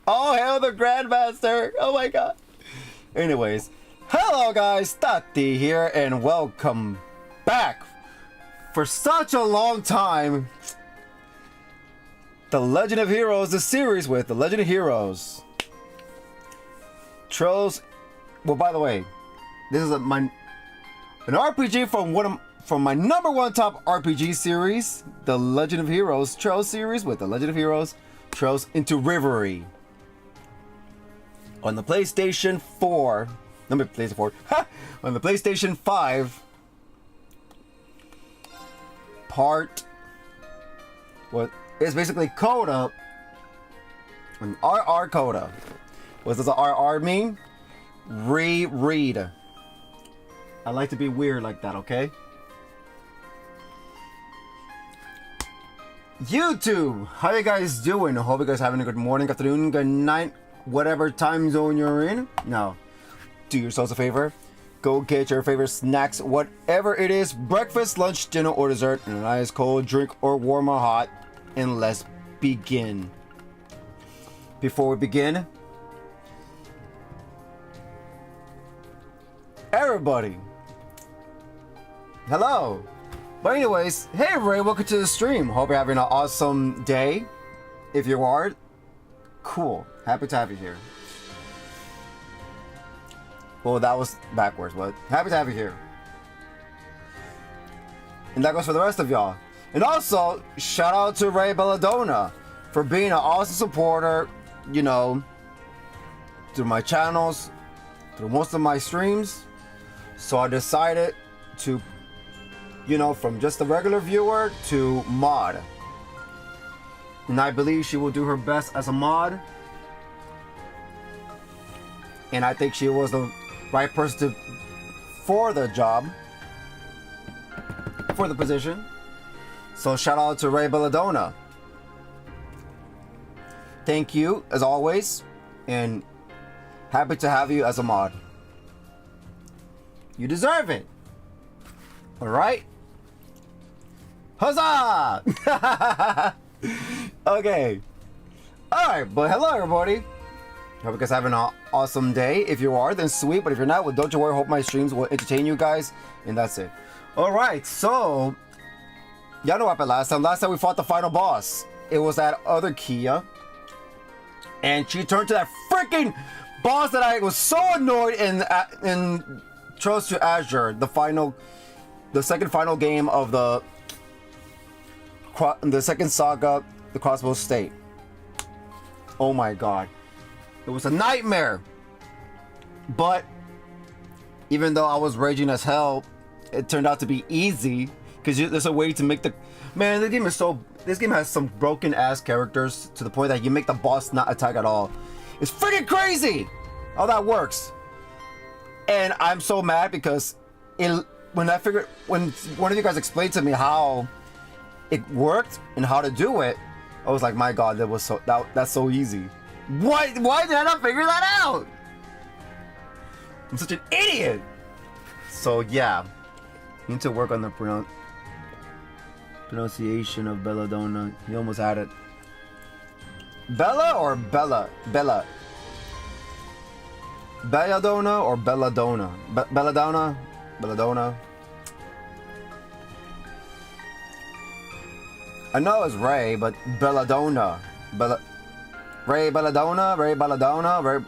Oh, hail the Grandmaster! Oh my god. Anyways, hello guys, Taty here, and welcome back for such a long time. The Legend of Heroes, the series with The Legend of Heroes. Trolls. Well, by the way, this is an RPG from my number one top RPG series, The Legend of Heroes Trolls series with The Legend of Heroes Trolls into Reverie. On the PlayStation 4, on the PlayStation 5, it's basically Coda, an RR Coda. What does the RR mean? Reread. I like to be weird like that, okay? YouTube, how you guys doing? I hope you guys having a good morning, afternoon, good night, whatever time zone you're in. Now, do yourselves a favor. Go get your favorite snacks, whatever it is, breakfast, lunch, dinner, or dessert, and an ice cold drink or warm or hot, and let's begin. Before we begin, everybody, hello. But anyways, hey Ray, welcome to the stream. Hope you're having an awesome day. If you are, cool. Happy to have you here. Well, that was backwards, but happy to have you here. And that goes for the rest of y'all. And also, shout out to Ray Belladonna for being an awesome supporter, you know, through my channels, through most of my streams. So I decided to, you know, from just a regular viewer to mod. And I believe she will do her best as a mod. And I think she was the right person for the job, for the position. So shout out to Ray Belladonna. Thank you, as always. And happy to have you as a mod. You deserve it. Alright? Huzzah! Okay. Alright, but hello everybody. Hope you guys having an awesome day. If you are, then sweet. But if you're not, well, don't you worry. Hope my streams will entertain you guys. And that's it. Alright, so y'all know what happened last time. Last time we fought the final boss. It was that other Kia. And she turned to that freaking boss that I was so annoyed in Trails to Azure, the second final game of the second saga, the Crossbow State. Oh my god. It was a nightmare. But even though I was raging as hell, it turned out to be easy. Because there's a way to make the... Man, this game has some broken ass characters to the point that you make the boss not attack at all. It's freaking crazy how that works. And I'm so mad because when one of you guys explained to me how it worked and how to do it, I was like, my god, that's so easy. Why did I not figure that out? I'm such an idiot. So yeah, need to work on the pronunciation of Belladonna. He almost had it. Bella or Bella? Bella. Belladonna or Belladonna? Belladonna? Belladonna? I know it's Ray, but Belladonna. Ray Belladonna? Ray Belladonna?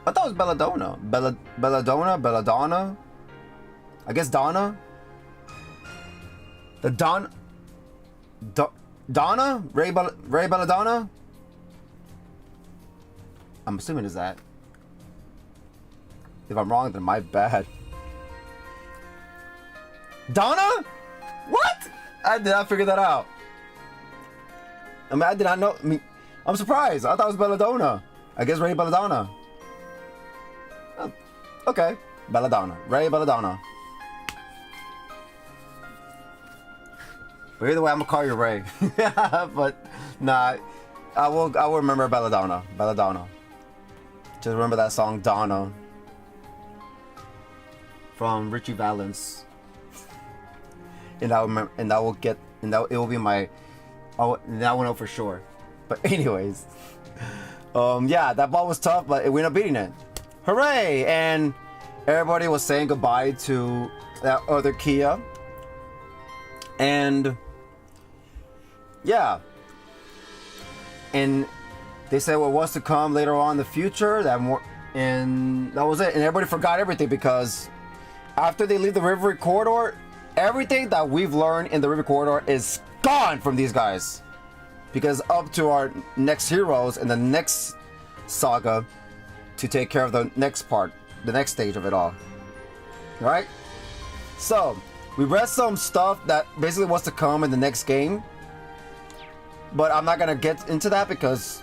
I thought it was Belladonna. Belladonna? Belladonna? I guess Donna? The Donna? Ray Belladonna? I'm assuming it's that. If I'm wrong, then my bad. Donna? What? I did not figure that out. I mean, I did not know. I mean, I'm surprised. I thought it was Belladonna. I guess Ray Belladonna. Oh, okay. Belladonna. Ray Belladonna. But either way, I'm gonna call you Ray. But nah, I will remember Belladonna. Belladonna. Just remember that song Donna from Richie Valens. And it will be my. That one know for sure. But anyways, yeah, that ball was tough, but we ended up beating it. Hooray! And everybody was saying goodbye to that other Kia. And yeah. And they said what was to come later on in the future. And that was it. And everybody forgot everything because after they leave the Reverie corridor, everything that we've learned in the Reverie corridor is gone from these guys. Because up to our next heroes in the next saga to take care of the next part, the next stage of it all. Right? So, we read some stuff that basically was to come in the next game. But I'm not going to get into that because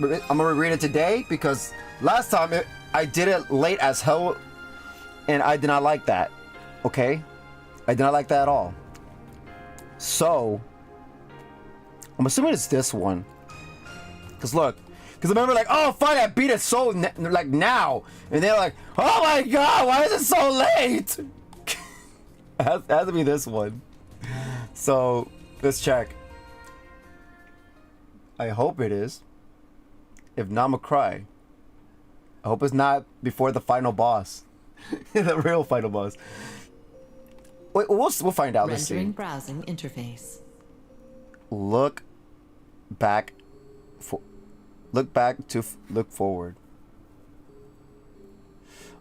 I'm going to read it today because last time I did it late as hell and I did not like that. Okay? I did not like that at all. So, I'm assuming it's this one. Because look, because I remember like, oh, fine, I beat it so like now. And they're like, oh my god, why is it so late? It has to be this one. So, let's check. I hope it is. If not, I'm gonna cry. I hope it's not before the final boss. The real final boss. Wait, we'll find out. Let's see. Rendering browsing interface. Look back to look forward.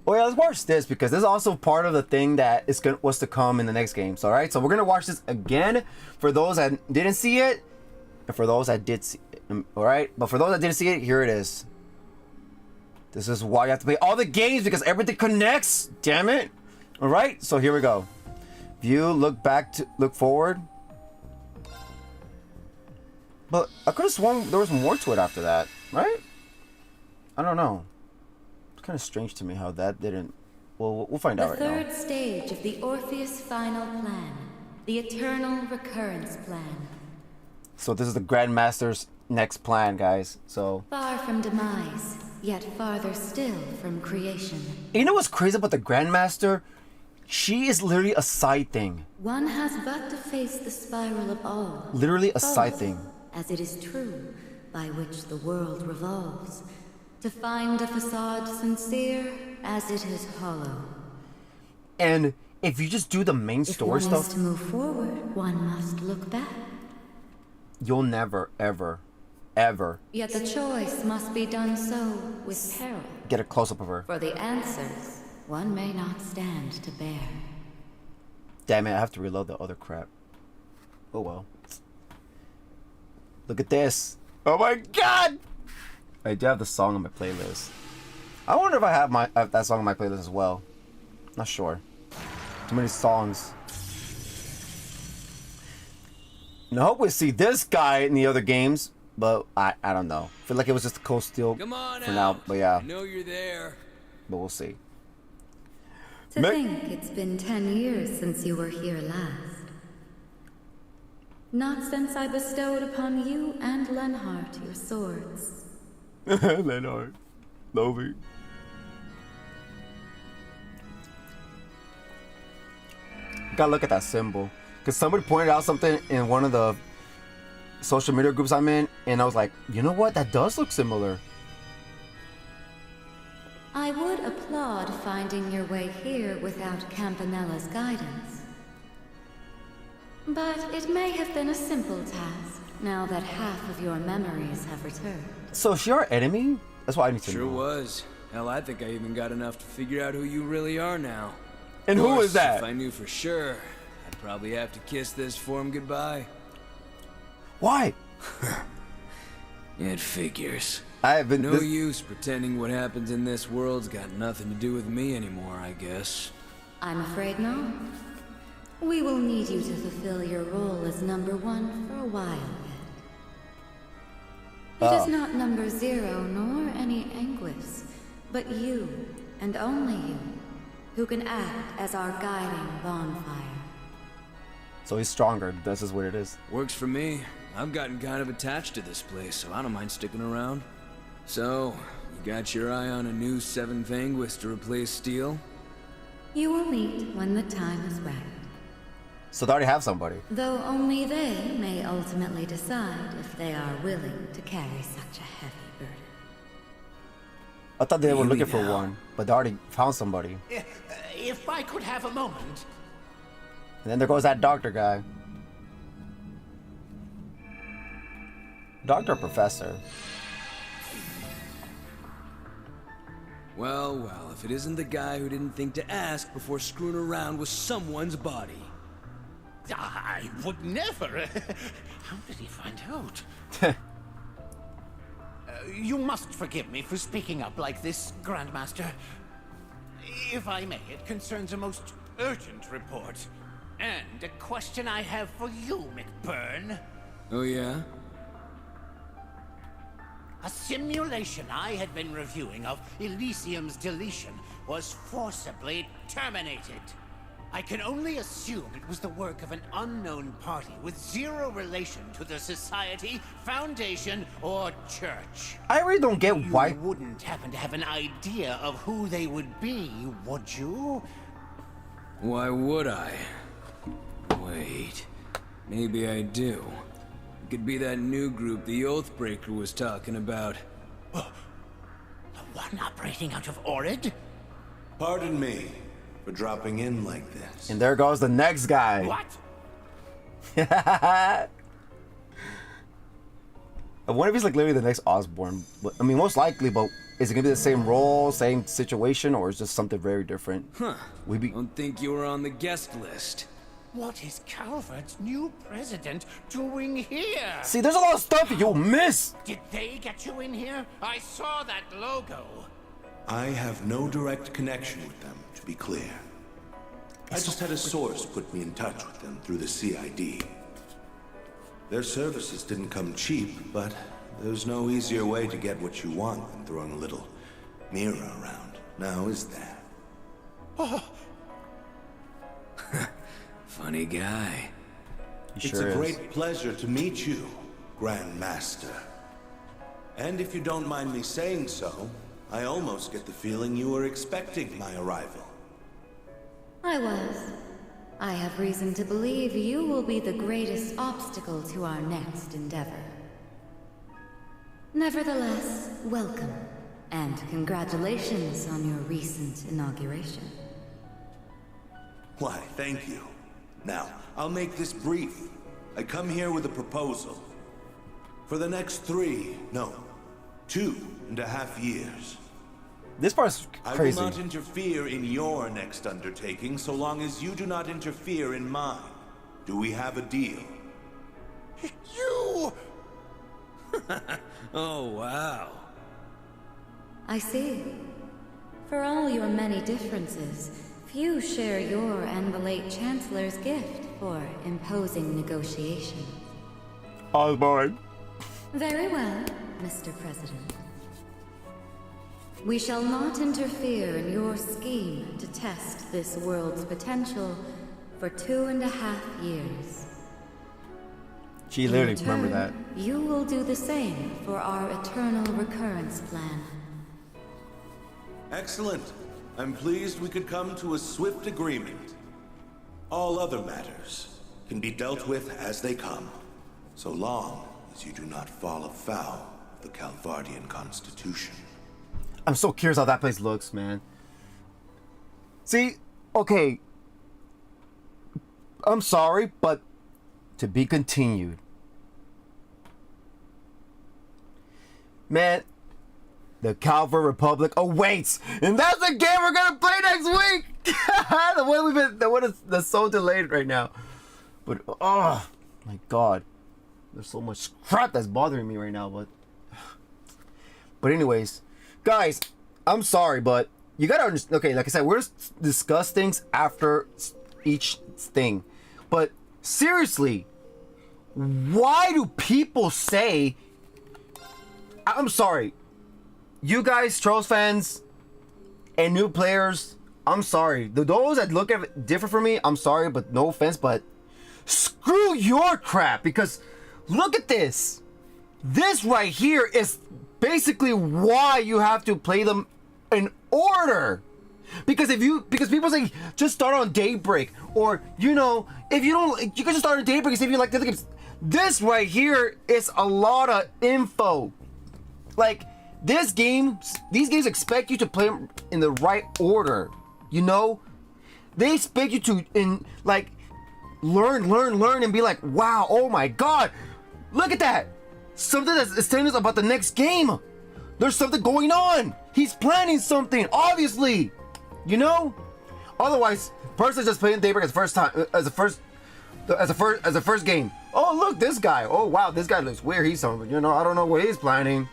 Oh yeah, let's watch this because this is also part of the thing that was to come in the next game. So, all right, so we're gonna watch this again for those that didn't see it, and for those that did see it. All right, but for those that didn't see it, here it is. This is why you have to play all the games because everything connects. Damn it! All right, so here we go. View, look back to look forward. But I could have sworn there was more to it after that, right? I don't know. It's kind of strange to me how that didn't. Well, we'll find out right now. The third stage of the Orpheus final plan, the eternal recurrence plan. So this is the Grandmaster's next plan, guys. So far from demise, yet farther still from creation. You know what's crazy about the Grandmaster? She is literally a side thing. One has but to face the spiral of all. Literally a false, side thing. As it is true, by which the world revolves. To find a facade sincere as it is hollow. And if you just do the main story stuff, if one is to move forward, one must look back. You'll never, ever, ever. Yet the choice must be done so with peril. Get a close up of her. For the answers, one may not stand to bear. Damn it! I have to reload the other crap. Oh well. Look at this. Oh my god! I do have the song on my playlist. I wonder if I have that song on my playlist as well. Not sure. Too many songs. And I hope we see this guy in the other games, but I don't know. I feel like it was just a cold steal for now, but yeah. I know you're there. But we'll see. To think it's been 10 years since you were here last. Not since I bestowed upon you and Lenhart your swords. Lenhart. Lovey. Gotta look at that symbol. Because somebody pointed out something in one of the social media groups I'm in, and I was like, you know what? That does look similar. I would applaud finding your way here without Campanella's guidance. But it may have been a simple task, now that half of your memories have returned. So is she our enemy? That's what I need to know. Sure was. Hell, I think I even got enough to figure out who you really are now. And who is that? If I knew for sure, I'd probably have to kiss this form goodbye. Why? It figures. I have been No use pretending what happens in this world's got nothing to do with me anymore, I guess. I'm afraid not. We will need you to fulfill your role as number one for a while yet. It is not number 0 nor any Anguis, but you, and only you, who can act as our guiding bonfire. So he's stronger. This is what it is. Works for me. I've gotten kind of attached to this place, so I don't mind sticking around. So, you got your eye on a new 7th Anguis to replace Steel? You will meet when the time is right. So they already have somebody. Though only they may ultimately decide if they are willing to carry such a heavy burden. I thought they were looking for now. one, but they already found somebody. If I could have a moment. And then there goes that doctor guy. Doctor or professor? Well, well, if it isn't the guy who didn't think to ask before screwing around with someone's body. I would never. How did he find out? You must forgive me for speaking up like this, Grandmaster. If I may, it concerns a most urgent report. And a question I have for you, McBurn. Oh yeah? A simulation I had been reviewing of Elysium's deletion was forcibly terminated. I can only assume it was the work of an unknown party with zero relation to the Society, Foundation, or Church. I really don't get why. You wouldn't happen to have an idea of who they would be, would you? Why would I? Wait, maybe I do. It could be that new group the Oathbreaker was talking about. The one operating out of Orid? Pardon me for dropping in like this. And there goes the next guy. What? I wonder if he's like literally the next Osborn. But I mean, most likely. But is it gonna be the same role, same situation, or is just something very different? Huh. We be. Don't think you were on the guest list. What is Calvert's new president doing here? See, there's a lot of stuff that you'll miss. Did they get you in here? I saw that logo. I have no direct connection with them, to be clear. I just had a source put me in touch with them through the CID. Their services didn't come cheap, but there's no easier way to get what you want than throwing a little mirror around. Now, is there? Funny guy. He It's sure a is. great pleasure to meet you, Grand Master. And if you don't mind me saying so, I almost get the feeling you were expecting my arrival. I was. I have reason to believe you will be the greatest obstacle to our next endeavor. Nevertheless, welcome, and congratulations on your recent inauguration. Why, thank you. Now, I'll make this brief. I come here with a proposal. For the next 2.5 years. This part's crazy. I will not interfere in your next undertaking so long as you do not interfere in mine. Do we have a deal? You! Oh, wow. I see. For all your many differences, few share your and the late Chancellor's gift for imposing negotiation. Osborn. Very well, Mr. President. We shall not interfere in your scheme to test this world's potential for 2.5 years. She literally In remember return, that. You will do the same for our eternal recurrence plan. Excellent. I'm pleased we could come to a swift agreement. All other matters can be dealt with as they come, so long as you do not fall afoul of the Calvardian Constitution. I'm so curious how that place looks, man. See, okay. I'm sorry, but to be continued. Man, the Calvar Republic awaits, and that's the game we're gonna play next week. the one that's so delayed right now. But oh my god, there's so much crap that's bothering me right now. But anyways, guys, I'm sorry, but you gotta understand. Okay, like I said, we're just discuss things after each thing. But seriously, why do people say? I'm sorry. You guys, Trolls fans, and new players, I'm sorry. Those that look at it different from me, I'm sorry, but no offense, but screw your crap, because look at this. This right here is basically why you have to play them in order. Because people say just start on Daybreak, or you know, if you don't, you can just start on Daybreak and see if you like the other games. This right here is a lot of info. Like these games expect you to play them in the right order. You know, they expect you to learn, and be like, wow, oh my god, look at that. Something is telling us about the next game. There's something going on. He's planning something, obviously. You know? Otherwise, person's just playing Daybreak as the first game. Oh, look, this guy. Oh, wow, this guy looks weird. He's something. You know, I don't know what he's planning,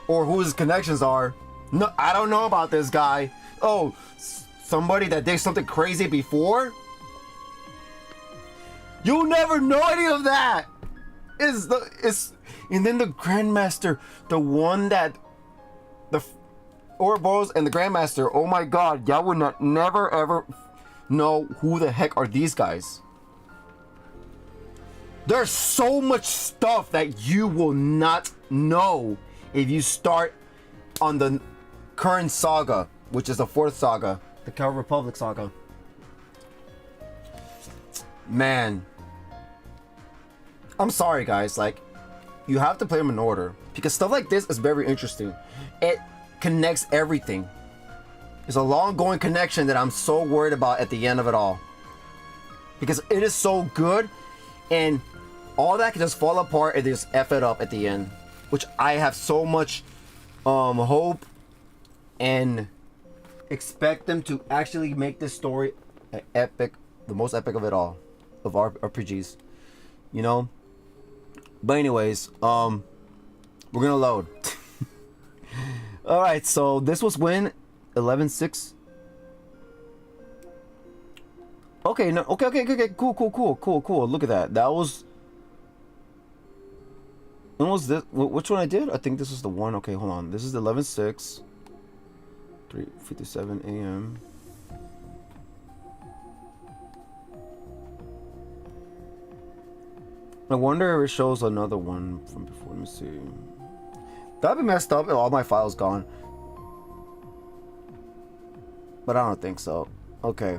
or who his connections are. No, I don't know about this guy. Oh, somebody that did something crazy before. You'll never know any of that. And then the Grandmaster, the one that the Ouroboros and the Grandmaster. Oh my God, y'all would never ever know who the heck are these guys. There's so much stuff that you will not know if you start on the current saga, which is the 4th saga, the Cal Republic saga. Man, I'm sorry guys, like, you have to play them in order because stuff like this is very interesting. It connects everything. It's a long going connection that I'm so worried about at the end of it all, because it is so good and all that can just fall apart and just F it up at the end, which I have so much hope and expect them to actually make this story an epic, the most epic of it all, of our RPGs, you know. But anyways, we're gonna load. All right, so this was when 11-6. Okay, no, okay, cool. Look at that. That was. When was this? Which one I did? I think this is the one. Okay, hold on. This is 11-6. 3:57 a.m. I wonder if it shows another one from before. Let me see. That'd be messed up if all my files gone. But I don't think so. Okay.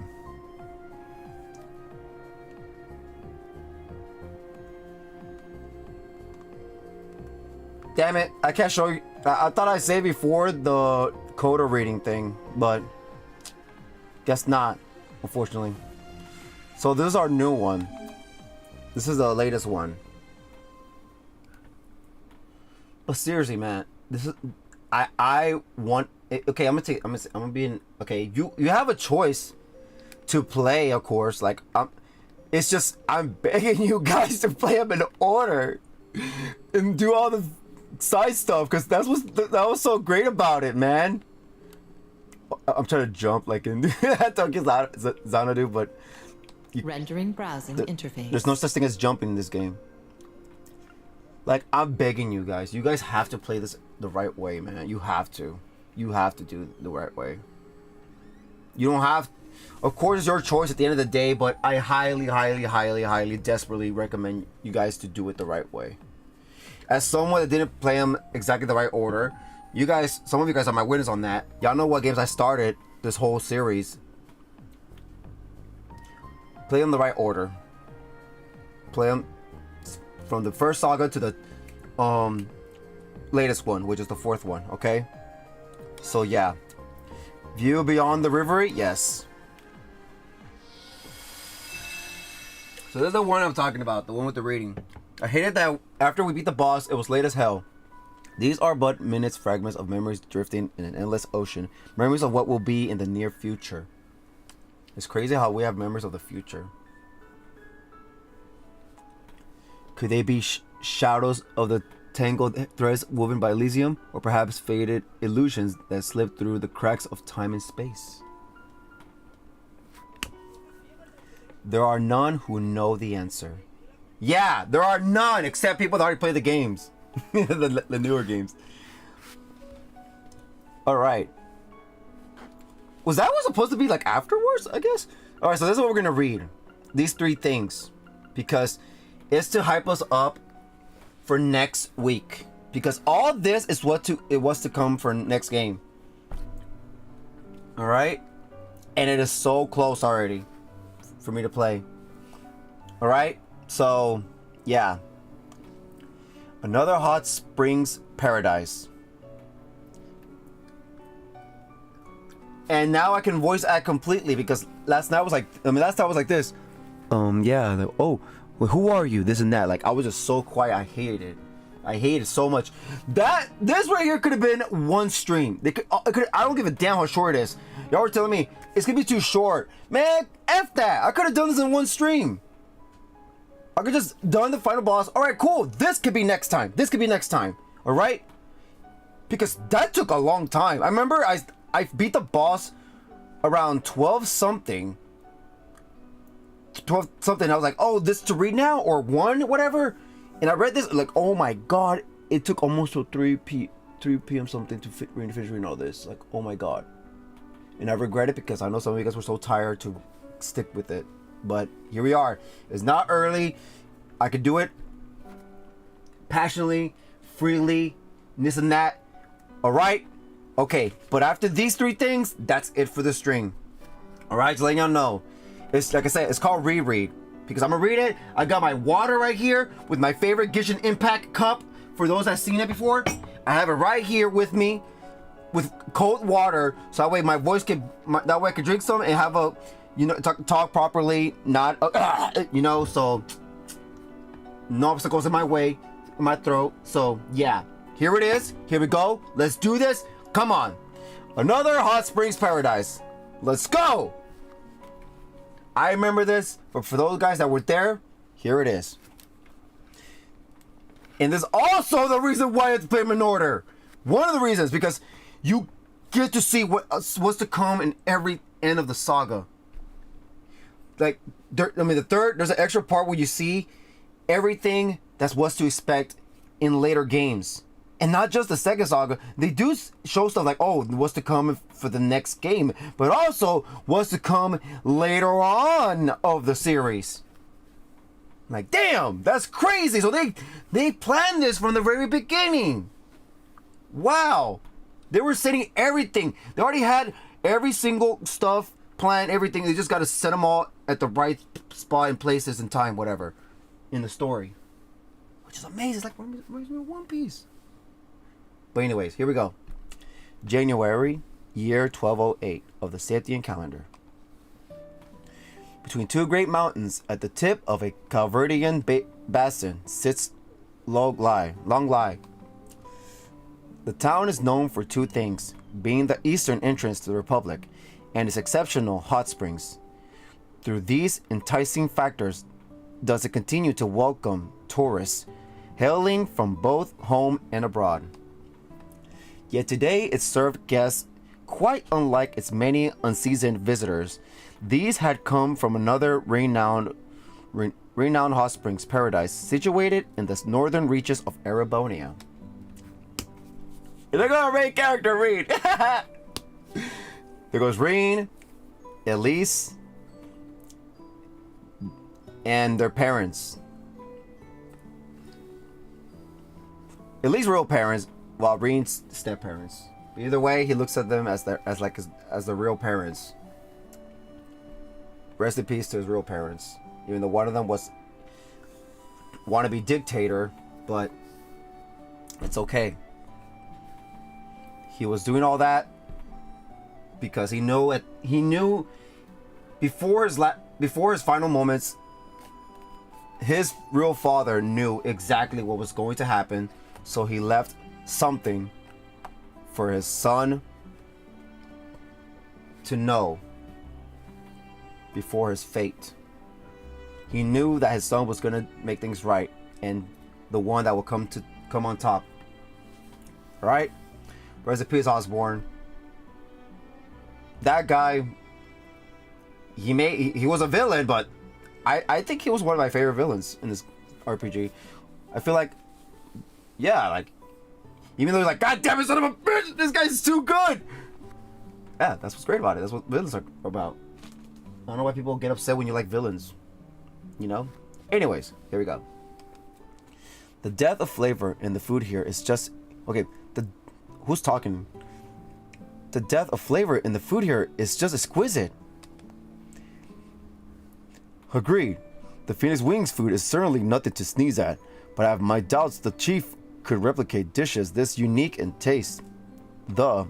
Damn it, I can't show you. I thought I saved before the Coda reading thing, but guess not, unfortunately. So this is our new one. This is the latest one. But seriously, man, this is I want. Okay, I'm gonna be in. Okay, you have a choice to play, of course. Like it's just I'm begging you guys to play them in order and do all the side stuff, because that was so great about it, man. I'm trying to jump like in Tokyo Xanadu, but rendering browsing interface. There's no such thing as jumping in this game. Like, I'm begging you guys. You guys have to play this the right way, man. You have to. You have to do it the right way. You don't have. Of course, it's your choice at the end of the day, but I highly, desperately recommend you guys to do it the right way. As someone that didn't play them exactly the right order, you guys, some of you guys are my witness on that. Y'all know what games I started this whole series. Play them the right order. Play them from the first saga to the latest one, which is the 4th one, okay? So yeah. View beyond the Reverie? Yes. So this is the one I'm talking about, the one with the reading. I hated that after we beat the boss, it was late as hell. These are but minutes, fragments of memories drifting in an endless ocean. Memories of what will be in the near future. It's crazy how we have memories of the future. Could they be shadows of the tangled threads woven by Elysium, or perhaps faded illusions that slip through the cracks of time and space? There are none who know the answer. Yeah, there are none except people that already play the games. the newer games. Alright. Was that what supposed to be like afterwards, I guess? Alright, so this is what we're gonna read. These 3 things. Because it's to hype us up for next week. Because all this is it was to come for next game. Alright? and it is so close already for me to play. All right, so yeah, another hot springs paradise. And now I can voice act completely, because last night was like, last time I was like this. Yeah, like, oh, well, who are you? This and that. Like, I was just so quiet. I hated it. I hate it so much. This right here could have been one stream. I don't give a damn how short it is. Y'all were telling me it's gonna be too short. Man, F that. I could have done this in one stream. I could just done the final boss. All right, cool. This could be next time. This could be next time. All right? Because that took a long time. I remember I beat the boss around 12 something. 12 something. I was like, oh, this to read now or 1, whatever. And I read this like, oh my god, it took almost till 3 p.m. something to finish reading all this. Like, oh my god. And I regret it because I know some of you guys were so tired to stick with it. But here we are. It's not early. I could do it passionately, freely, this and that. All right. Okay, but after these 3 things, that's it for the stream. All right, just letting y'all know. It's like I said, it's called reread. Because I'm gonna read it. I got my water right here with my favorite Genshin Impact cup. For those that seen it before, I have it right here with me with cold water, so that way my voice can, that way I can drink some and have a, you know, talk properly, not, you know, so no obstacles in my way, in my throat. So yeah, here it is. Here we go. Let's do this. Come on, another hot springs paradise. Let's go. I remember this, but for those guys that were there, here it is. And this is also the reason why it's put them in order. One of the reasons, because you get to see what's to come in every end of the saga. Like, the third, there's an extra part where you see everything that's what's to expect in later games. And not just the second saga, they do show stuff like, oh, what's to come for the next game, but also what's to come later on of the series. Like, damn, that's crazy. So they planned this from the very beginning. Wow. They were setting everything. They already had every single stuff planned, everything. They just got to set them all at the right spot and places and time, whatever, in the story. Which is amazing. It's like One Piece. But anyways, here we go. January, year 1208 of the Sathian calendar. Between 2 great mountains at the tip of a Calverdian basin sits Long Lai. The town is known for 2 things, being the eastern entrance to the Republic and its exceptional hot springs. Through these enticing factors does it continue to welcome tourists hailing from both home and abroad. Yet today it served guests quite unlike its many unseasoned visitors. These had come from another renowned hot springs paradise situated in the northern reaches of Erebonia. They're gonna rate character read. There goes Reen, Elise, and their parents. Elise real parents, while Reen's step parents. Either way, he looks at them as the real parents. Rest in peace to his real parents. Even though one of them was wannabe dictator, but it's okay. He was doing all that because he knew before his final moments, his real father knew exactly what was going to happen, so he left something for his son to know before his fate. He knew that his son was gonna make things right, and the one that will come on top. All right, rest in peace, Osborne. That guy, he was a villain, but I think he was one of my favorite villains in this RPG. I feel like, yeah, like, even though he's like, God damn it, son of a bitch, this guy's too good. Yeah, that's what's great about it. That's what villains are about. I don't know why people get upset when you like villains. You know? Anyways, here we go. The depth of flavor in the food here is just... Okay, who's talking? The depth of flavor in the food here is just exquisite. Agreed. The Phoenix Wings food is certainly nothing to sneeze at, but I have my doubts the chief could replicate dishes this unique in taste. The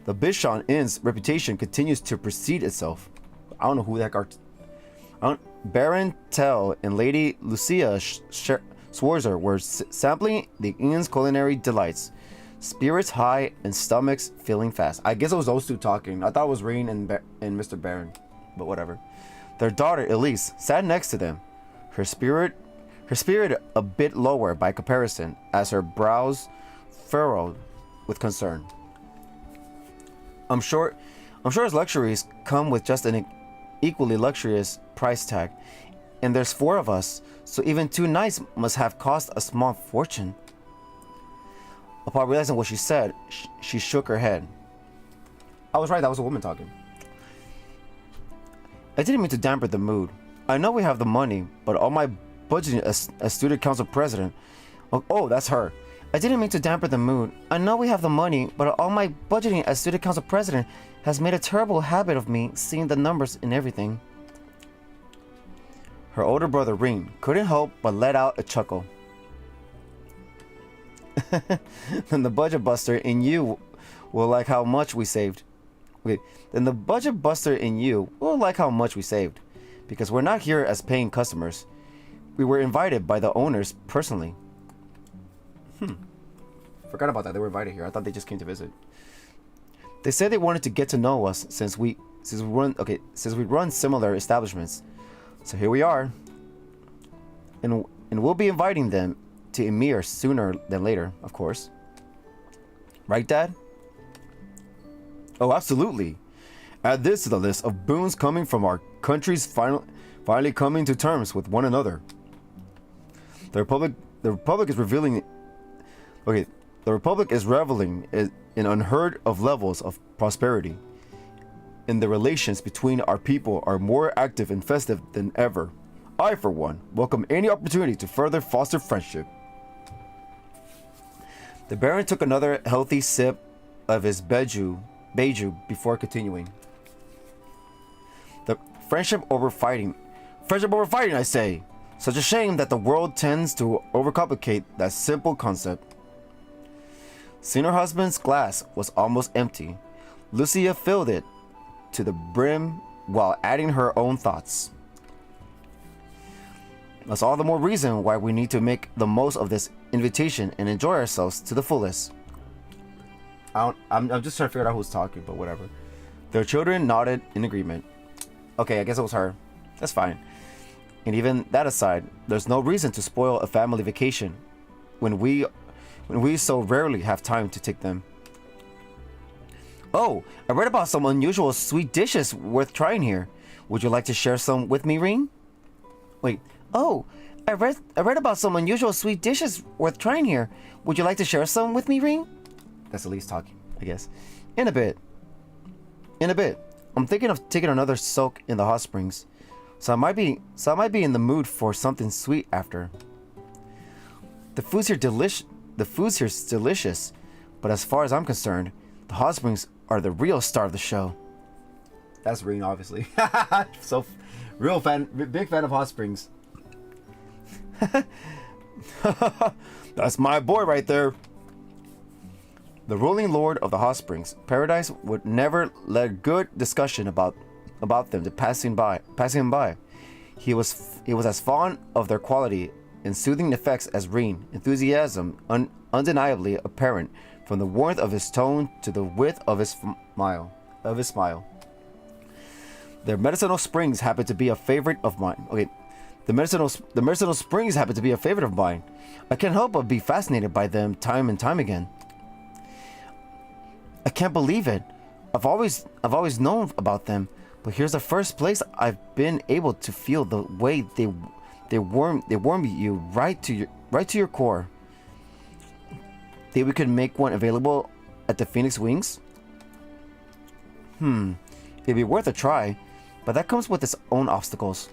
Bishon Inn's reputation continues to precede itself. I don't know who the heck are... Baron Tell and Lady Lucia Schwarzer were sampling the inn's culinary delights. Spirits high and stomachs feeling fast. I guess it was those two talking. I thought it was Rain and Mr. Baron, but whatever. Their daughter Elise sat next to them, her spirit a bit lower by comparison, as her brows furrowed with concern. I'm sure his luxuries come with just an equally luxurious price tag, and there's 4 of us, so even 2 nights must have cost a small fortune. Upon realizing what she said, she shook her head. I was right, that was a woman talking. I didn't mean to dampen the mood. I know we have the money, but all my budgeting as student council president... Oh, that's her. I didn't mean to dampen the mood. I know we have the money, but all my budgeting as student council president has made a terrible habit of me seeing the numbers in everything. Her older brother, Ring, couldn't help but let out a chuckle. Then the budget buster in you will like how much we saved. Wait, then the budget buster in you will like how much we saved. Because we're not here as paying customers. We were invited by the owners personally. Forgot about that. They were invited here. I thought they just came to visit. They said they wanted to get to know us since we run similar establishments. So here we are. And we'll be inviting them to Emir sooner than later, of course. Right, Dad? Oh, absolutely. Add this to the list of boons coming from our countries finally coming to terms with one another. The Republic is revealing... Okay, the Republic is reveling in unheard of levels of prosperity. And the relations between our people are more active and festive than ever. I, for one, welcome any opportunity to further foster friendship. The Baron took another healthy sip of his beiju before continuing. The friendship over fighting, I say. Such a shame that the world tends to overcomplicate that simple concept. Seeing her husband's glass was almost empty, Lucia filled it to the brim while adding her own thoughts. That's all the more reason why we need to make the most of this invitation and enjoy ourselves to the fullest. I'm just trying to figure out who's talking, but whatever. Their children nodded in agreement. Okay, I guess it was her. That's fine. And even that aside, there's no reason to spoil a family vacation when we so rarely have time to take them. Oh, I read about some unusual sweet dishes worth trying here. Would you like to share some with me, Ring? Wait. Oh, I read about some unusual sweet dishes worth trying here. Would you like to share some with me, Ring? That's Elise talking, I guess. In a bit. I'm thinking of taking another soak in the hot springs. So I might be in the mood for something sweet after. The food's here delicious, but as far as I'm concerned, the hot springs are the real star of the show. That's Ring, obviously. So, big fan of hot springs. That's my boy right there. The ruling lord of the hot springs, Paradise, would never let a good discussion about them to pass him by. He was as fond of their quality and soothing effects as Ring, enthusiasm undeniably apparent from the warmth of his tone to the width of his smile. Their medicinal springs happen to be a favorite of mine. Okay, the medicinal springs happen to be a favorite of mine. I can't help but be fascinated by them time and time again. I can't believe it. I've always known about them, but here's the first place I've been able to feel the way they warm you right to your core. Think we could make one available at the Phoenix Wings? It'd be worth a try, but that comes with its own obstacles.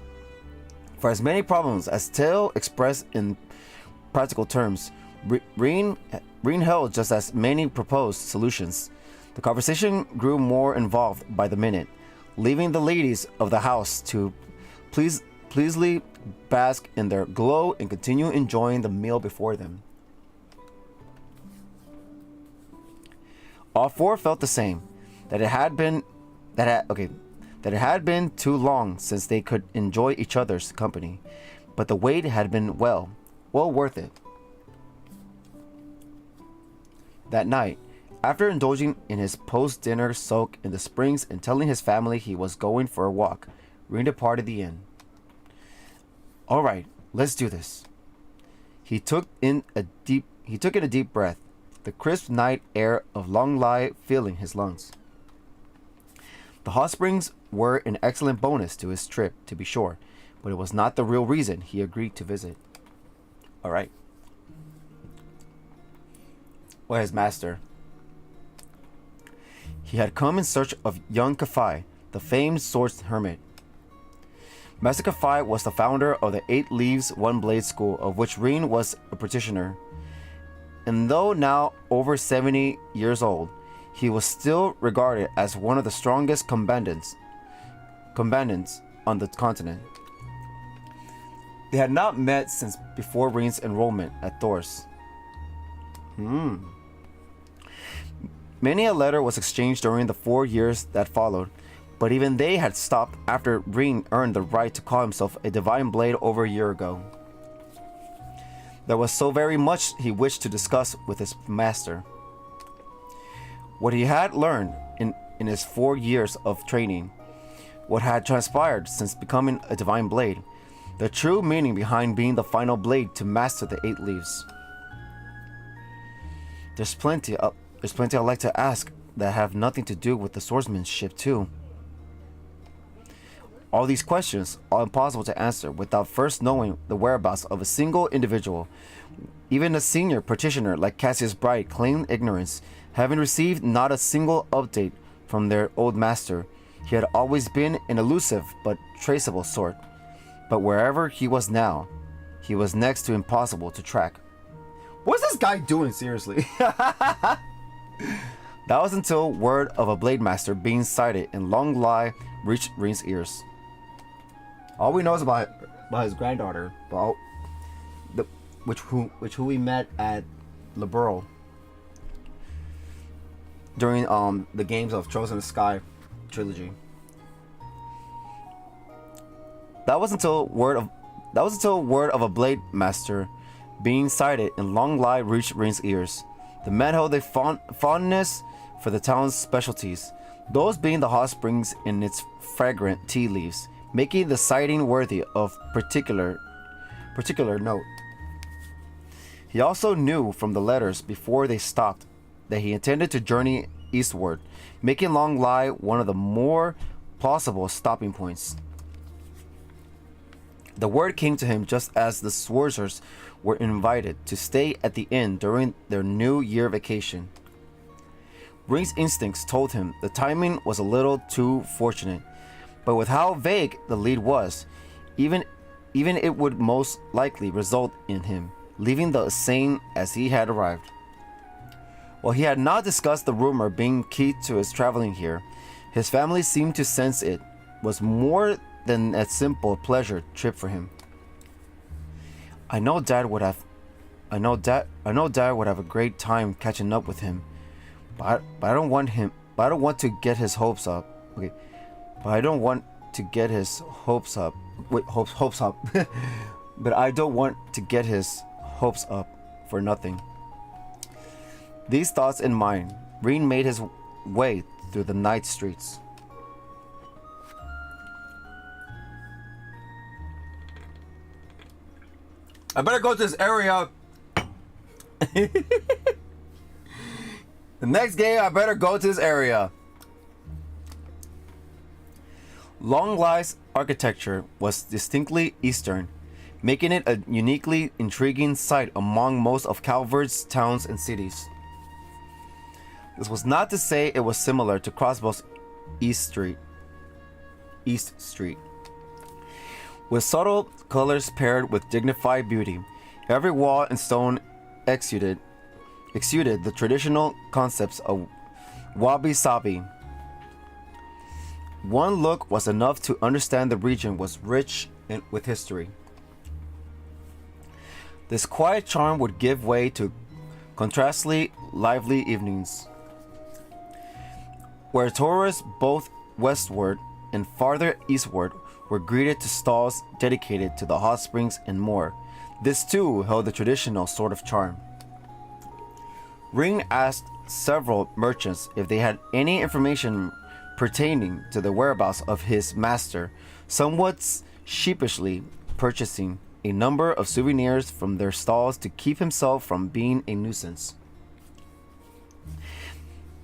For as many problems as Tail expressed in practical terms, Ring held just as many proposed solutions. The conversation grew more involved by the minute, leaving the ladies of the house to pleasantly bask in their glow and continue enjoying the meal before them. All four felt the same, that it had been too long since they could enjoy each other's company, but the wait had been well worth it. That night, after indulging in his post-dinner soak in the springs and telling his family he was going for a walk, Rean departed the inn. All right, let's do this. He took in a deep breath, the crisp night air of Long Lai filling his lungs. The hot springs were an excellent bonus to his trip, to be sure, but it was not the real reason he agreed to visit. All right. Or his master. He had come in search of young Kafai, the famed sword hermit. Master Kafai was the founder of the 8 Leaves, 1 Blade school, of which Rean was a practitioner. And though now over 70 years old, he was still regarded as one of the strongest combatants on the continent. They had not met since before Rean's enrollment at Thors. Many a letter was exchanged during the 4 years that followed, but even they had stopped after Rean earned the right to call himself a divine blade over a year ago. There was so very much he wished to discuss with his master. What he had learned in his 4 years of training, what had transpired since becoming a divine blade, the true meaning behind being the final blade to master the 8 leaves. There's plenty I'd like to ask that have nothing to do with the swordsmanship too. All these questions are impossible to answer without first knowing the whereabouts of a single individual. Even a senior practitioner like Cassius Bright claimed ignorance, having received not a single update from their old master. He had always been an elusive but traceable sort. But wherever he was now, he was next to impossible to track. What's this guy doing, seriously? That was until word of a blade master being sighted in Long Lai reached Rean's ears. All we know is about his granddaughter, which we met at Liberal during the games of Chosen Sky trilogy. That was until word of a blade master being sighted in Long Lai reached Rean's ears. The man held a fondness for the town's specialties, those being the hot springs and its fragrant tea leaves, making the sighting worthy of particular note. He also knew from the letters before they stopped that he intended to journey eastward, making Long Lai one of the more plausible stopping points. The word came to him just as the Swordsers were invited to stay at the inn during their New Year vacation. Ring's instincts told him the timing was a little too fortunate, but with how vague the lead was, even it would most likely result in him leaving the same as he had arrived. While he had not discussed the rumor being key to his traveling here, his family seemed to sense it was more than a simple pleasure trip for him. I know Dad would have a great time catching up with him, but I don't want to get his hopes up. Okay, but I don't want to get his hopes up. Hopes up. But I don't want to get his hopes up for nothing. These thoughts in mind, Rean made his way through the night streets. I better go to this area. The next game, I better go to this area. Long Lai's architecture was distinctly Eastern, making it a uniquely intriguing sight among most of Calvard's towns and cities. This was not to say it was similar to Crossbow's East Street. With subtle colors paired with dignified beauty, every wall and stone exuded the traditional concepts of wabi-sabi. One look was enough to understand the region was rich with history. This quiet charm would give way to contrastly lively evenings, where tourists both westward and farther eastward were greeted to stalls dedicated to the hot springs and more. This too held the traditional sort of charm. Ring asked several merchants if they had any information pertaining to the whereabouts of his master, somewhat sheepishly purchasing a number of souvenirs from their stalls to keep himself from being a nuisance.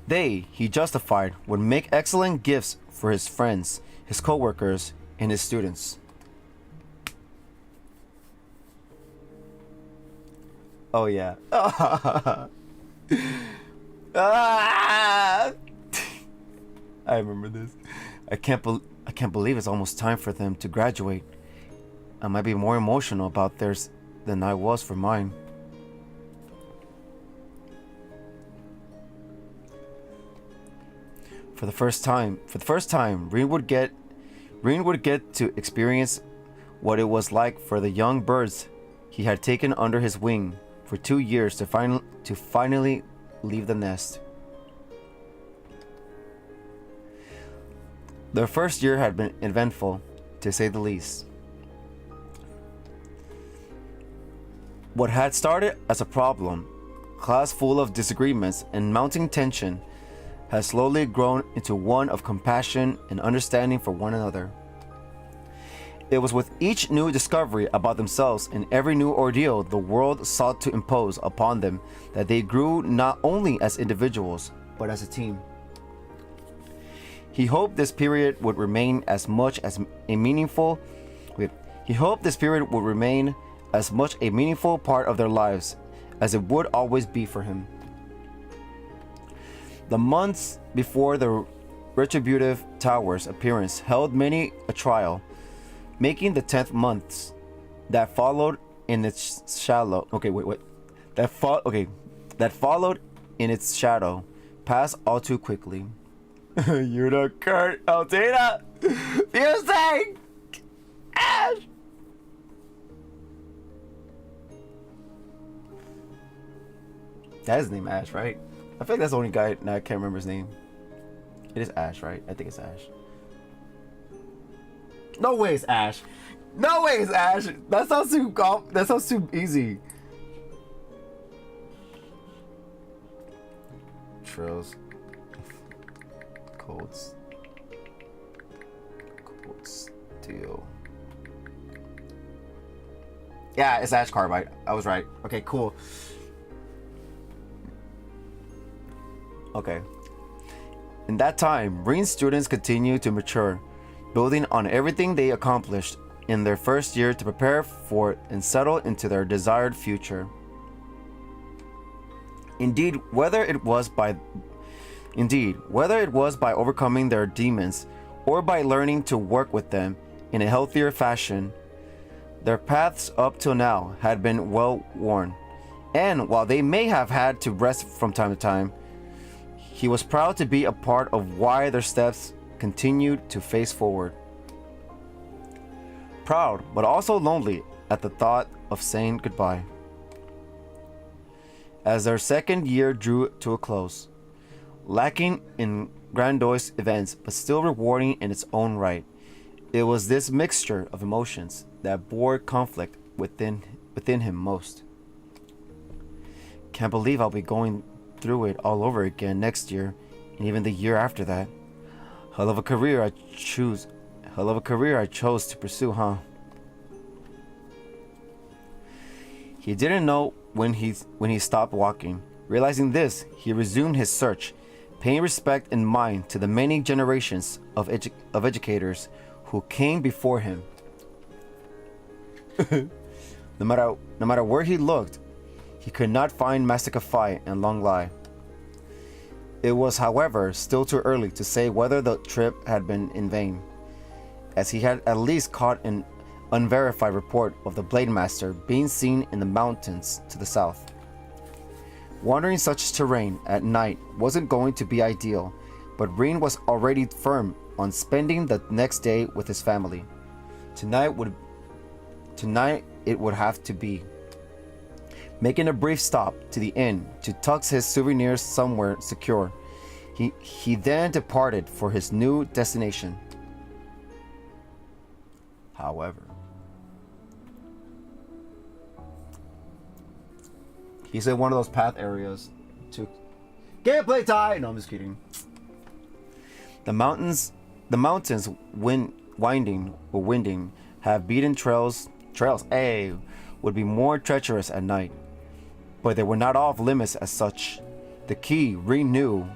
They, he justified, would make excellent gifts for his friends, his co-workers, and his students. Oh yeah. I remember this. I can't believe it's almost time for them to graduate. I might be more emotional about theirs than I was for mine. For the first time, Rin would get to experience what it was like for the young birds he had taken under his wing for 2 years to finally leave the nest. Their first year had been eventful, to say the least. What had started as a problem, class full of disagreements and mounting tension, has slowly grown into one of compassion and understanding for one another. It was with each new discovery about themselves and every new ordeal the world sought to impose upon them that they grew not only as individuals, but as a team. He hoped this period would remain as much a meaningful part of their lives as it would always be for him. The months before the Retributive Tower's appearance held many a trial, making the 10th months that followed in its shadow. That followed in its shadow pass all too quickly. You're the Kurt Altana Fusing Ash. That is his name, Ash, right? I feel like that's the only guy. Now I can't remember his name. It is Ash, right? I think it's Ash. No way it's Ash. No way it's Ash. That sounds too easy. Trails. Cold Steel. Yeah, it's Ash Carbide. I was right. Okay, cool. Okay. In that time, Ring's students continued to mature, building on everything they accomplished in their first year to prepare for and settle into their desired future. Indeed, whether it was by overcoming their demons or by learning to work with them in a healthier fashion, their paths up till now had been well worn. And while they may have had to rest from time to time, he was proud to be a part of why their steps continued to face forward. Proud, but also lonely at the thought of saying goodbye. As their second year drew to a close, lacking in grandiose events but still rewarding in its own right, it was this mixture of emotions that bore conflict within him most. Can't believe I'll be going through it all over again next year and even the year after that. Hell of a career I chose to pursue, huh? He didn't know when he stopped walking. Realizing this, he resumed his search, paying respect and mind to the many generations of educators who came before him. No matter where he looked, he could not find Master Kafai and Long Lai. It was, however, still too early to say whether the trip had been in vain, as he had at least caught an unverified report of the Blade Master being seen in the mountains to the south. Wandering such terrain at night wasn't going to be ideal, but Rin was already firm on spending the next day with his family. Tonight Tonight it would have to be. Making a brief stop to the inn to tuck his souvenirs somewhere secure, he then departed for his new destination. However, he's in one of those path areas to gameplay time. No, I'm just kidding. The mountains winding, have beaten trails, would be more treacherous at night. But they were not off limits as such. The key, Rean knew,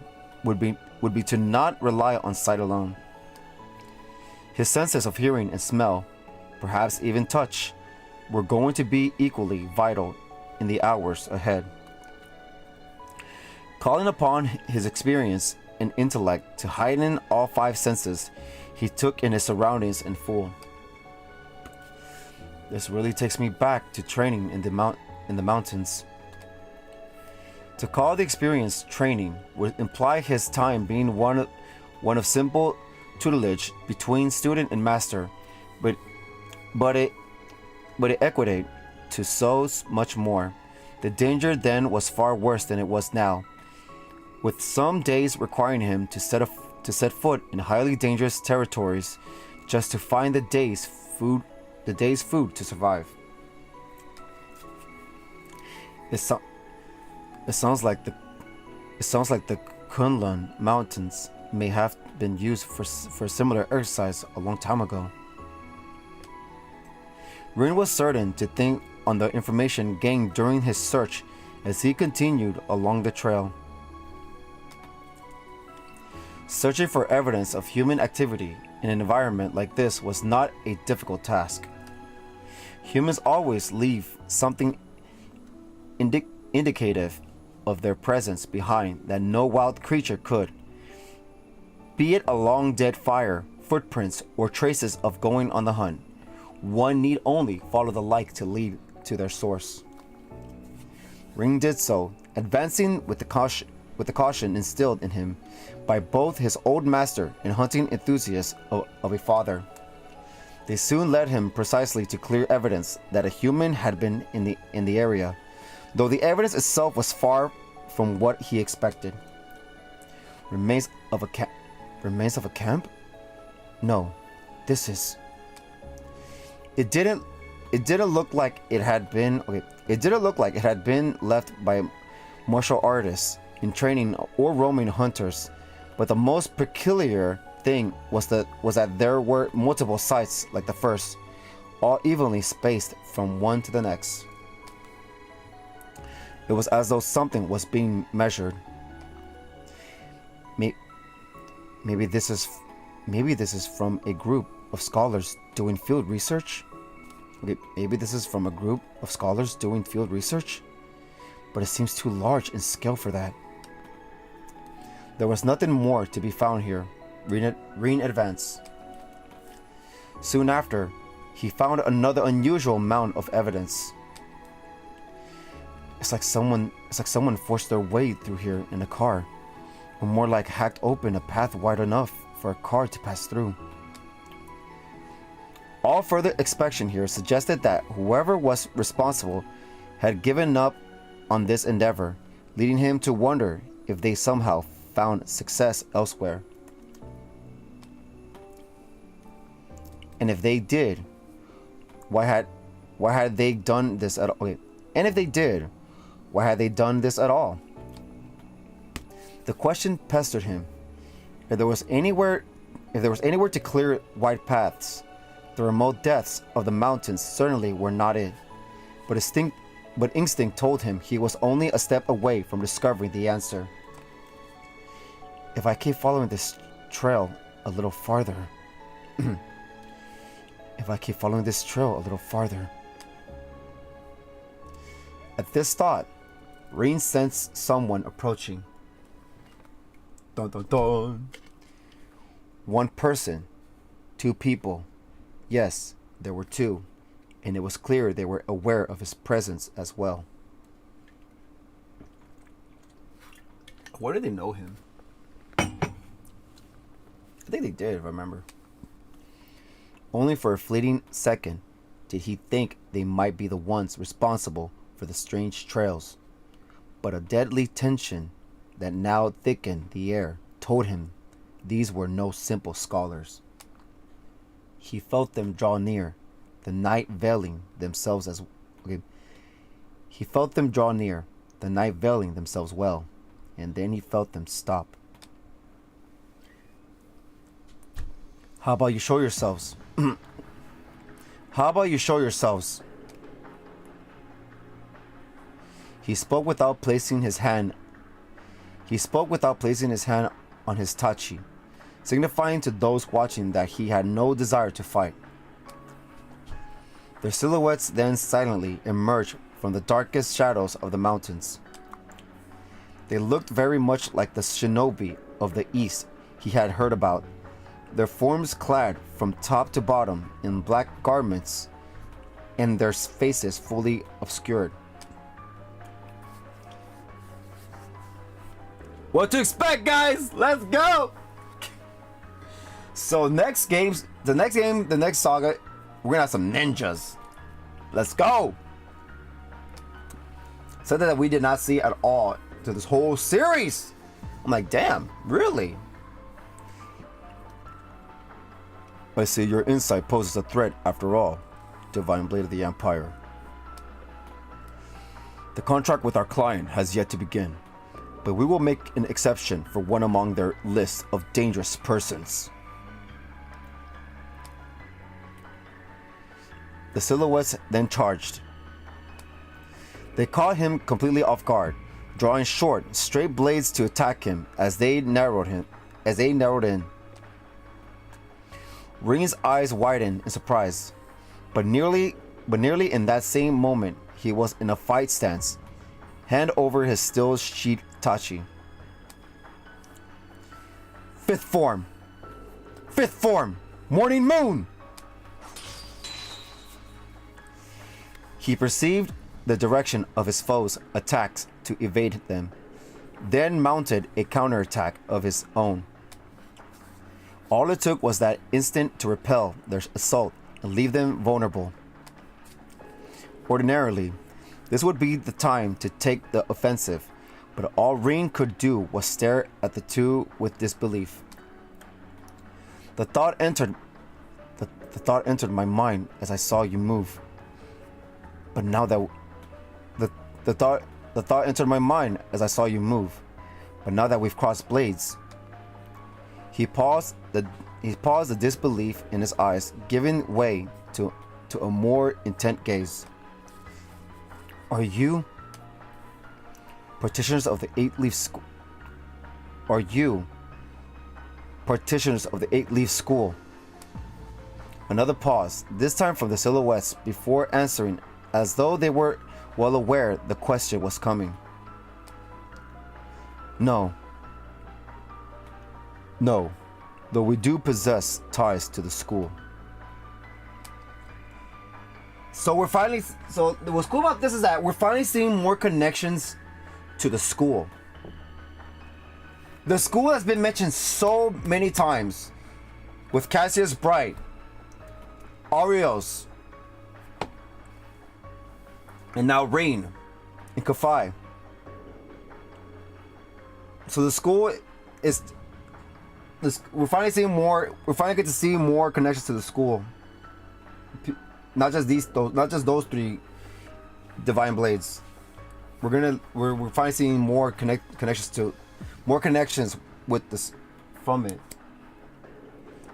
would be to not rely on sight alone. His senses of hearing and smell, perhaps even touch, were going to be equally vital in the hours ahead. Calling upon his experience and intellect to heighten all five senses, he took in his surroundings in full. This really takes me back to training in the mountains. To call the experience training would imply his time being one of simple tutelage between student and master, but it equated to so much more. The danger then was far worse than it was now, with some days requiring him to set foot in highly dangerous territories just to find the day's food to survive. It sounds like the Kunlun Mountains may have been used for similar exercise a long time ago. Rin was certain to think on the information gained during his search as he continued along the trail. Searching for evidence of human activity in an environment like this was not a difficult task. Humans always leave something indicative of their presence behind that no wild creature could. Be it a long dead fire, footprints, or traces of going on the hunt, one need only follow the light to lead to their source. Ring did so, advancing with the caution instilled in him by both his old master and hunting enthusiast of a father. They soon led him precisely to clear evidence that a human had been in the area, though the evidence itself was far from what he expected. Remains of a camp? No, this is. It didn't look like it had been. Okay, it didn't look like it had been left by martial artists in training or roaming hunters, but the most peculiar thing was that there were multiple sites like the first, all evenly spaced from one to the next. It was as though something was being measured. Maybe this is from a group of scholars doing field research. Okay, maybe this is from a group of scholars doing field research, but it seems too large in scale for that. There was nothing more to be found here. Rean advanced. Soon after, he found another unusual amount of evidence. It's like someone forced their way through here in a car, or more like hacked open a path wide enough for a car to pass through. All further inspection here suggested that whoever was responsible had given up on this endeavor, leading him to wonder if they somehow found success elsewhere. And if they did, why had they done this at all? Okay. And if they did, why had they done this at all? The question pestered him. If there was anywhere to clear wide paths, the remote depths of the mountains certainly were not it. But instinct told him he was only a step away from discovering the answer. If I keep following this trail a little farther. At this thought, Rean sensed someone approaching. Dun dun dun. One person, two people. Yes, there were two, and it was clear they were aware of his presence as well. Why did they know him? I think they did, if I remember. Only for a fleeting second, did he think they might be the ones responsible for the strange trails, but a deadly tension that now thickened the air told him these were no simple scholars. He felt them draw near, the night veiling themselves as He felt them draw near, the night veiling themselves well, and then he felt them stop. How about you show yourselves? How about you show yourselves? He spoke without placing his hand on his Taty, signifying to those watching that he had no desire to fight. Their silhouettes then silently emerged from the darkest shadows of the mountains. They looked very much like the shinobi of the east he had heard about, their forms clad from top to bottom in black garments and their faces fully obscured. What to expect, guys? Let's go! So the next saga, we're gonna have some ninjas. Let's go! Something that we did not see at all to this whole series. I'm like, damn, really? I see your insight poses a threat after all, Divine Blade of the Empire. The contract with our client has yet to begin, but we will make an exception for one among their list of dangerous persons. The silhouettes then charged. They caught him completely off guard, drawing short, straight blades to attack him as they narrowed in. Ring's eyes widened in surprise, but nearly in that same moment, he was in a fight stance, hand over his still sheathed Taty. Fifth form, Morning Moon! He perceived the direction of his foes' attacks to evade them, then mounted a counterattack of his own. All it took was that instant to repel their assault and leave them vulnerable. Ordinarily, this would be the time to take the offensive, but all Ring could do was stare at the two with disbelief. The thought entered my mind as I saw you move. But now that the thought entered my mind as I saw you move. But now that we've crossed blades. He paused the disbelief in his eyes, giving way to a more intent gaze. Are you partitioners of the eight-leaf school? Are you partitioners of the eight-leaf school? Another pause, this time from the silhouettes, before answering, as though they were well aware the question was coming. No, though we do possess ties to the school. So what's cool about this is that we're finally seeing more connections to the school. The school has been mentioned so many times with Cassius Bright, Arios, and now Rain and Kafai. So the school is we're finally get to see more connections to the school. Not just those three Divine Blades. We're finally seeing more connections with this from it.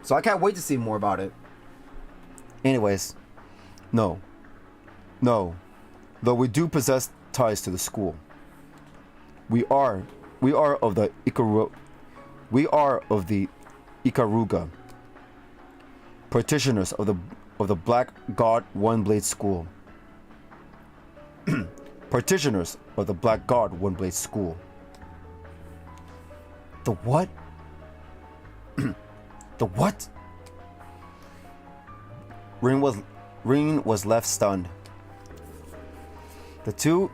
So I can't wait to see more about it. Anyways, no. Though we do possess ties to the school. We are of the Ikaruga, practitioners of the Black God One Blade School. Practitioners of the Black God One Blade School. The what? The what? Ring was left stunned. The two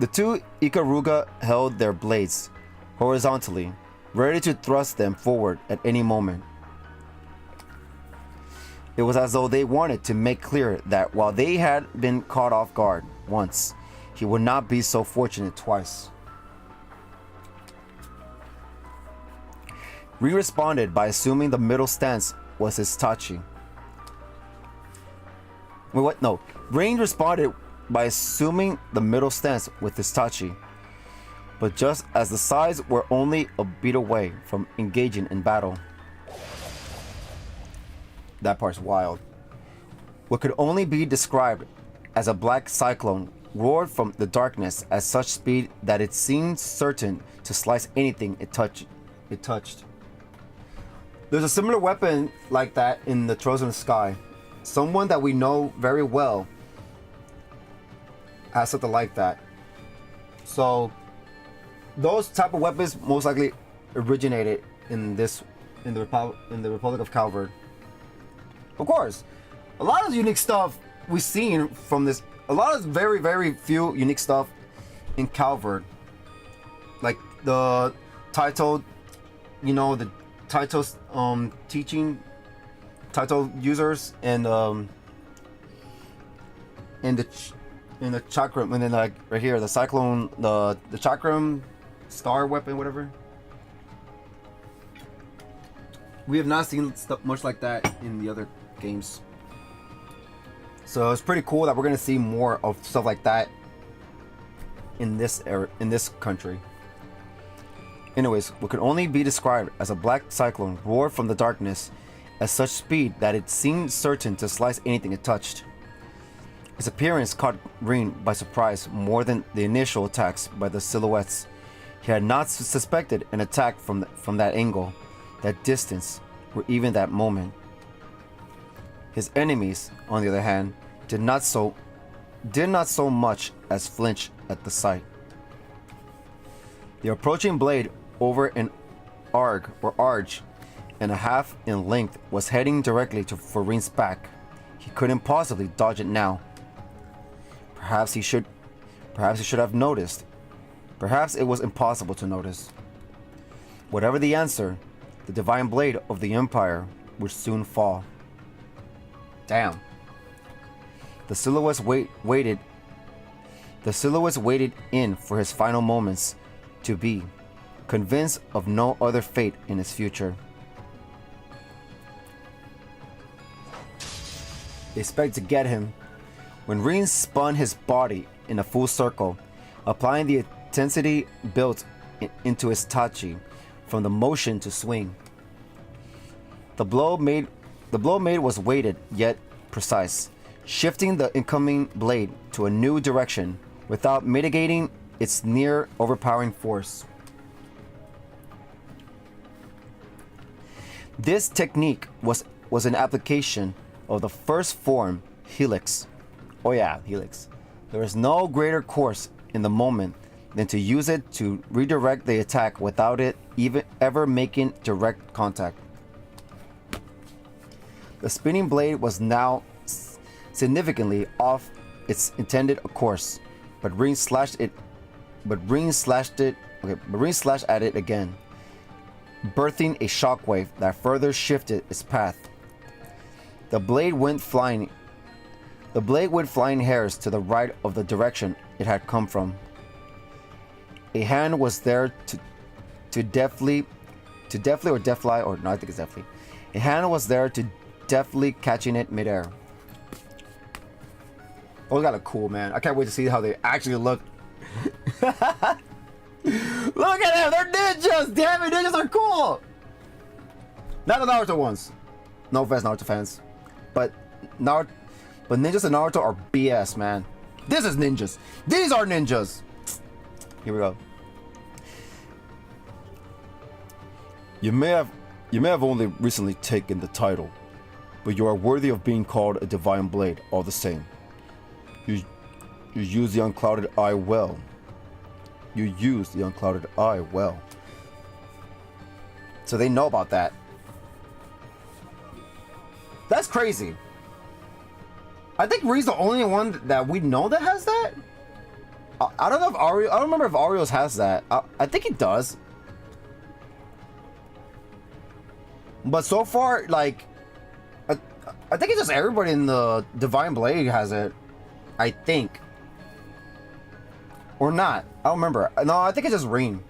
Ikaruga held their blades horizontally, ready to thrust them forward at any moment. It was as though they wanted to make clear that while they had been caught off guard once, he would not be so fortunate twice. Rin responded by assuming the middle stance was his Taty. Wait, what? No. Rin responded by assuming the middle stance with his Taty. But just as the sides were only a beat away from engaging in battle. That part's wild. What could only be described as a black cyclone roared from the darkness at such speed that it seemed certain to slice anything it touched. There's a similar weapon like that in the Thrones in the Sky. Someone that we know very well has something like that. So those type of weapons most likely originated in the Republic of Calvard. Of course, a lot of unique stuff we've seen from this. A lot of very, very few unique stuff in Calvard, like the title, the titles teaching title users and in the chakram, and then like right here the cyclone, the chakram star weapon, whatever. We have not seen stuff much like that in the other games, so it's pretty cool that we're gonna see more of stuff like that in this era, in this country. Anyways, what could only be described as a black cyclone roared from the darkness at such speed that it seemed certain to slice anything it touched. His appearance caught Rin by surprise more than the initial attacks by the silhouettes. He had not suspected an attack from that angle, that distance, or even that moment. His enemies, on the other hand, did not so much as flinch at the sight. The approaching blade over an arch and a half in length was heading directly for Rin's back. He couldn't possibly dodge it now. Perhaps he should have noticed. Perhaps it was impossible to notice. Whatever the answer, the divine blade of the Empire would soon fall. Damn. The silhouettes waited in for his final moments to be, convinced of no other fate in his future. They expect to get him. When Rin spun his body in a full circle, applying the intensity built into his Taty from the motion to swing. The blow made was weighted yet precise, shifting the incoming blade to a new direction without mitigating its near overpowering force. This technique was an application of the first form, Helix. Oh yeah, Helix. There is no greater course in the moment than to use it to redirect the attack without it ever making direct contact. The spinning blade was now significantly off its intended course, but Rin slashed at it again, birthing a shockwave that further shifted its path. The blade went flying hairs to the right of the direction it had come from. A hand was there to deftly catching it midair. Oh, they got look cool, man. I can't wait to see how they actually look. Look at them, they're ninjas! Damn it, ninjas are cool! Not the Naruto ones. No offense, Naruto fans. But ninjas and Naruto are BS, man. This is ninjas. These are ninjas. Here we go. You may have only recently taken the title, but you are worthy of being called a divine blade all the same. You use the unclouded eye well. So they know about that. That's crazy. I think Ri's the only one that we know that has that. I don't know if I don't remember if Ario's has that. I think it does. But so far, like, I think it's just everybody in the Divine Blade has it. I think. Or not. I don't remember. No, I think it's just Ring.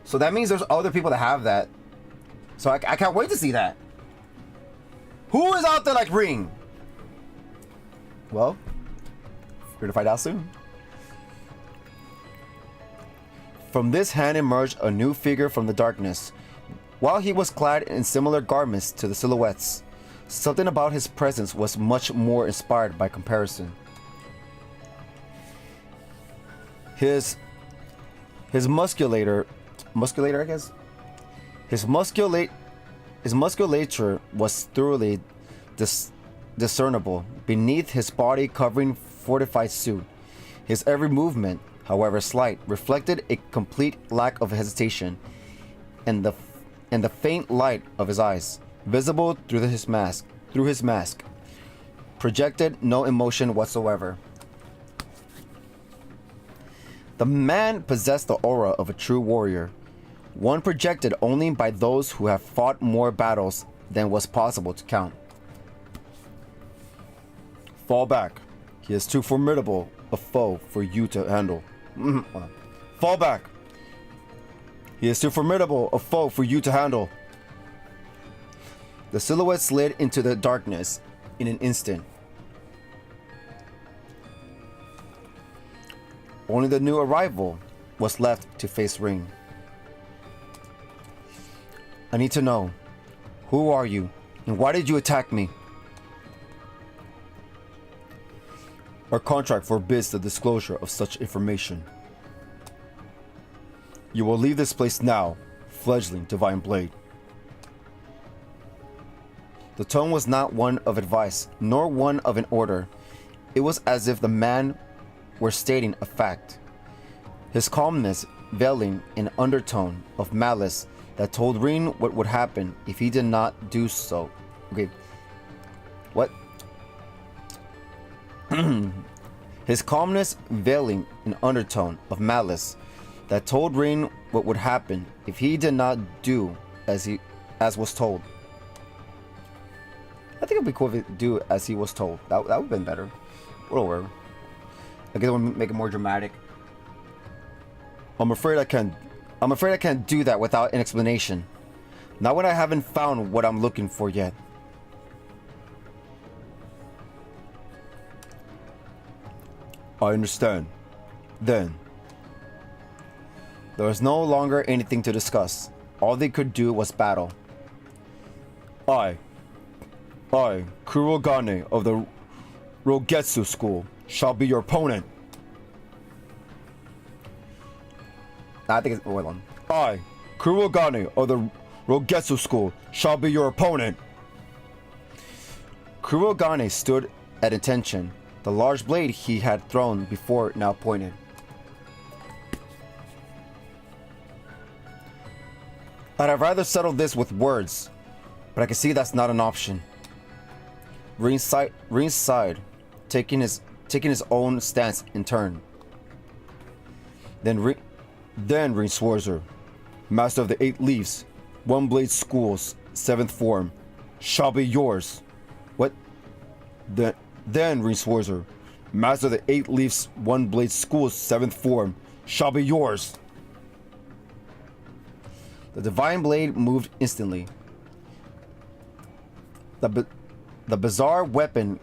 So that means there's other people that have that. So I can't wait to see that. Who is out there like Ring? Well, we're gonna find out soon. From this hand emerged a new figure from the darkness. While he was clad in similar garments to the silhouettes, something about his presence was much more inspired by comparison. His musculature, I guess. His musculature was thoroughly discernible beneath his body covering fortified suit. His every movement, however slight, reflected a complete lack of hesitation, and the faint light of his eyes, visible through his mask, projected no emotion whatsoever. The man possessed the aura of a true warrior, one projected only by those who have fought more battles than was possible to count. Fall back. He is too formidable a foe for you to handle. Fall back. He is too formidable a foe for you to handle. The silhouette slid into the darkness in an instant. Only the new arrival was left to face Ring. I need to know. Who are you, and why did you attack me? Our contract forbids the disclosure of such information. You will leave this place now, fledgling Divine Blade. The tone was not one of advice, nor one of an order. It was as if the man were stating a fact, his calmness veiling an undertone of malice that told Ring what would happen if he did not do so. Okay. What? His calmness veiling an undertone of malice that told Ring what would happen if he did not do as was told. I think it'd be cool if it do as he was told. That would have been better. Whatever. I guess I want to make it more dramatic. I'm afraid I can't do that without an explanation. Not when I haven't found what I'm looking for yet. I understand. Then. There was no longer anything to discuss. All they could do was battle. I, Kurogane of the Rogetsu School, shall be your opponent. I think it's... Hold on. I, Kurogane of the Rogetsu School, shall be your opponent. Kurogane stood at attention. The large blade he had thrown before now pointed. I'd have rather settled this with words, but I can see that's not an option. Ring sighed, taking his own stance in turn. Then Ring Sworzer, Master of the Eight Leaves, One Blade School's 7th form, shall be yours. What? Then Ring Sworzer, Master of the Eight Leaves, One Blade School's 7th form, shall be yours. The Divine Blade moved instantly. The bizarre weapon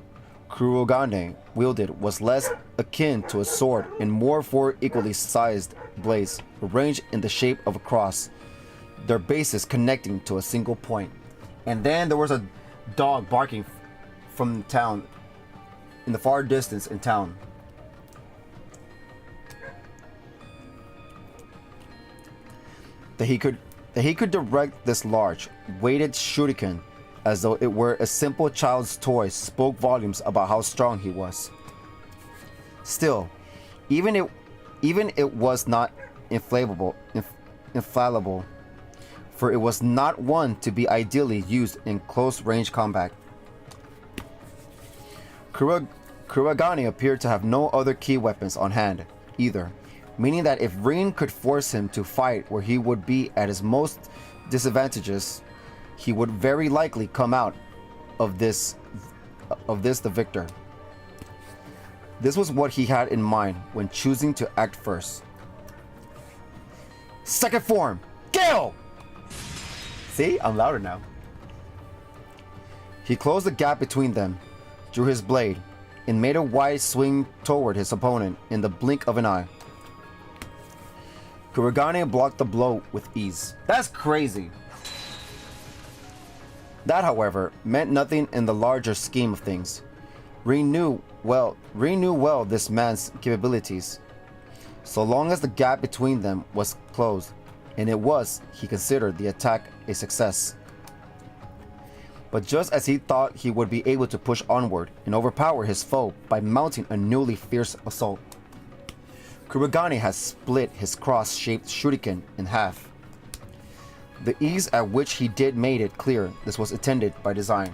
Kurogane wielded was less akin to a sword and more four equally sized blades arranged in the shape of a cross, their bases connecting to a single point. And then there was a dog barking from town, in the far distance in town. That he could direct this large, weighted shuriken as though it were a simple child's toy spoke volumes about how strong he was. Still, even it was not infallible, for it was not one to be ideally used in close-range combat. Kurogane appeared to have no other key weapons on hand, either, meaning that if Rin could force him to fight where he would be at his most disadvantageous, he would very likely come out of this of this the victor. This was what he had in mind when choosing to act first. Second form, Gale! See, I'm louder now. He closed the gap between them, drew his blade, and made a wide swing toward his opponent in the blink of an eye. Kuragane blocked the blow with ease. That's crazy. That, however, meant nothing in the larger scheme of things. Rin knew well this man's capabilities. So long as the gap between them was closed, and it was, he considered the attack a success. But just as he thought he would be able to push onward and overpower his foe by mounting a newly fierce assault, Kuragane had split his cross-shaped shuriken in half. The ease at which he did made it clear this was intended by design.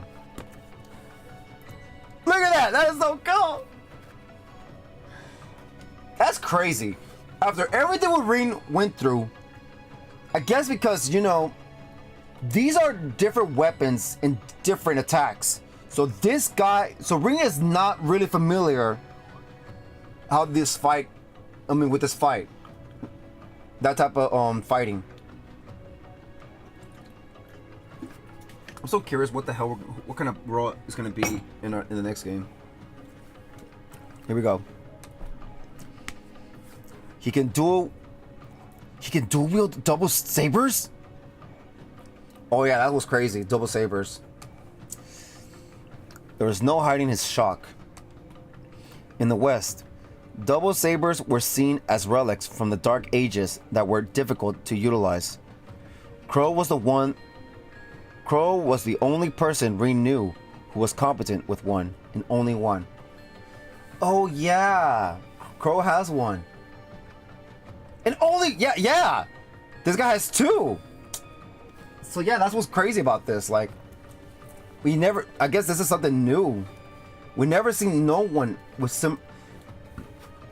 Look at that! That is so cool! That's crazy. After everything what Rin went through, I guess because, you know, these are different weapons and different attacks. So this guy, so Rin is not really familiar with this fight. That type of fighting. I'm so curious what the hell, what kind of role is going to be in the next game. Here we go. He can dual wield double sabers? Oh yeah, that was crazy. Double sabers. There was no hiding his shock. In the West, double sabers were seen as relics from the Dark Ages that were difficult to utilize. Crow was the only person Rin knew who was competent with one, and only one. Oh yeah, Crow has one. And only, yeah, this guy has two. So yeah, that's what's crazy about this. Like, we never, I guess this is something new. We never seen no one with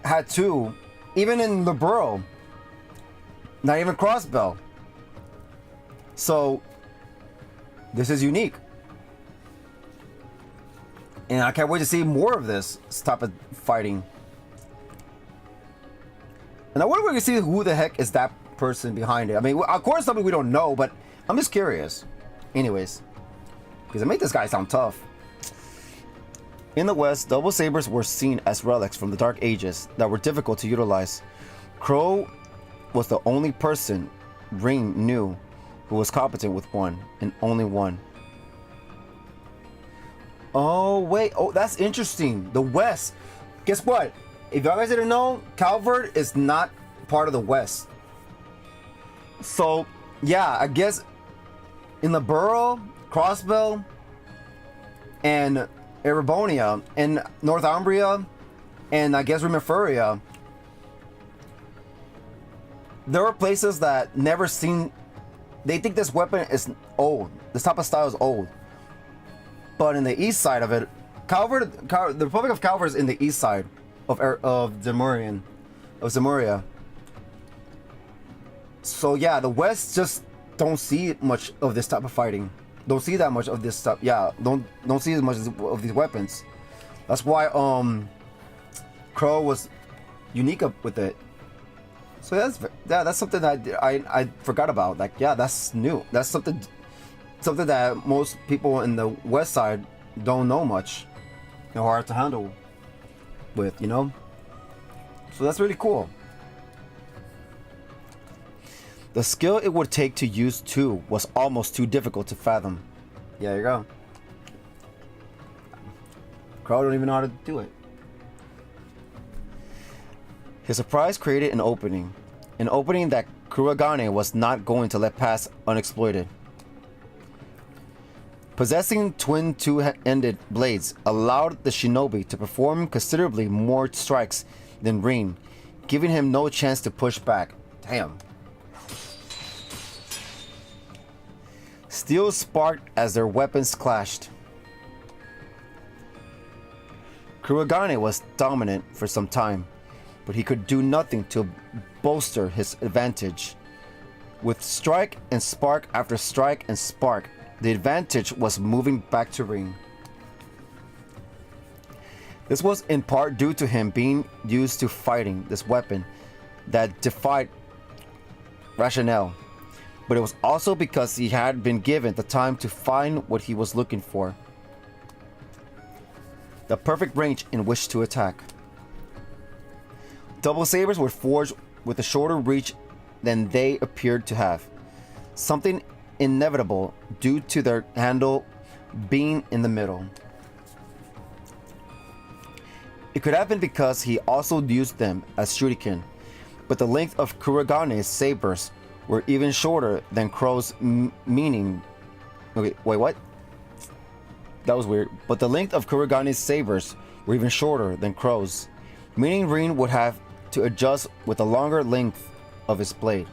had two, even in the Burrow. Not even Crossbow. So, this is unique. And I can't wait to see more of this type of fighting. And I wonder if we can see who the heck is that person behind it. I mean, of course, something we don't know, but I'm just curious. Anyways, because it made this guy sound tough. In the West, double sabers were seen as relics from the Dark Ages that were difficult to utilize. Crow was the only person Rin knew who was competent with one, and only one. Oh, wait. Oh, that's interesting. The West. Guess what? If y'all guys didn't know, Calvert is not part of the West. So, yeah, I guess in the Burrow, Crossbow, and Erebonia, and Northumbria, and I guess Reverie, there are places that never seen. They think this weapon is old. This type of style is old. But in the east side of it, the Republic of Calvert is in the east side of Zemuria. So yeah, the West just don't see much of this type of fighting. Don't see that much of this stuff. Yeah, don't see as much of these weapons. That's why Crow was unique up with it. So that's something that I forgot about. Like, yeah, that's new. That's something that most people in the West side don't know much and hard to handle with, you know. So that's really cool. The skill it would take to use two was almost too difficult to fathom. Yeah, there you go. Crow don't even know how to do it. His surprise created an opening that Kuragane was not going to let pass unexploited. Possessing twin two-ended blades allowed the shinobi to perform considerably more strikes than Rin, giving him no chance to push back. Damn. Steel sparked as their weapons clashed. Kuragane was dominant for some time, but he could do nothing to bolster his advantage. With strike and spark after strike and spark, the advantage was moving back to Rin. This was in part due to him being used to fighting this weapon that defied rationale, but it was also because he had been given the time to find what he was looking for. The perfect range in which to attack. Double sabers were forged with a shorter reach than they appeared to have, something inevitable due to their handle being in the middle. It could have been because he also used them as shuriken, but the length of Kuragane's sabers were even shorter than Crow's, meaning... Okay, wait, what? That was weird. But the length of Kuragane's sabers were even shorter than Crow's, meaning Rin would have to adjust with the longer length of his blade.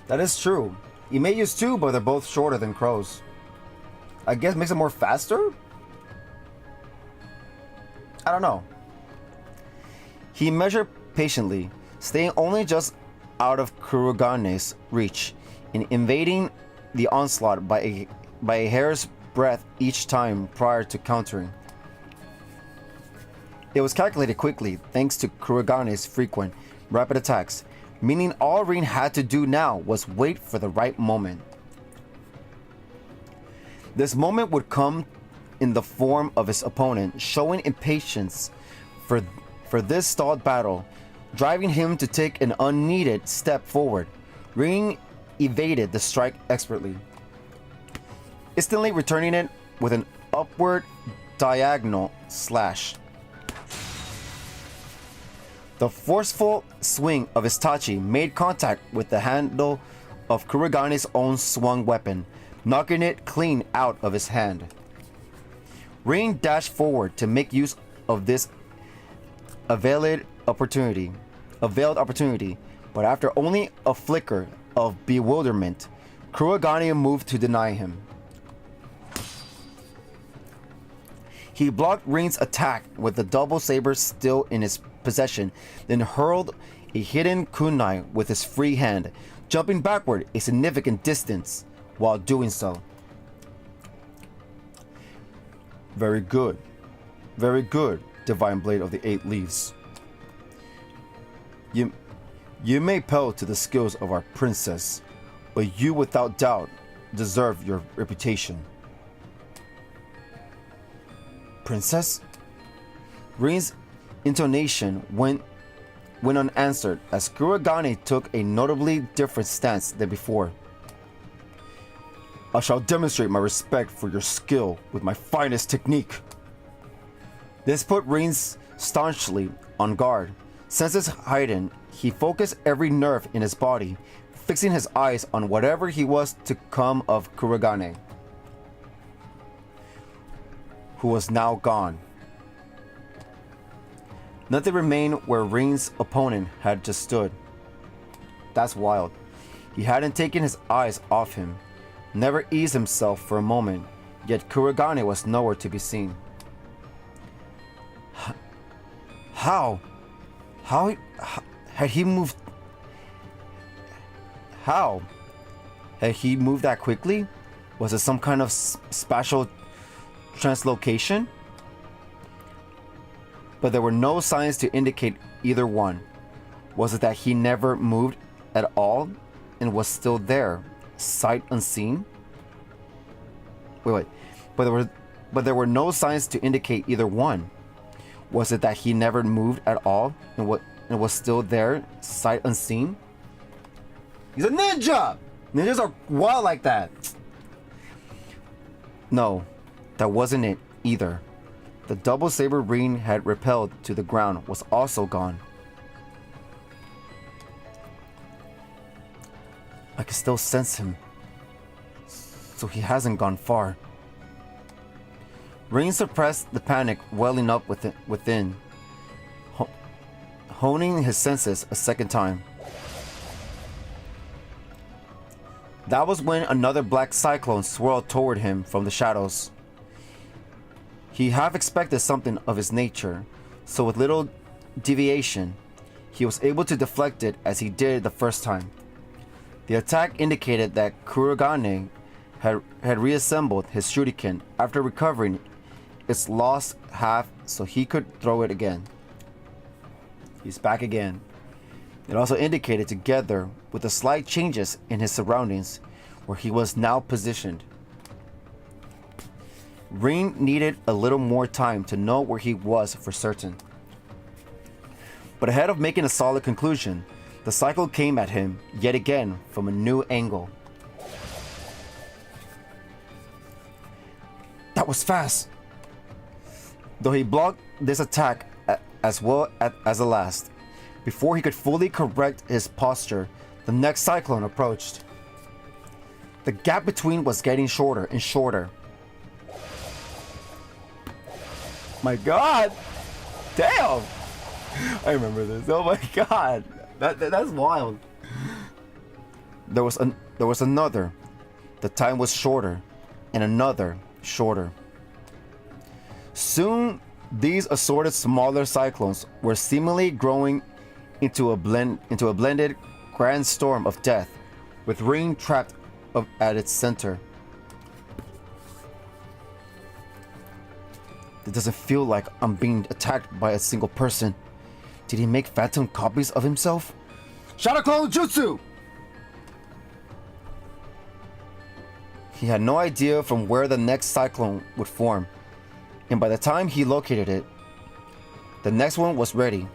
That is true. He may use two, but they're both shorter than Crow's. I guess makes it more faster? I don't know. He measured patiently, staying only just out of Kuragane's reach, in invading the onslaught by a hair's breadth each time prior to countering. It was calculated quickly thanks to Kuragane's frequent, rapid attacks, meaning all Rin had to do now was wait for the right moment. This moment would come in the form of his opponent showing impatience for this stalled battle, driving him to take an unneeded step forward. Rin evaded the strike expertly, instantly returning it with an upward diagonal slash. The forceful swing of his Taty made contact with the handle of Kuragane's own swung weapon, knocking it clean out of his hand. Rin dashed forward to make use of this veiled opportunity, but after only a flicker of bewilderment, Kuragane moved to deny him. He blocked Rin's attack with the double saber still in his possession, then hurled a hidden kunai with his free hand, jumping backward a significant distance while doing so. Very good. Very good, Divine Blade of the Eight Leaves. You may pale to the skills of our princess, but you without doubt deserve your reputation. Princess? Rin's intonation went unanswered as Kuragane took a notably different stance than before. I shall demonstrate my respect for your skill with my finest technique. This put Rin's staunchly on guard. Senses heightened, he focused every nerve in his body, fixing his eyes on whatever he was to come of Kuragane, who was now gone. Nothing remained where Rin's opponent had just stood. That's wild. He hadn't taken his eyes off him, never eased himself for a moment, yet Kuragane was nowhere to be seen. How had he moved? How had he moved that quickly? Was it some kind of spatial translocation? But there were no signs to indicate either one. Was it that he never moved at all and was still there, sight unseen? Wait. But there were no signs to indicate either one. Was it that he never moved at all and was still there, sight unseen? He's a ninja! Ninjas are wild like that. No, that wasn't it either. The double saber Rin had repelled to the ground was also gone. I can still sense him. So he hasn't gone far. Rin suppressed the panic welling up within, honing his senses a second time. That was when another black cyclone swirled toward him from the shadows. He half expected something of his nature, so with little deviation, he was able to deflect it as he did the first time. The attack indicated that Kuragane had reassembled his shuriken after recovering its lost half so he could throw it again. He's back again. It also indicated, together with the slight changes in his surroundings, where he was now positioned. Ring needed a little more time to know where he was for certain. But ahead of making a solid conclusion, the cycle came at him yet again from a new angle. That was fast! Though he blocked this attack as well as the last, before he could fully correct his posture, the next cyclone approached. The gap between was getting shorter and shorter. My God! Damn! I remember this. Oh my God! That's wild. There was another. The time was shorter, and another shorter. Soon, these assorted smaller cyclones were seemingly growing into a blended grand storm of death, with Ring trapped at its center. It doesn't feel like I'm being attacked by a single person. Did he make phantom copies of himself? Shadow Clone Jutsu! He had no idea from where the next cyclone would form, and by the time he located it, the next one was ready.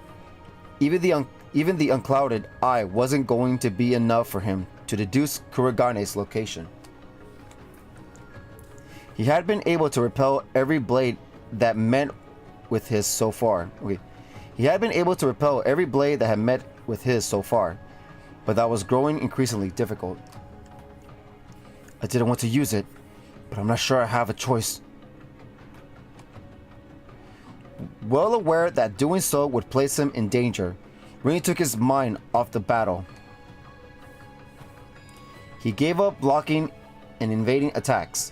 Even the unclouded eye wasn't going to be enough for him to deduce Kuragane's location. He had been able to repel every blade that met with his so far. He had been able to repel every blade that had met with his so far, but that was growing increasingly difficult. I didn't want to use it, but I'm not sure I have a choice. Well aware that doing so would place him in danger, Ring took his mind off the battle. He gave up blocking and invading attacks,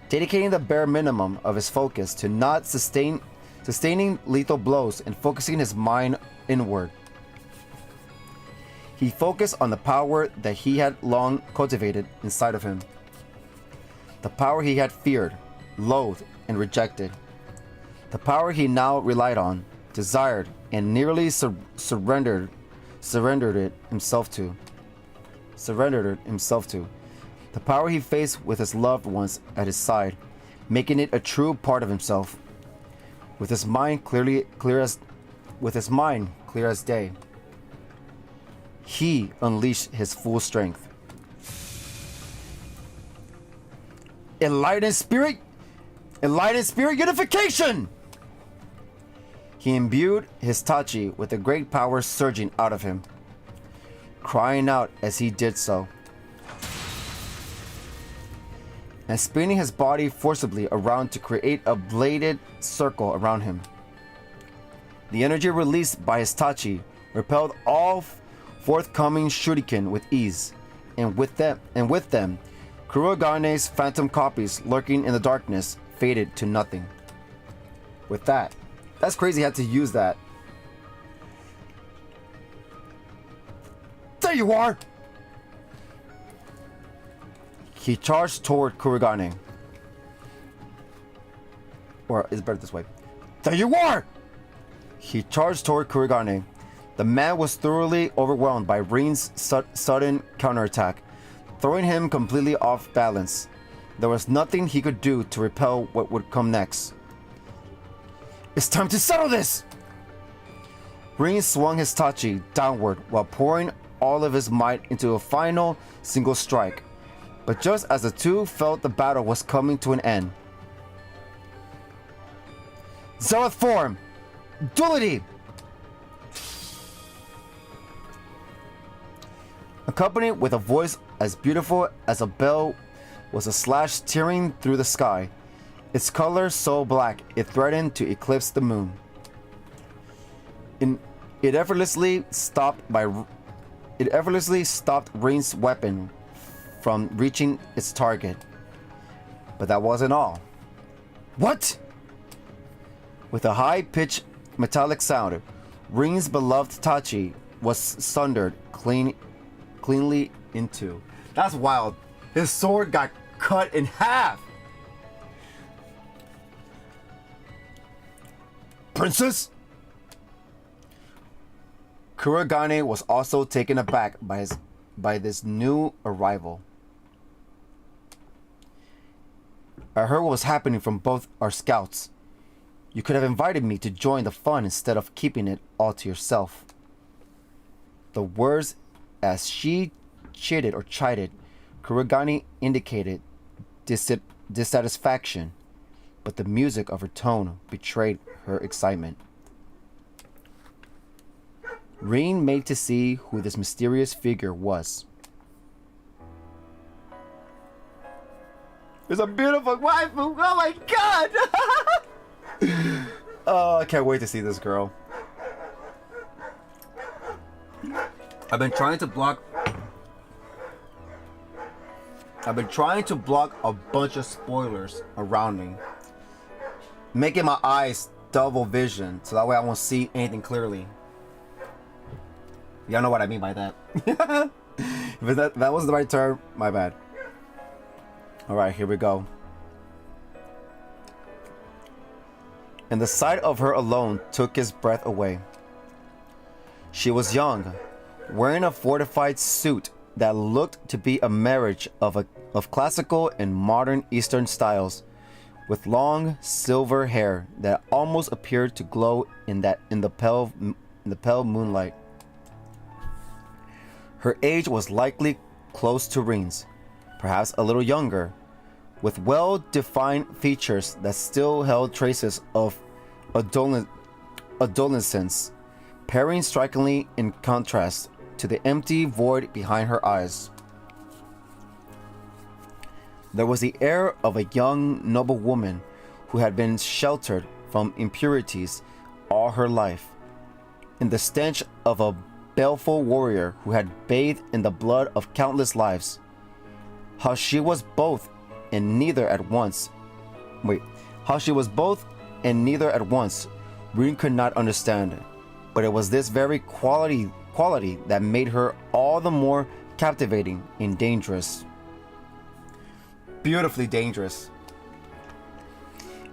dedicating the bare minimum of his focus to not sustaining lethal blows and focusing his mind inward. He focused on the power that he had long cultivated inside of him. The power he had feared, loathed, and rejected. The power he now relied on, desired, and nearly surrendered it himself to. The power he faced with his loved ones at his side, making it a true part of himself. With his mind clear as day, he unleashed his full strength. Enlightened spirit unification! He imbued his Taty with a great power surging out of him, crying out as he did so, and spinning his body forcibly around to create a bladed circle around him. The energy released by his Taty repelled all forthcoming shuriken with ease, and with them, Kuragane's phantom copies lurking in the darkness faded to nothing. With that, that's crazy he had to use that. There you are! He charged toward Kuragane. Or it's better this way. There you are! He charged toward Kuragane. The man was thoroughly overwhelmed by Ring's sudden counterattack, throwing him completely off balance. There was nothing he could do to repel what would come next. It's time to settle this! Ring swung his Taty downward while pouring all of his might into a final single strike. But just as the two felt the battle was coming to an end, Zealot form! Duality! Accompanied with a voice as beautiful as a bell was a slash tearing through the sky, its color so black it threatened to eclipse the moon. It effortlessly stopped Ring's weapon from reaching its target. But that wasn't all. What? With a high-pitched metallic sound, Ring's beloved Taty was sundered cleanly into. That's wild. His sword got cut in half. Princess? Kurogane was also taken aback by this new arrival. I heard what was happening from both our scouts. You could have invited me to join the fun instead of keeping it all to yourself. The words as she chided or chided, Kurogane indicated dissatisfaction, but the music of her tone betrayed her excitement. Rin made to see who this mysterious figure was. There's a beautiful waifu! Oh my god! Oh, I can't wait to see this girl. I've been trying to block a bunch of spoilers around me, making my eyes double vision so that way I won't see anything clearly. Y'all know what I mean by that. If that wasn't the right term, my bad. Alright, here we go. And the sight of her alone took his breath away. She was young, wearing a fortified suit that looked to be a marriage of classical and modern Eastern styles, with long silver hair that almost appeared to glow in the pale moonlight. Her age was likely close to Rin's, perhaps a little younger, with well-defined features that still held traces of adolescence, pairing strikingly in contrast to the empty void behind her eyes. There was the air of a young, noble woman who had been sheltered from impurities all her life, in the stench of a baleful warrior who had bathed in the blood of countless lives. How she was both and neither at once. Rin could not understand it, but it was this very quality that made her all the more captivating and dangerous. Beautifully dangerous.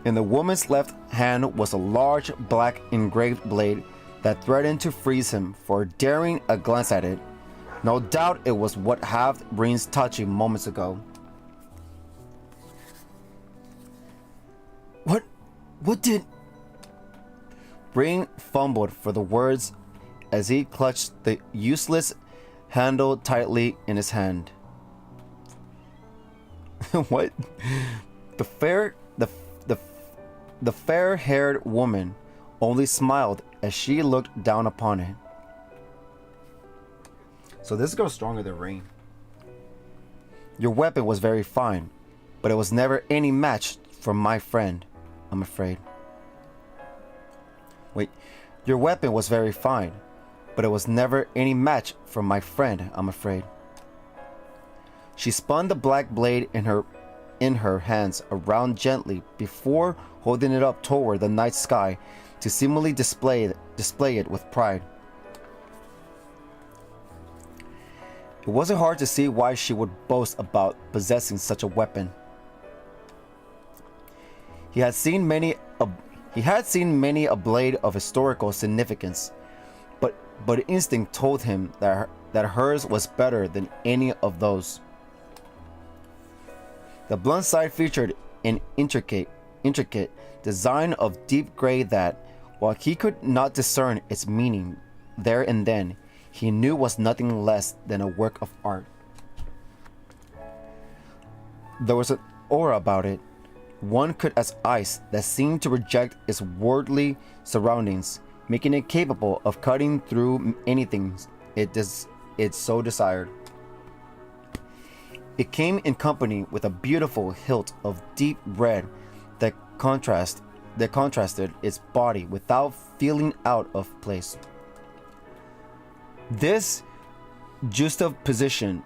In the woman's left hand was a large black engraved blade that threatened to freeze him for daring a glance at it. No doubt it was what halved Rin's touching moments ago. What did... Rin fumbled for the words as he clutched the useless handle tightly in his hand. What? The fair-haired woman only smiled as she looked down upon it. So this girl's stronger than Rin. Your weapon was very fine, but it was never any match for my friend, I'm afraid. Your weapon was very fine, but it was never any match for my friend, I'm afraid. She spun the black blade in her hands around gently before holding it up toward the night sky to seemingly display it with pride. It wasn't hard to see why she would boast about possessing such a weapon. He had seen many a blade of historical significance, but instinct told him that hers was better than any of those. The blunt side featured an intricate design of deep gray that, while he could not discern its meaning there and then, he knew was nothing less than a work of art. There was an aura about it, one could as ice, that seemed to reject its worldly surroundings, making it capable of cutting through anything it so desired. It came in company with a beautiful hilt of deep red that contrasted its body without feeling out of place. This juxtaposition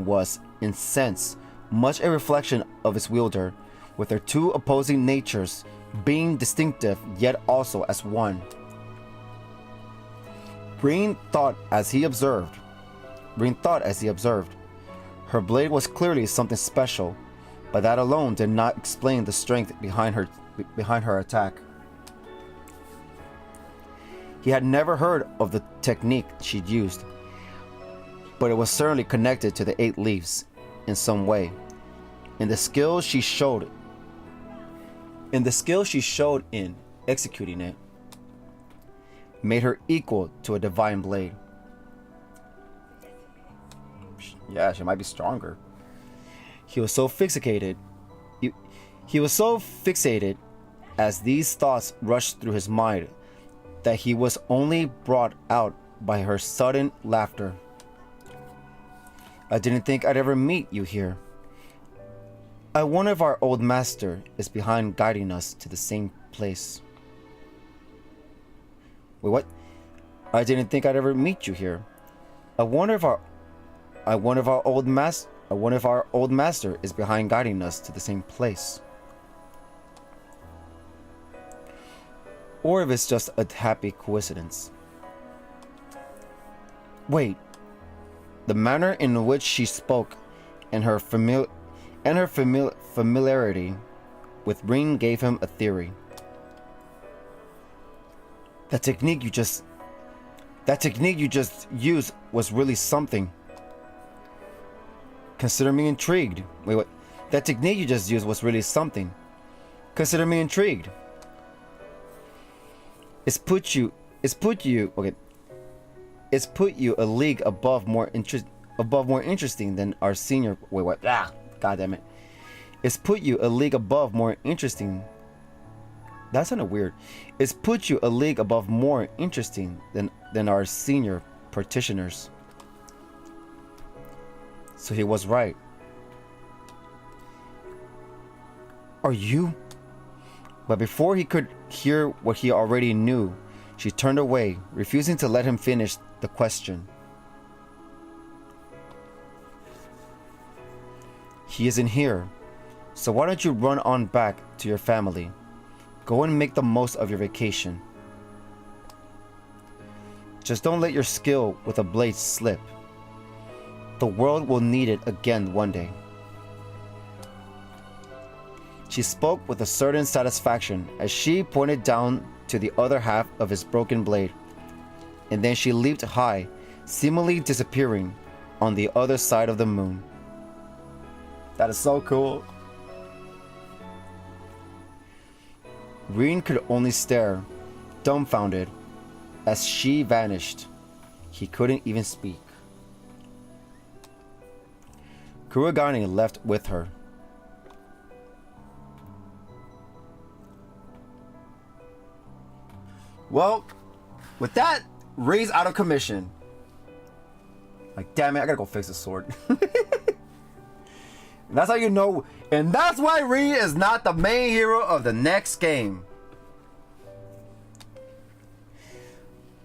was, in sense, much a reflection of its wielder, with their two opposing natures being distinctive yet also as one. Rin thought as he observed. Her blade was clearly something special, but that alone did not explain the strength behind her attack. He had never heard of the technique she'd used, but it was certainly connected to the 8 leaves in some way. And the skill she showed in executing it made her equal to a divine blade. Yeah, she might be stronger. He was so fixated as these thoughts rushed through his mind that he was only brought out by her sudden laughter. I didn't think I'd ever meet you here. I wonder if our old master is behind guiding us to the same place. Wait, what? I didn't think I'd ever meet you here. I wonder if our old master is behind guiding us to the same place. Or if it's just a happy coincidence. Wait. The manner in which she spoke and her familiarity with Ring gave him a theory. That technique you just used was really something. Consider me intrigued. Wait, what? That technique you just used was really something. Consider me intrigued. It's put you a league above more interesting than our senior. Wait, what? God damn it! It's put you a league above more interesting. That sounded weird. It's put you a league above more interesting than our senior practitioners. So he was right. Are you? But before he could hear what he already knew, she turned away, refusing to let him finish the question. He isn't here, so why don't you run on back to your family? Go and make the most of your vacation. Just don't let your skill with a blade slip. The world will need it again one day. She spoke with a certain satisfaction as she pointed down to the other half of his broken blade, and then she leaped high, seemingly disappearing on the other side of the moon. That is so cool. Rin could only stare, dumbfounded, as she vanished. He couldn't even speak. Kurogane left with her. Well, with that, Rin's out of commission. Like, damn it, I gotta go fix the sword. And that's how you know, and that's why Rin is not the main hero of the next game.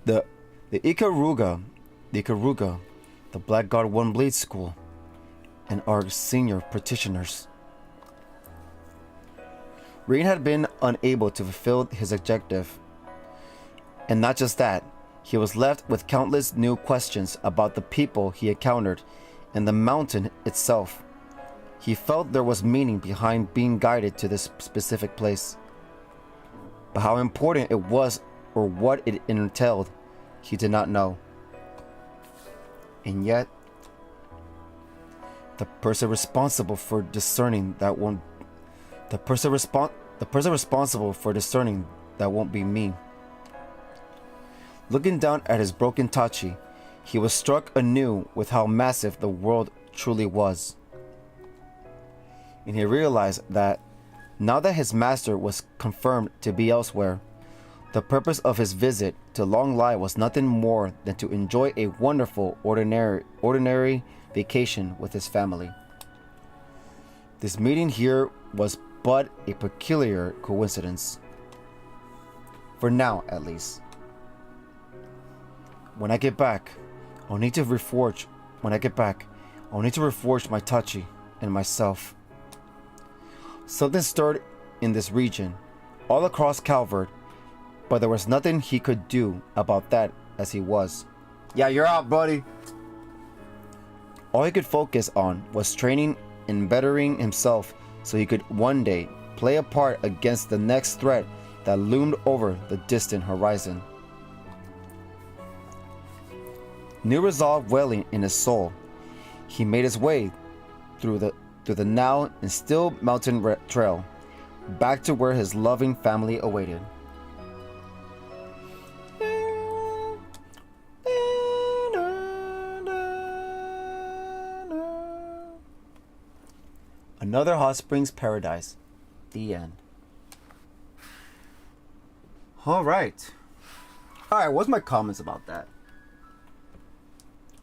The Ikaruga, the Blackguard One Blade School, and our senior practitioners. Rin had been unable to fulfill his objective. And not just that, he was left with countless new questions about the people he encountered and the mountain itself. He felt there was meaning behind being guided to this specific place. But how important it was or what it entailed, he did not know. And yet, the person responsible for discerning that won't be me. Looking down at his broken Taty, he was struck anew with how massive the world truly was. And he realized that, now that his master was confirmed to be elsewhere, the purpose of his visit to Long Lai was nothing more than to enjoy a wonderful, ordinary vacation with his family. This meeting here was but a peculiar coincidence. For now, at least. When I get back, I'll need to reforge my Taty and myself. Something stirred in this region, all across Calvert, but there was nothing he could do about that as he was. Yeah, you're out, buddy. All he could focus on was training and bettering himself so he could one day play a part against the next threat that loomed over the distant horizon. new resolve welling in his soul. He made his way through the now and still mountain trail, back to where his loving family awaited. Another hot springs paradise. The end. Alright, what's my comments about that?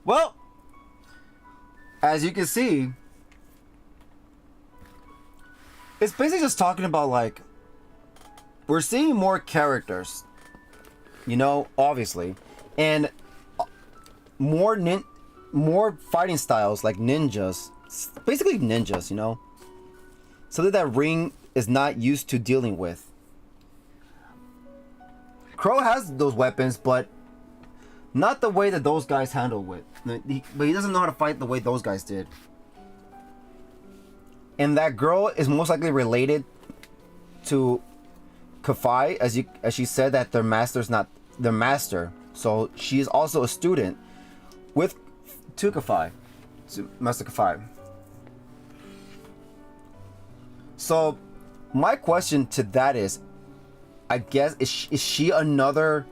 Well, as you can see, it's basically just talking about, like, we're seeing more characters, you know, obviously, and more fighting styles, like ninjas, basically ninjas, you know, something that Ring is not used to dealing with. Crow has those weapons, but not the way that those guys handle it. But he doesn't know how to fight the way those guys did. And that girl is most likely related to Kafai, as she said that their master's not their master. So she is also a student to Kafai, to Master Kafai. So my question to that is, I guess, is she another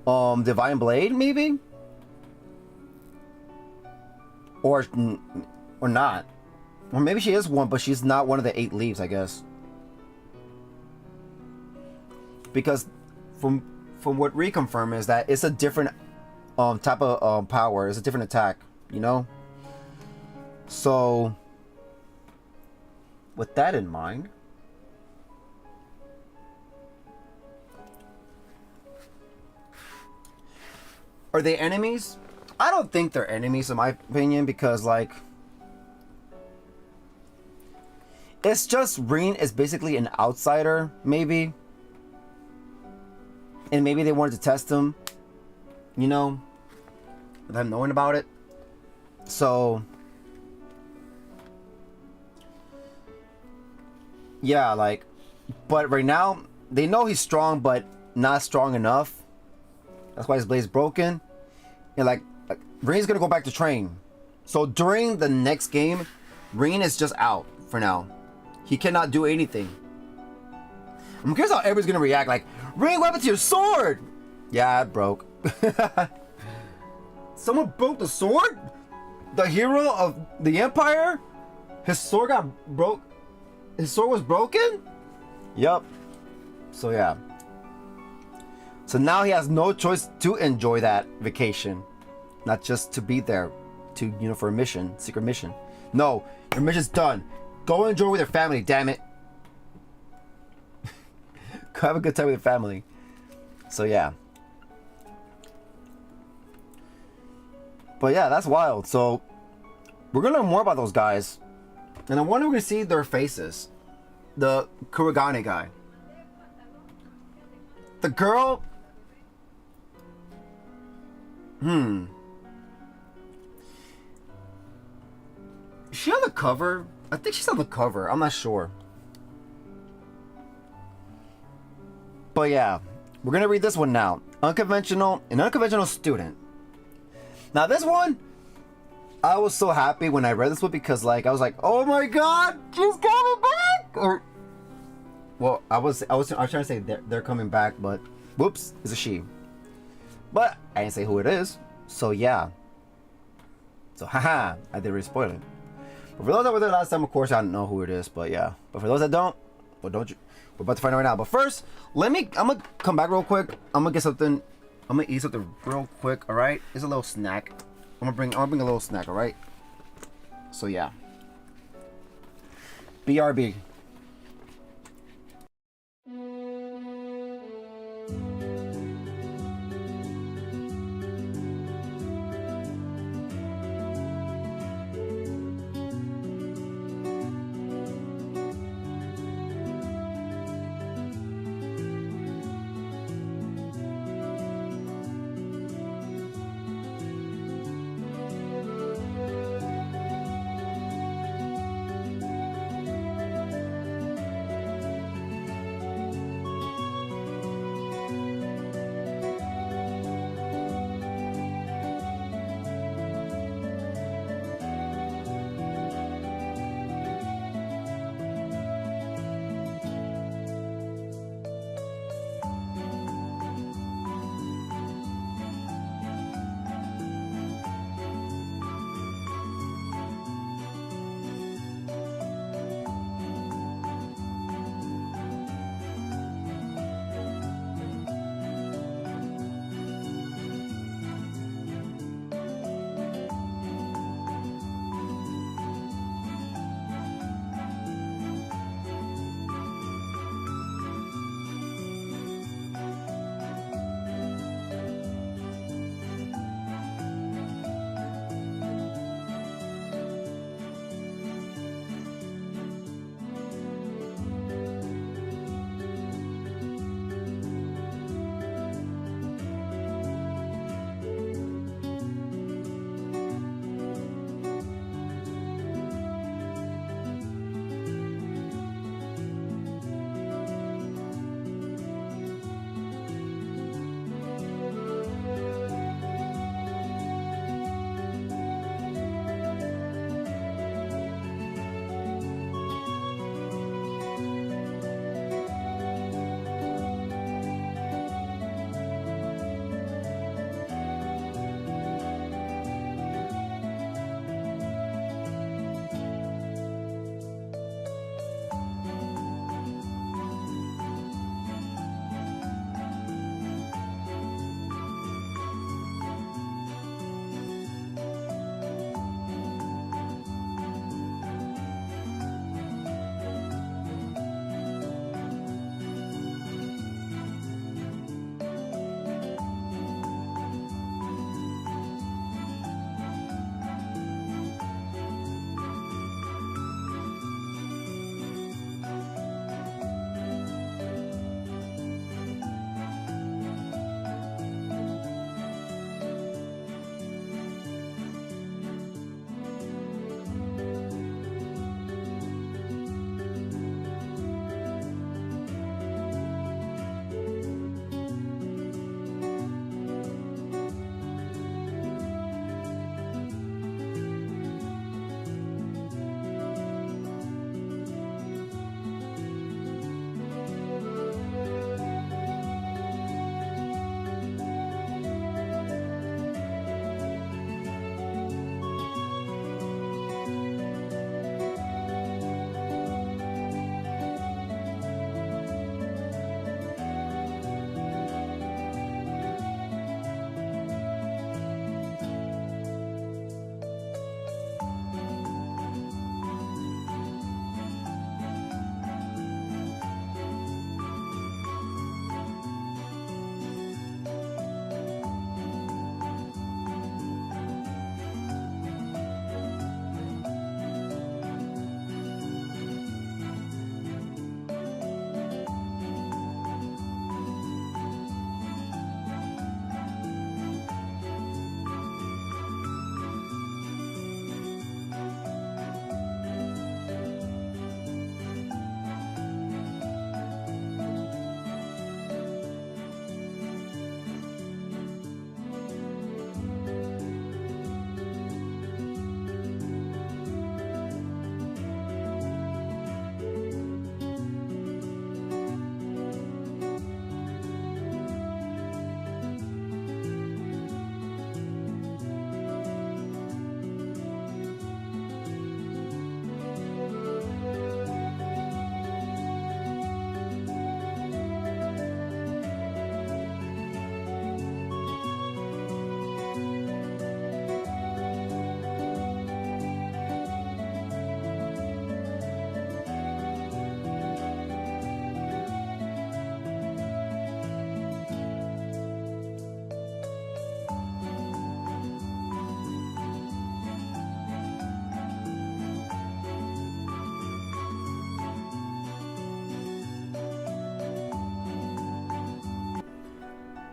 Divine Blade, maybe? Or not. Or maybe she is one, but she's not one of the 8 leaves, I guess. Because from what reconfirm is that it's a different type of power. It's a different attack, you know? So with that in mind, are they enemies? I don't think they're enemies, in my opinion, because, like, it's just Rin is basically an outsider, maybe. And maybe they wanted to test him, you know, without knowing about it. So, yeah, like, but right now, they know he's strong, but not strong enough. That's why his blade's broken. And, like Rin's gonna go back to train. So during the next game, Rin is just out for now. He cannot do anything. I'm curious how everybody's gonna react. Like, Rin, what happened to your sword? Yeah, it broke. Someone broke the sword? The hero of the Empire? His sword broke. His sword was broken? Yup. So yeah. So now he has no choice to enjoy that vacation. Not just to be there to, you know, for a mission, secret mission. No, your mission's done. Go enjoy with your family, damn it. Go have a good time with your family. So yeah. But yeah, that's wild. So we're gonna learn more about those guys. And I wonder if we're gonna see their faces. The Kuragane guy. The girl. Is she on the cover? I think she's on the cover. I'm not sure. But yeah, we're gonna read this one now. An unconventional student. Now this one, I was so happy when I read this one because, like, I was like, oh my god, she's coming back! Or, well, I was trying to say they're coming back, but whoops, it's a she. But I didn't say who it is, so yeah. So haha, I did really spoil it. But for those that were there last time, of course, I don't know who it is, but yeah. But for those that don't, well, don't you? We're about to find out right now. But first, I'm gonna come back real quick. I'm gonna get something. I'm gonna eat something real quick. All right, it's a little snack. I'm gonna bring a little snack. All right. So yeah. BRB.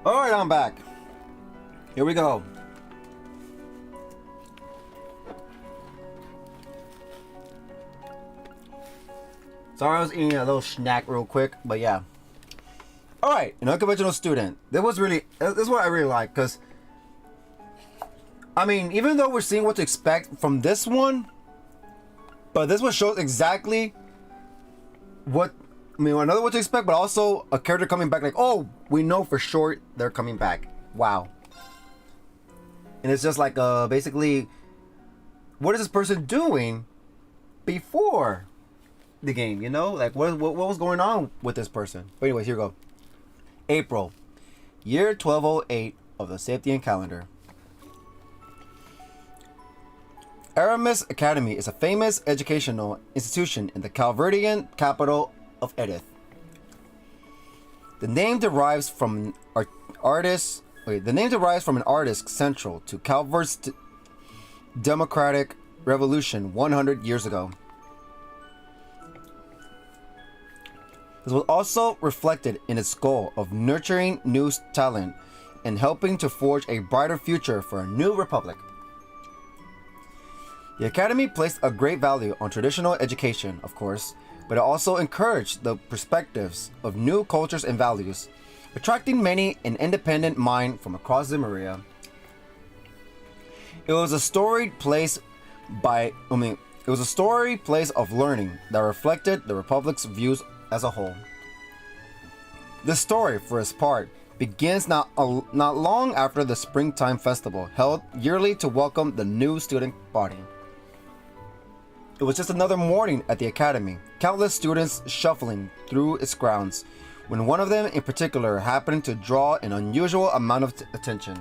Alright, I'm back. Here we go. Sorry, I was eating a little snack real quick, but yeah. Alright, an unconventional student. This is what I really like, because I mean, even though we're seeing what to expect from this one, but this one shows exactly what, I mean, another what to expect, but also a character coming back like, oh, we know for sure they're coming back. Wow. And it's just like, basically, what is this person doing before the game, you know? Like, what was going on with this person? But anyways, here we go. April, year 1208 of the Saptian calendar. Aramis Academy is a famous educational institution in the Calverdian capital of Edith. The name derives from an artist central to Calvert's democratic revolution 100 years ago. This was also reflected in its goal of nurturing new talent and helping to forge a brighter future for a new republic. The Academy placed a great value on traditional education, of course, but it also encouraged the perspectives of new cultures and values, attracting many an independent mind from across the Maria. It was a storied place of learning that reflected the Republic's views as a whole. The story, for its part, begins not long after the springtime festival held yearly to welcome the new student body. It was just another morning at the academy, countless students shuffling through its grounds, when one of them in particular happened to draw an unusual amount of attention.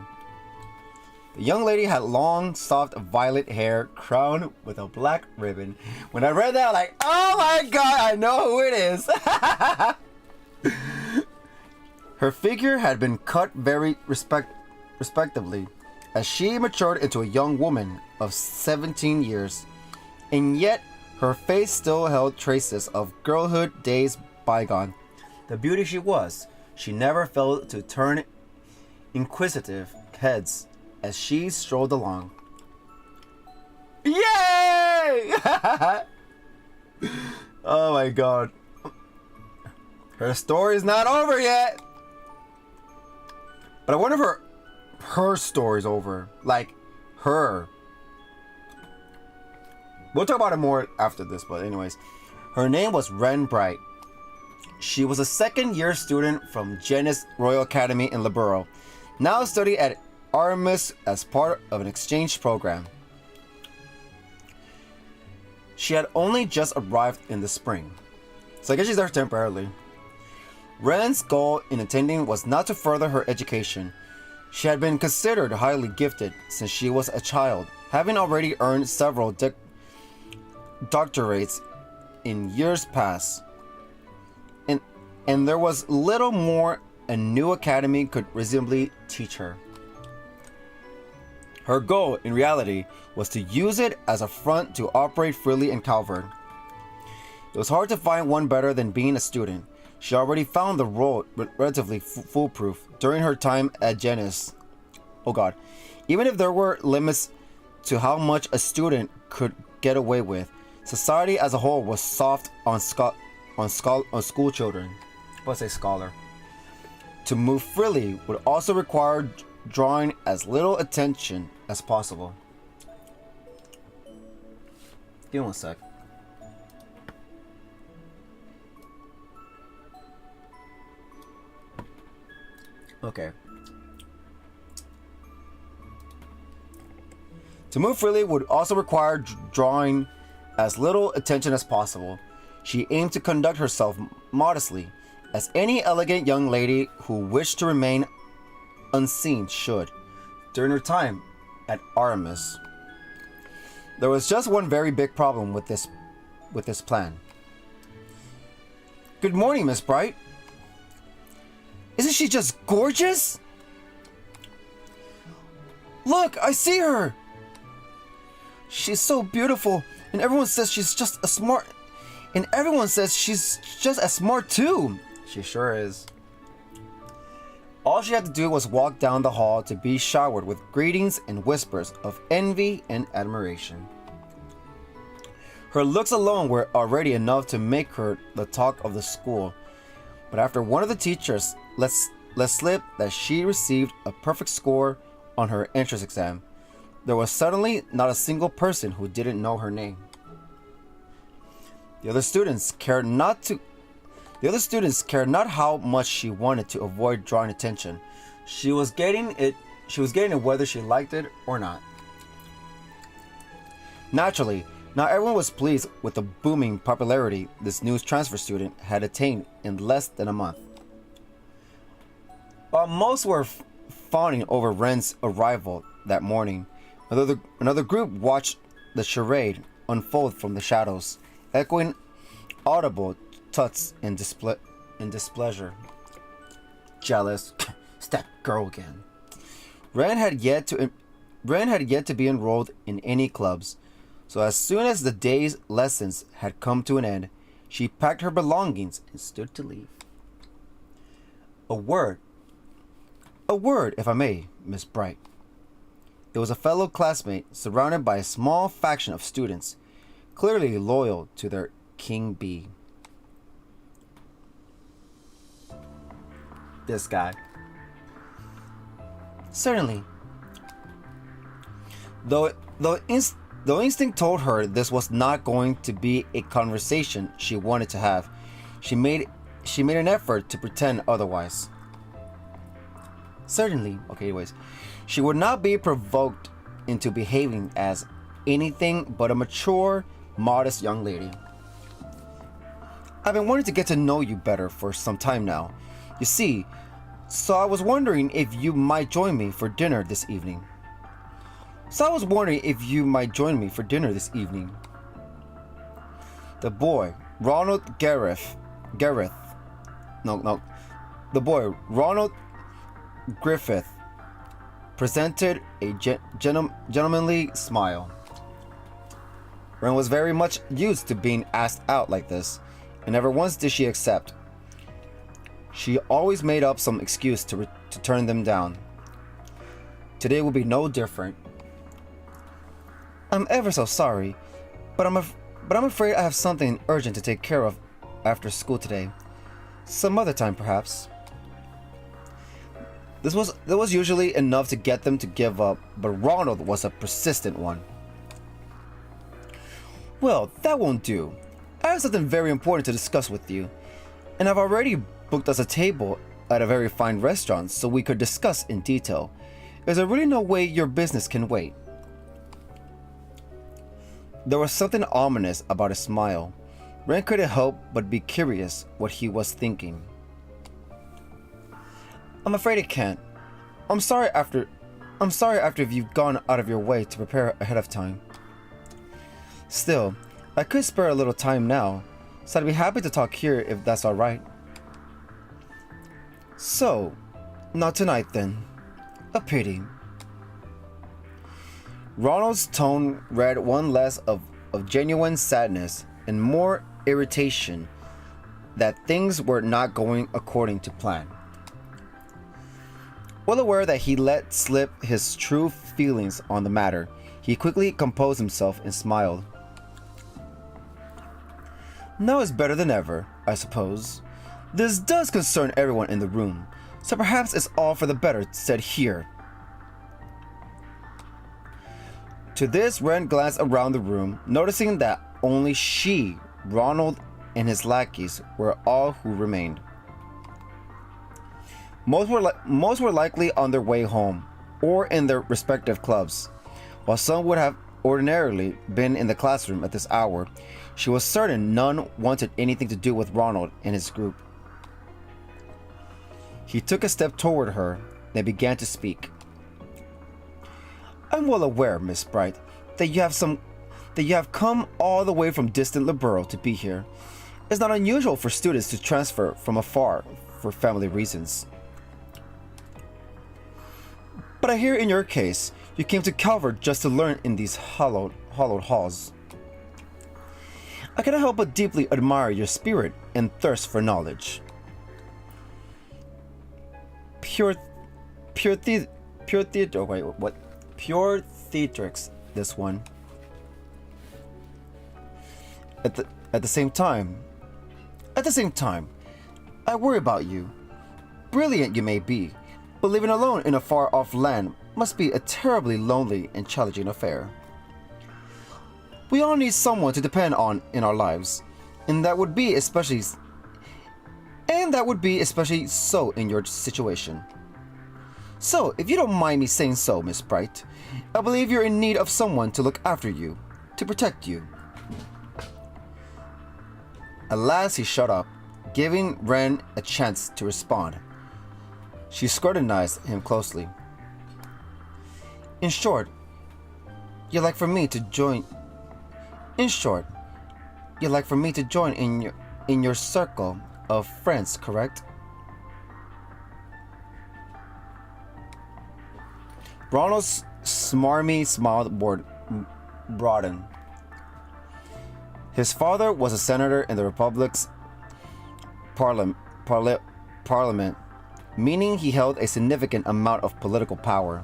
The young lady had long, soft violet hair crowned with a black ribbon. When I read that, I'm like, oh my god, I know who it is! Her figure had been cut very respectively, as she matured into a young woman of 17 years, and yet her face still held traces of girlhood days bygone. The beauty she was, she never failed to turn inquisitive heads as she strolled along. Yay! Oh my god. Her story's not over yet. But I wonder if her story's over. Like, her. We'll talk about it more after this, but anyways. Her name was Ren Bright. She was a second-year student from Janus Royal Academy in Libero, now studying at Aramis as part of an exchange program. She had only just arrived in the spring, so I guess she's there temporarily. Ren's goal in attending was not to further her education. She had been considered highly gifted since she was a child, having already earned several doctorates in years past. And there was little more a new academy could reasonably teach her. Her goal, in reality, was to use it as a front to operate freely in Calvert. It was hard to find one better than being a student. She already found the role relatively foolproof during her time at Janus. Oh god. Even if there were limits to how much a student could get away with, society as a whole was soft on school children. Let's say scholar. To move freely would also require drawing as little attention as possible. Give me one sec. Okay. To move freely would also require drawing as little attention as possible. She aimed to conduct herself modestly, as any elegant young lady who wished to remain unseen should, during her time at Aramis. There was just one very big problem with this plan. Good morning, Miss Bright. Isn't she just gorgeous? Look, I see her! She's so beautiful, and everyone says she's just as smart. And everyone says she's just as smart too. She sure is. All she had to do was walk down the hall to be showered with greetings and whispers of envy and admiration. Her looks alone were already enough to make her the talk of the school, but after one of the teachers let slip that she received a perfect score on her entrance exam, there was suddenly not a single person who didn't know her name. The other students cared not how much she wanted to avoid drawing attention. She was getting it whether she liked it or not. Naturally, not everyone was pleased with the booming popularity this new transfer student had attained in less than a month. While most were fawning over Ren's arrival that morning, another group watched the charade unfold from the shadows, echoing audible tuts in displeasure. Jealous. It's that girl again. Ren had yet to be enrolled in any clubs, so as soon as the day's lessons had come to an end, she packed her belongings and stood to leave. A word, if I may, Miss Bright. It was a fellow classmate surrounded by a small faction of students, clearly loyal to their King Bee. This guy. Certainly. Though instinct told her this was not going to be a conversation she wanted to have, she made an effort to pretend otherwise. Certainly. Okay, anyways. She would not be provoked into behaving as anything but a mature, modest young lady. I've been wanting to get to know you better for some time now. You see, so I was wondering if you might join me for dinner this evening. The boy, Ronald Griffith presented a gentlemanly smile. Ren was very much used to being asked out like this, and never once did she accept. She always made up some excuse to turn them down. Today will be no different. I'm ever so sorry, but I'm afraid I have something urgent to take care of after school today. Some other time, perhaps. That was usually enough to get them to give up, but Ronald was a persistent one. Well, that won't do. I have something very important to discuss with you, and I've already booked us a table at a very fine restaurant so we could discuss in detail. Is there really no way your business can wait? There was something ominous about his smile. Ren couldn't help but be curious what he was thinking. I'm afraid it can't. I'm sorry after you've gone out of your way to prepare ahead of time. Still, I could spare a little time now, so I'd be happy to talk here if that's alright. So, not tonight then. A pity. Ronald's tone read one less of genuine sadness and more irritation that things were not going according to plan. Well aware that he let slip his true feelings on the matter, he quickly composed himself and smiled. Now is better than ever, I suppose. This does concern everyone in the room, so perhaps it's all for the better said here. To this, Ren glanced around the room, noticing that only she, Ronald, and his lackeys were all who remained. Most were likely on their way home, or in their respective clubs. While some would have ordinarily been in the classroom at this hour, she was certain none wanted anything to do with Ronald and his group. He took a step toward her, then began to speak. I'm well aware, Miss Bright, that you have come all the way from distant Liberal to be here. It's not unusual for students to transfer from afar for family reasons. But I hear in your case, you came to Calvert just to learn in these hollowed halls. I cannot help but deeply admire your spirit and thirst for knowledge. pure theater. Oh, wait, what? Pure theatrics. This one. At the same time, I worry about you. Brilliant you may be, but living alone in a far-off land must be a terribly lonely and challenging affair. We all need someone to depend on in our lives, and that would be especially so in your situation. So, if you don't mind me saying so, Miss Bright, I believe you're in need of someone to look after you, to protect you. At last he shut up, giving Ren a chance to respond. She scrutinized him closely. In short, you'd like for me to join in your circle of friends, correct? Ronald's smarmy smile broadened. His father was a senator in the Republic's parliament, meaning he held a significant amount of political power.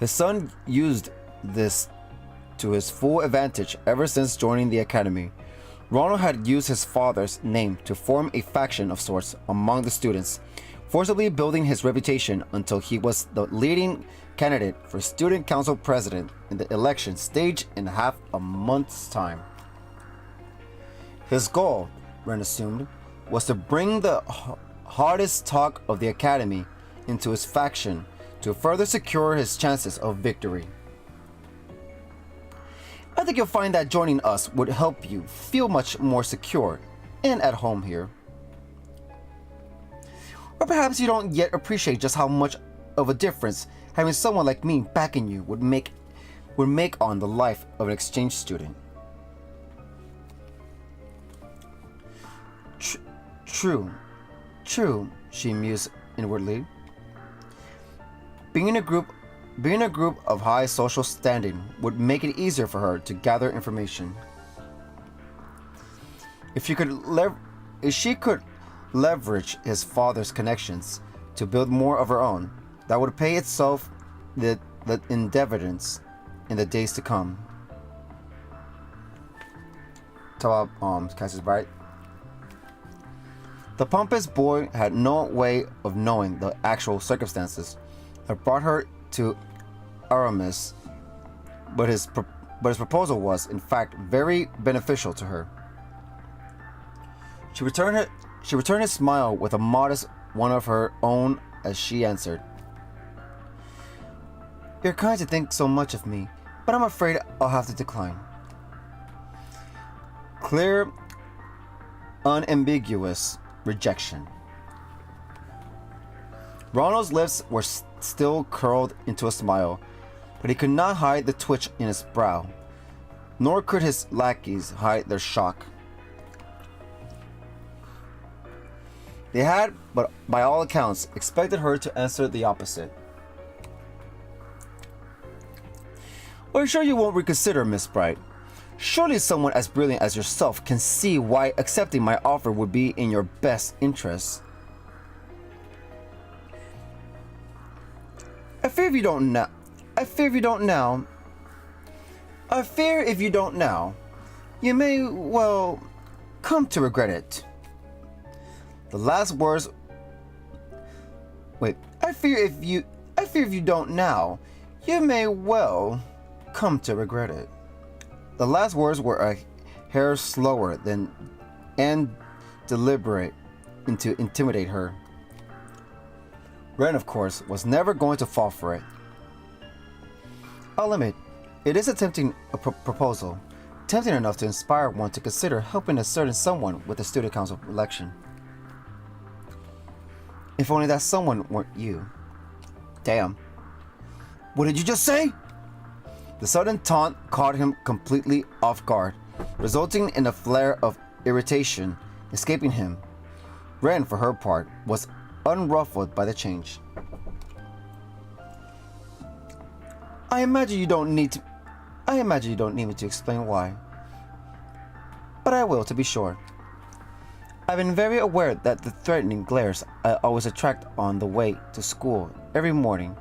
His son used this to his full advantage ever since joining the academy. Ronald had used his father's name to form a faction of sorts among the students, forcibly building his reputation until he was the leading candidate for student council president in the election stage in half a month's time. His goal, Ren assumed, was to bring the hardest talk of the academy into his faction to further secure his chances of victory. I think you'll find that joining us would help you feel much more secure and at home here. Or perhaps you don't yet appreciate just how much of a difference having someone like me backing you would make on the life of an exchange student. True, she mused inwardly. Being in a group of high social standing would make it easier for her to gather information. If she could leverage his father's connections to build more of her own, that would pay itself the dividends in the days to come. Talk about Cassius Bright. The pompous boy had no way of knowing the actual circumstances that brought her to Aramis, but his proposal was, in fact, very beneficial to her. She returned his smile with a modest one of her own as she answered, "You're kind to think so much of me, but I'm afraid I'll have to decline." Clear, unambiguous rejection. Ronald's lips were still curled into a smile, but he could not hide the twitch in his brow, nor could his lackeys hide their shock. They had, but by all accounts, expected her to answer the opposite. "Are you sure you won't reconsider, Miss Bright? Surely someone as brilliant as yourself can see why accepting my offer would be in your best interests." I fear if you don't now, you may, well, come to regret it. The last words. Wait, I fear if you don't now, you may well come to regret it. The last words were a hair slower and deliberate to intimidate her. Ren, of course, was never going to fall for it. I'll admit, it is a tempting proposal, tempting enough to inspire one to consider helping a certain someone with the student council election. If only that someone weren't you. Damn. What did you just say? The sudden taunt caught him completely off guard, resulting in a flare of irritation escaping him. Ren, for her part, was unruffled by the change. I imagine you don't need me to explain why. But I will, to be sure. I've been very aware that the threatening glares I always attract on the way to school every morning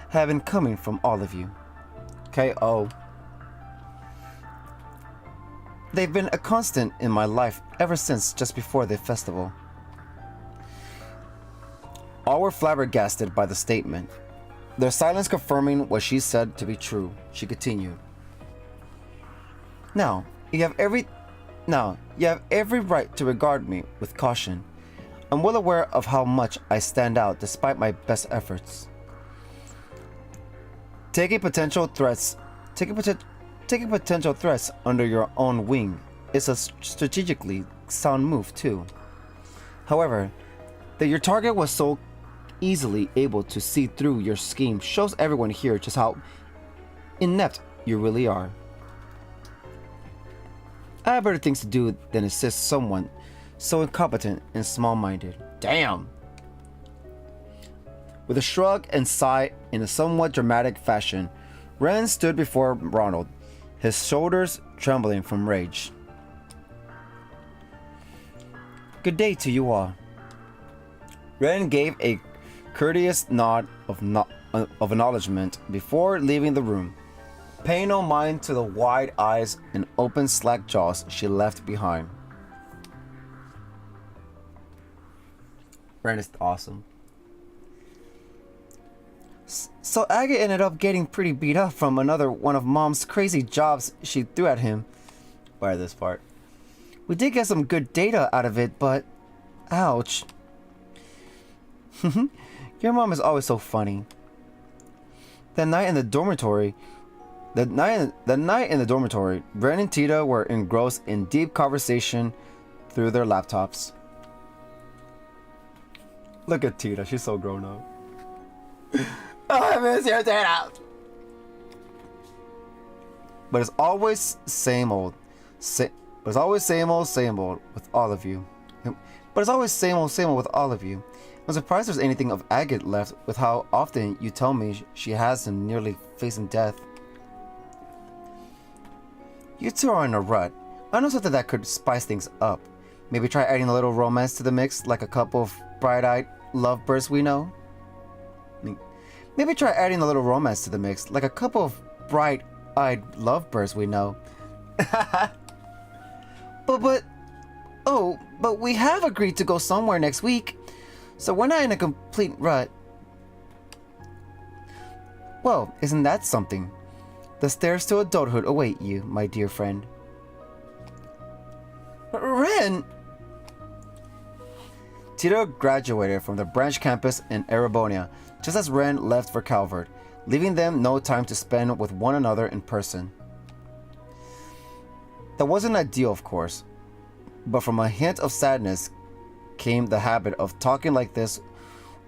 have been coming from all of you. K.O. They've been a constant in my life ever since just before the festival. All were flabbergasted by the statement, their silence confirming what she said to be true. She continued. Now, you have every right to regard me with caution. I'm well aware of how much I stand out despite my best efforts. Taking potential threats under your own wing is a strategically sound move too. However, that your target was so easily able to see through your scheme shows everyone here just how inept you really are. I have better things to do than assist someone so incompetent and small-minded. Damn! With a shrug and sigh in a somewhat dramatic fashion, Ren stood before Ronald, his shoulders trembling from rage. Good day to you all. Ren gave a courteous nod of acknowledgement before leaving the room, paying no mind to the wide eyes and open slack jaws she left behind. Ren is awesome. So Agate ended up getting pretty beat up from another one of Mom's crazy jobs she threw at him. By this part. We did get some good data out of it, but ouch. Your mom is always so funny. That night in the dormitory, Ren and Tita were engrossed in deep conversation through their laptops. Look at Tita, she's so grown up. Oh, I miss your Tita. But it's always same old. But it's always same old with all of you. I'm surprised there's anything of Agate left with how often you tell me she has him nearly facing death. You two are in a rut. I know something that could spice things up. Maybe try adding a little romance to the mix, like a couple of bright-eyed lovebirds we know. But we have agreed to go somewhere next week, so we're not in a complete rut. Well, isn't that something? The stairs to adulthood await you, my dear friend. Ren! Tito graduated from the branch campus in Erebonia just as Ren left for Calvert, leaving them no time to spend with one another in person. That wasn't ideal, of course, but from a hint of sadness came the habit of talking like this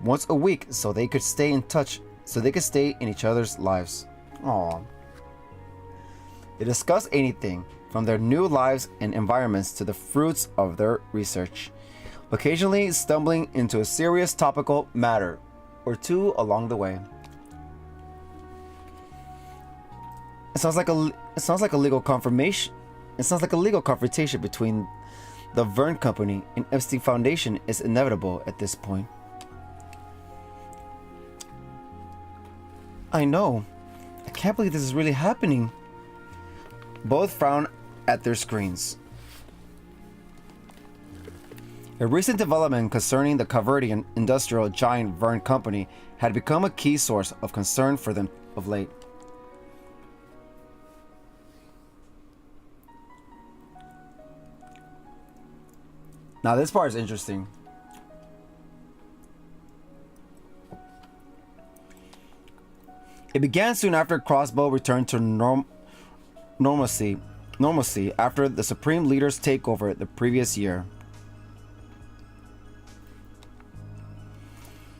once a week so they could stay in touch, so they could stay in each other's lives. Aww. They discussed anything from their new lives and environments to the fruits of their research, occasionally stumbling into a serious topical matter or two along the way. It sounds like a legal confirmation. It sounds like a legal confrontation between the Verne Company and Epstein Foundation is inevitable at this point. I know. I can't believe this is really happening. Both frowned at their screens. A recent development concerning the Calvertian industrial giant Verne Company had become a key source of concern for them of late. Now this part is interesting. It began soon after Crossbow returned to normalcy after the Supreme Leader's takeover the previous year.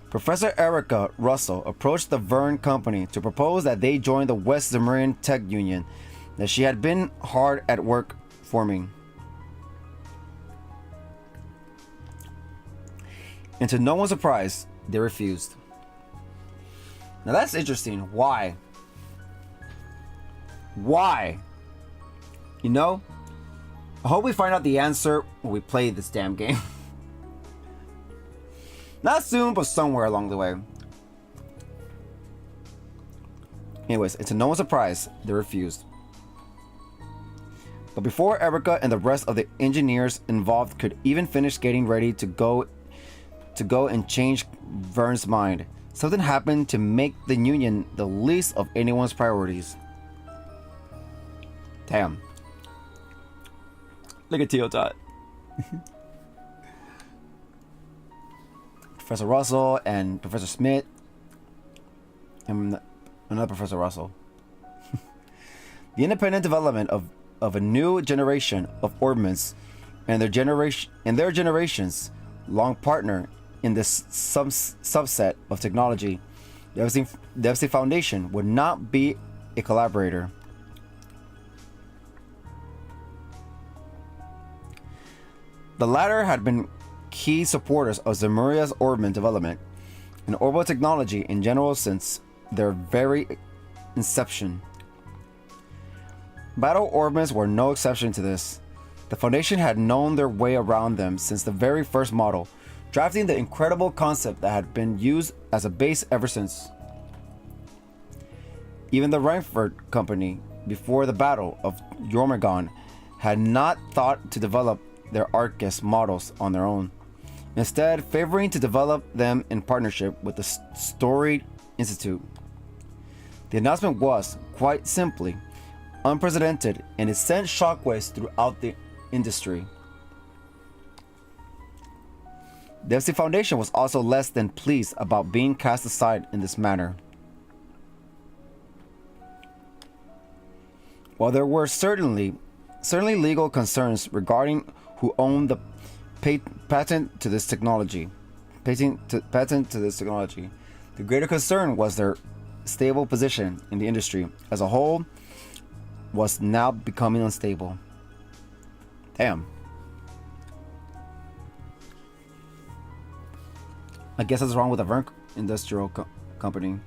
Professor Erica Russell approached the Verne Company to propose that they join the West Zemurian Tech Union that she had been hard at work forming. And to no one's surprise, they refused. Now that's interesting. Why? Why? You know, I hope we find out the answer when we play this damn game. Not soon, but somewhere along the way. Anyways, it's no surprise they refused. But before Erica and the rest of the engineers involved could even finish getting ready to go and change Vern's mind, something happened to make the Union the least of anyone's priorities. Damn. Look at Teotot. Professor Russell and Professor Smith and another Professor Russell. The independent development of a new generation of ordnance and their generation's long partner in this subset of technology, the FC Foundation would not be a collaborator. The latter had been key supporters of Zemuria's Orbman development and orbital technology in general since their very inception. Battle Orbmans were no exception to this. The Foundation had known their way around them since the very first model, drafting the incredible concept that had been used as a base ever since. Even the Rankford Company, before the Battle of Jormungand, had not thought to develop their Arcus models on their own, instead favoring to develop them in partnership with the Storied Institute. The announcement was, quite simply, unprecedented, and it sent shockwaves throughout the industry. The FC Foundation was also less than pleased about being cast aside in this manner. While there were certainly legal concerns regarding who owned the patent to this technology, the greater concern was their stable position in the industry as a whole was now becoming unstable. Damn. I guess that's wrong with the Vern Industrial Company.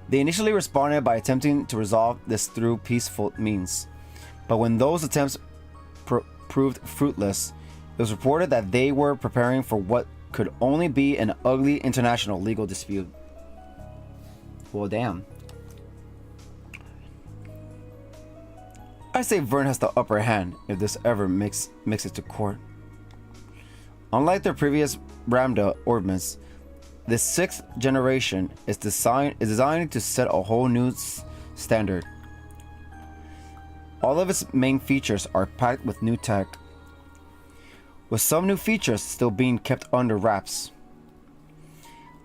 They initially responded by attempting to resolve this through peaceful means, but when those attempts proved fruitless, it was reported that they were preparing for what could only be an ugly international legal dispute. Well, damn. I say Vern has the upper hand if this ever makes it to court. Unlike their previous Ramda Ordnance, this 6th generation is designed to set a whole new standard. All of its main features are packed with new tech, with some new features still being kept under wraps.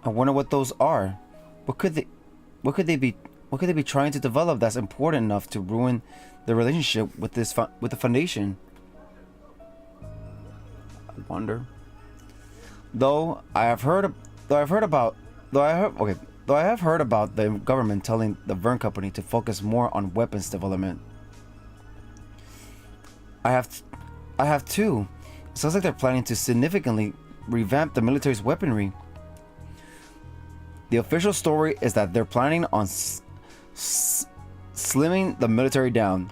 I wonder what those are. What could they be trying to develop that's important enough to ruin the relationship with the Foundation? I wonder. Though I have heard about the government telling the Vern Company to focus more on weapons development. I have too. It sounds like they're planning to significantly revamp the military's weaponry. The official story is that they're planning on slimming the military down,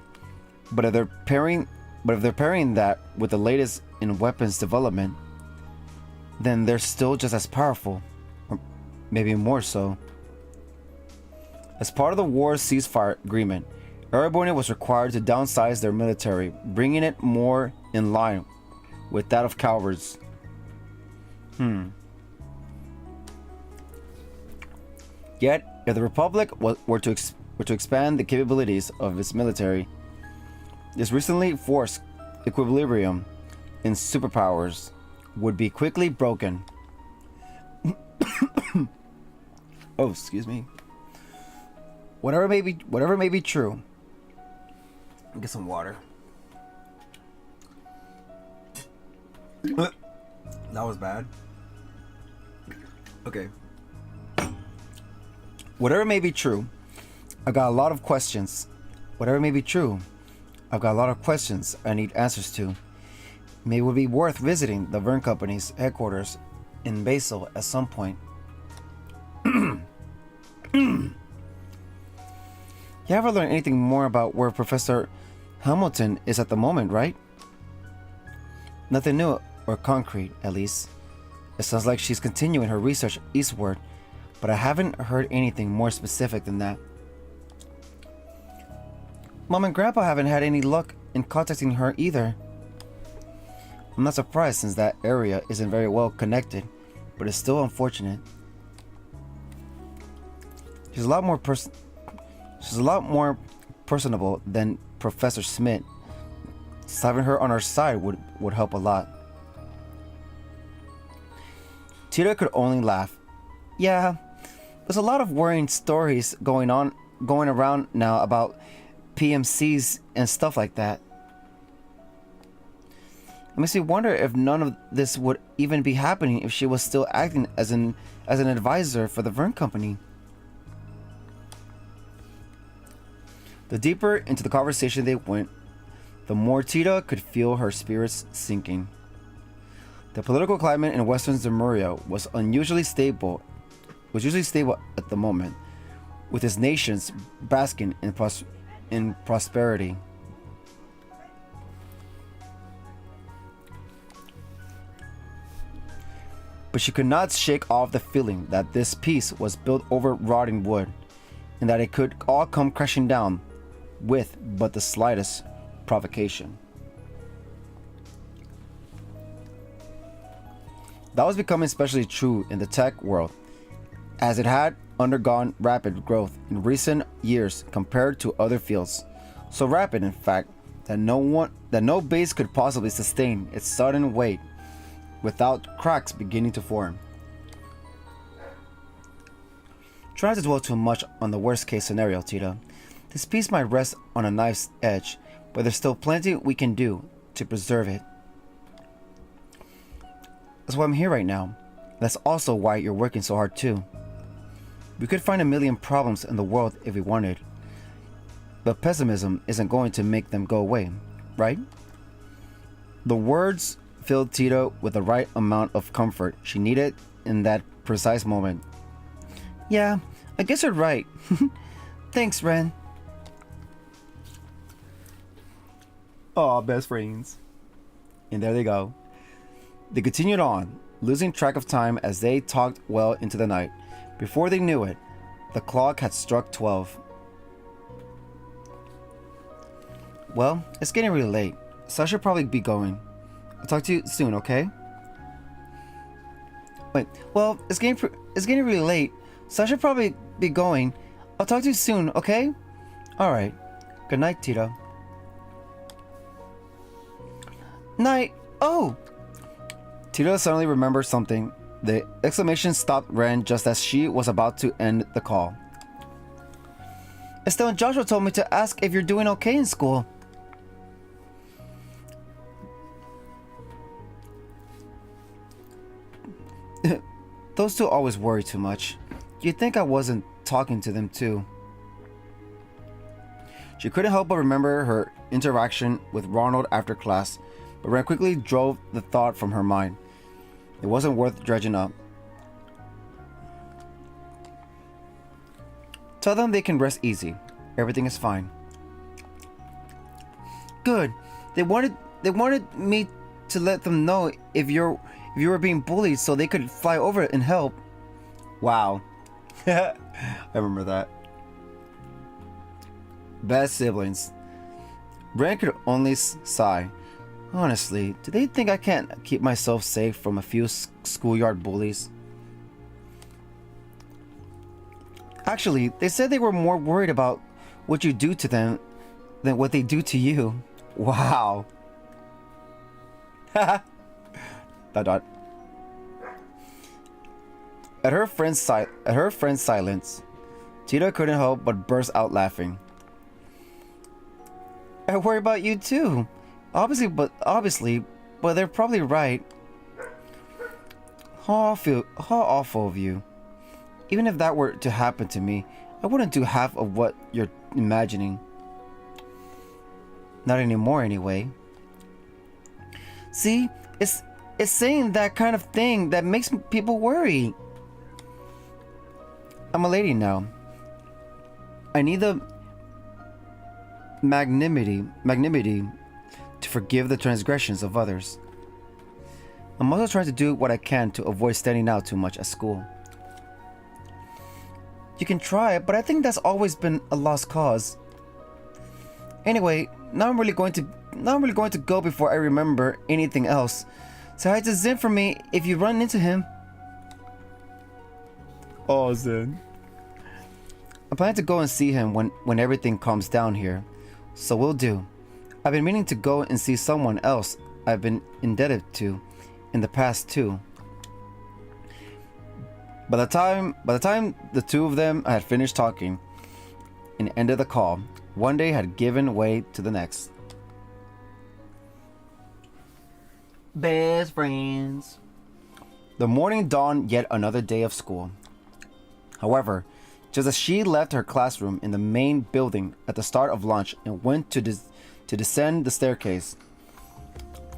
but if they're pairing that with the latest in weapons development, then they're still just as powerful, or maybe more so. As part of the war ceasefire agreement, Erebor was required to downsize their military, bringing it more in line with that of Calvard's. Yet, if the Republic were to expand the capabilities of its military, this recently forced equilibrium in superpowers would be quickly broken. Oh, excuse me. Whatever may be true. Get some water. That was bad. Okay. Whatever may be true, I've got a lot of questions. Whatever may be true, I've got a lot of questions I need answers to. Maybe it would be worth visiting the Vern Company's headquarters in Basel at some point. You ever learn anything more about where Professor Hamilton is at the moment, right? Nothing new or concrete, at least. It sounds like she's continuing her research eastward, but I haven't heard anything more specific than that. Mom and Grandpa haven't had any luck in contacting her either. I'm not surprised since that area isn't very well connected, but it's still unfortunate. She's a lot more personable than Professor Smith. So having her on our side would help a lot. Tita could only laugh. Yeah, there's a lot of worrying stories going around now about PMCs and stuff like that. It makes me wonder if none of this would even be happening if she was still acting as an advisor for the Vern Company. The deeper into the conversation they went, the more Tita could feel her spirits sinking. The political climate in Western Zemuria was usually stable at the moment, with its nations basking in prosperity. But she could not shake off the feeling that this peace was built over rotting wood, and that it could all come crashing down with but the slightest provocation. That was becoming especially true in the tech world, as it had undergone rapid growth in recent years compared to other fields. So rapid, in fact, that no base could possibly sustain its sudden weight without cracks beginning to form. Try not to dwell too much on the worst case scenario, Tita. This piece might rest on a knife's edge, but there's still plenty we can do to preserve it. That's why I'm here right now. That's also why you're working so hard too. We could find a million problems in the world if we wanted, but pessimism isn't going to make them go away, right? The words filled Tita with the right amount of comfort she needed in that precise moment. Yeah, I guess you're right. Thanks, Ren. Aw, best friends. And there they go. They continued on, losing track of time as they talked well into the night. Before they knew it, the clock had struck 12. Well, it's getting really late, so I should probably be going. I'll talk to you soon, okay? Wait, well, it's getting really late, so I should probably be going. I'll talk to you soon, okay? Alright. Good night, Tita. Night. Oh! Tita suddenly remembered something. The exclamation stopped Ren just as she was about to end the call. Estelle and Joshua told me to ask if you're doing okay in school. Those two always worry too much. You'd think I wasn't talking to them too. She couldn't help but remember her interaction with Ronald after class, but Ren quickly drove the thought from her mind. It wasn't worth dredging up. Tell them they can rest easy. Everything is fine. Good. They wanted me to let them know if you were being bullied so they could fly over and help. Wow. I remember that. Best siblings. Ren could only sigh. Honestly, do they think I can't keep myself safe from a few schoolyard bullies? Actually, they said they were more worried about what you do to them than what they do to you. Wow. Dot dot. At her friend's silence, Tita couldn't help but burst out laughing. I worry about you too. Obviously, but they're probably right. How awful of you. Even if that were to happen to me, I wouldn't do half of what you're imagining. Not anymore, anyway. See, it's saying that kind of thing that makes people worry. I'm a lady now. I need the magnanimity to forgive the transgressions of others. I'm also trying to do what I can to avoid standing out too much at school. You can try, but I think that's always been a lost cause. Anyway, now I'm really going to go before I remember anything else. So hi to Zen for me if you run into him. Oh, Zen. I plan to go and see him when everything calms down here. So we'll do. I've been meaning to go and see someone else I've been indebted to in the past too. By the time the two of them had finished talking and ended the call, one day had given way to the next. Best friends. The morning dawned yet another day of school. However, just as she left her classroom in the main building at the start of lunch and went to descend the staircase,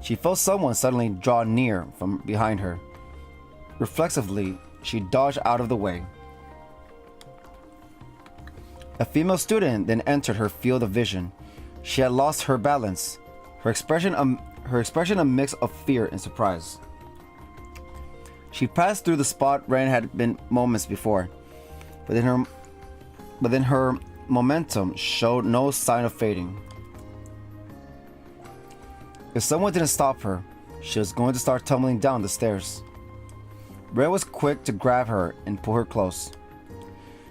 she felt someone suddenly draw near from behind her. Reflexively, she dodged out of the way. A female student then entered her field of vision. She had lost her balance, her expression a mix of fear and surprise. She passed through the spot Ren had been moments before, but then her momentum showed no sign of fading. If someone didn't stop her, she was going to start tumbling down the stairs. Ren was quick to grab her and pull her close.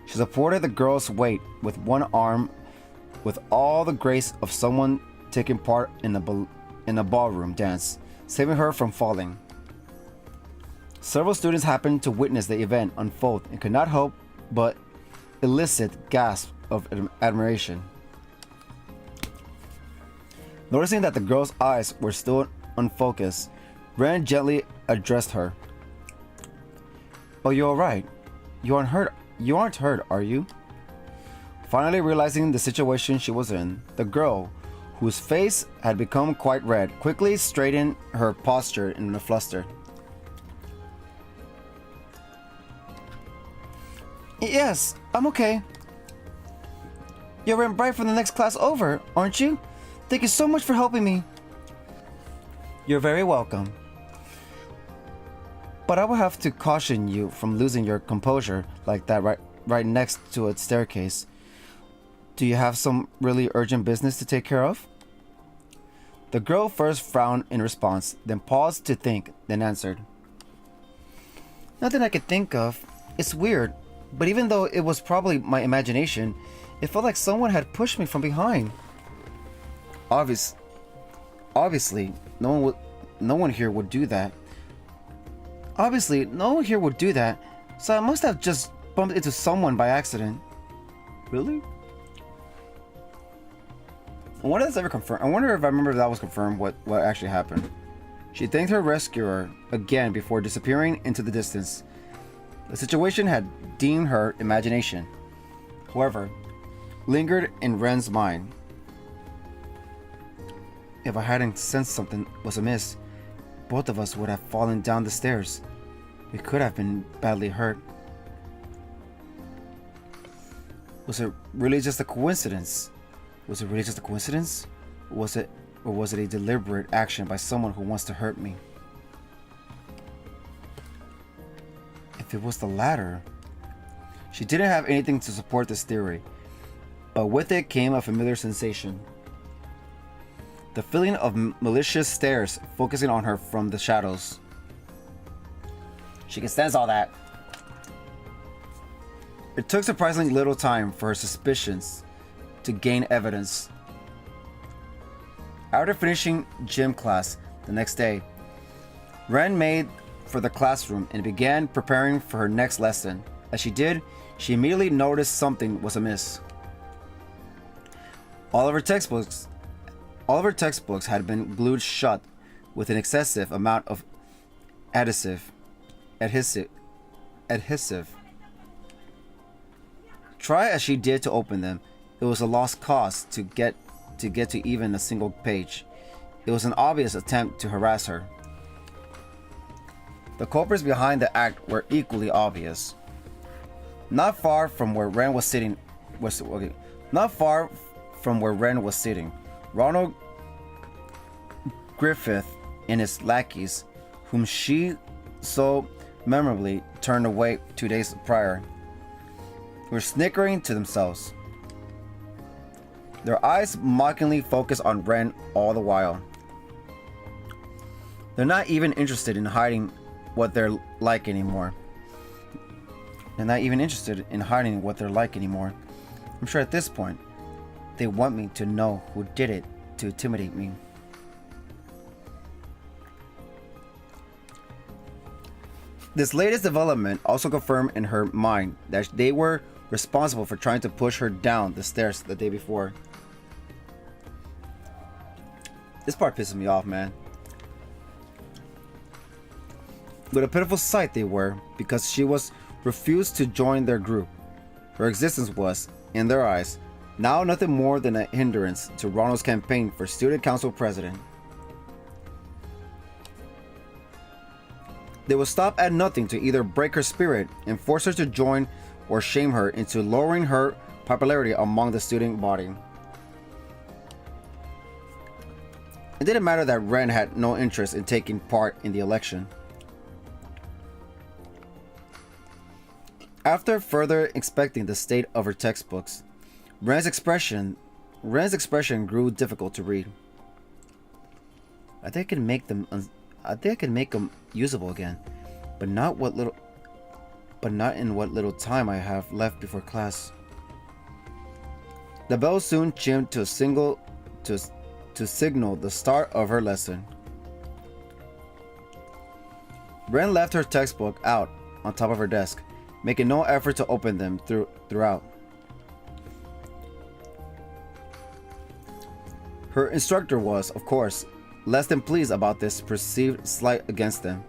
She supported the girl's weight with one arm with all the grace of someone taking part in a ballroom dance, saving her from falling. Several students happened to witness the event unfold and could not help but elicit gasps of admiration. Noticing that the girl's eyes were still unfocused, Ren gently addressed her. "Oh, you're alright. You aren't hurt, are you?" Finally realizing the situation she was in, the girl, whose face had become quite red, quickly straightened her posture in a fluster. "Yes, I'm okay. You're in bright for the next class over, aren't you? Thank you so much for helping me." "You're very welcome. But I will have to caution you from losing your composure like that right next to a staircase. Do you have some really urgent business to take care of?" The girl first frowned in response, then paused to think, then answered. "Nothing I could think of. It's weird, but even though it was probably my imagination, it felt like someone had pushed me from behind. Obviously, no one here would do that. So I must have just bumped into someone by accident." "Really?" I wonder if that's ever confirmed. I wonder if I remember if that was confirmed what actually happened. She thanked her rescuer again before disappearing into the distance. The situation had deemed her imagination, however, lingered in Ren's mind. If I hadn't sensed something was amiss, both of us would have fallen down the stairs. We could have been badly hurt. Was it really just a coincidence? Or was it a deliberate action by someone who wants to hurt me? If it was the latter, she didn't have anything to support this theory, but with it came a familiar sensation. The feeling of malicious stares focusing on her from the shadows. She can sense all that. It took surprisingly little time for her suspicions to gain evidence. After finishing gym class the next day, Ren made for the classroom and began preparing for her next lesson. As she did, she immediately noticed something was amiss. All of her textbooks had been glued shut with an excessive amount of adhesive. Try as she did to open them, it was a lost cause to get to even a single page. It was an obvious attempt to harass her. The culprits behind the act were equally obvious. Not far from where Ren was sitting, Ronald Griffith and his lackeys whom she so memorably turned away 2 days prior, were snickering to themselves. Their eyes mockingly focused on Ren all the while. They're not even interested in hiding what they're like anymore. I'm sure at this point, they want me to know who did it to intimidate me. This latest development also confirmed in her mind that they were responsible for trying to push her down the stairs the day before. This part pisses me off, man. What a pitiful sight they were, because she was refused to join their group. Her existence was, in their eyes, now nothing more than a hindrance to Ronald's campaign for student council president. They would stop at nothing to either break her spirit and force her to join, or shame her into lowering her popularity among the student body. It didn't matter that Ren had no interest in taking part in the election. After further inspecting the state of her textbooks, Ren's expression grew difficult to read. I think I can make them usable again, but not in what little time I have left before class. The bell soon chimed to signal the start of her lesson. Ren left her textbook out on top of her desk, making no effort to open them throughout. Her instructor was, of course, less than pleased about this perceived slight against them,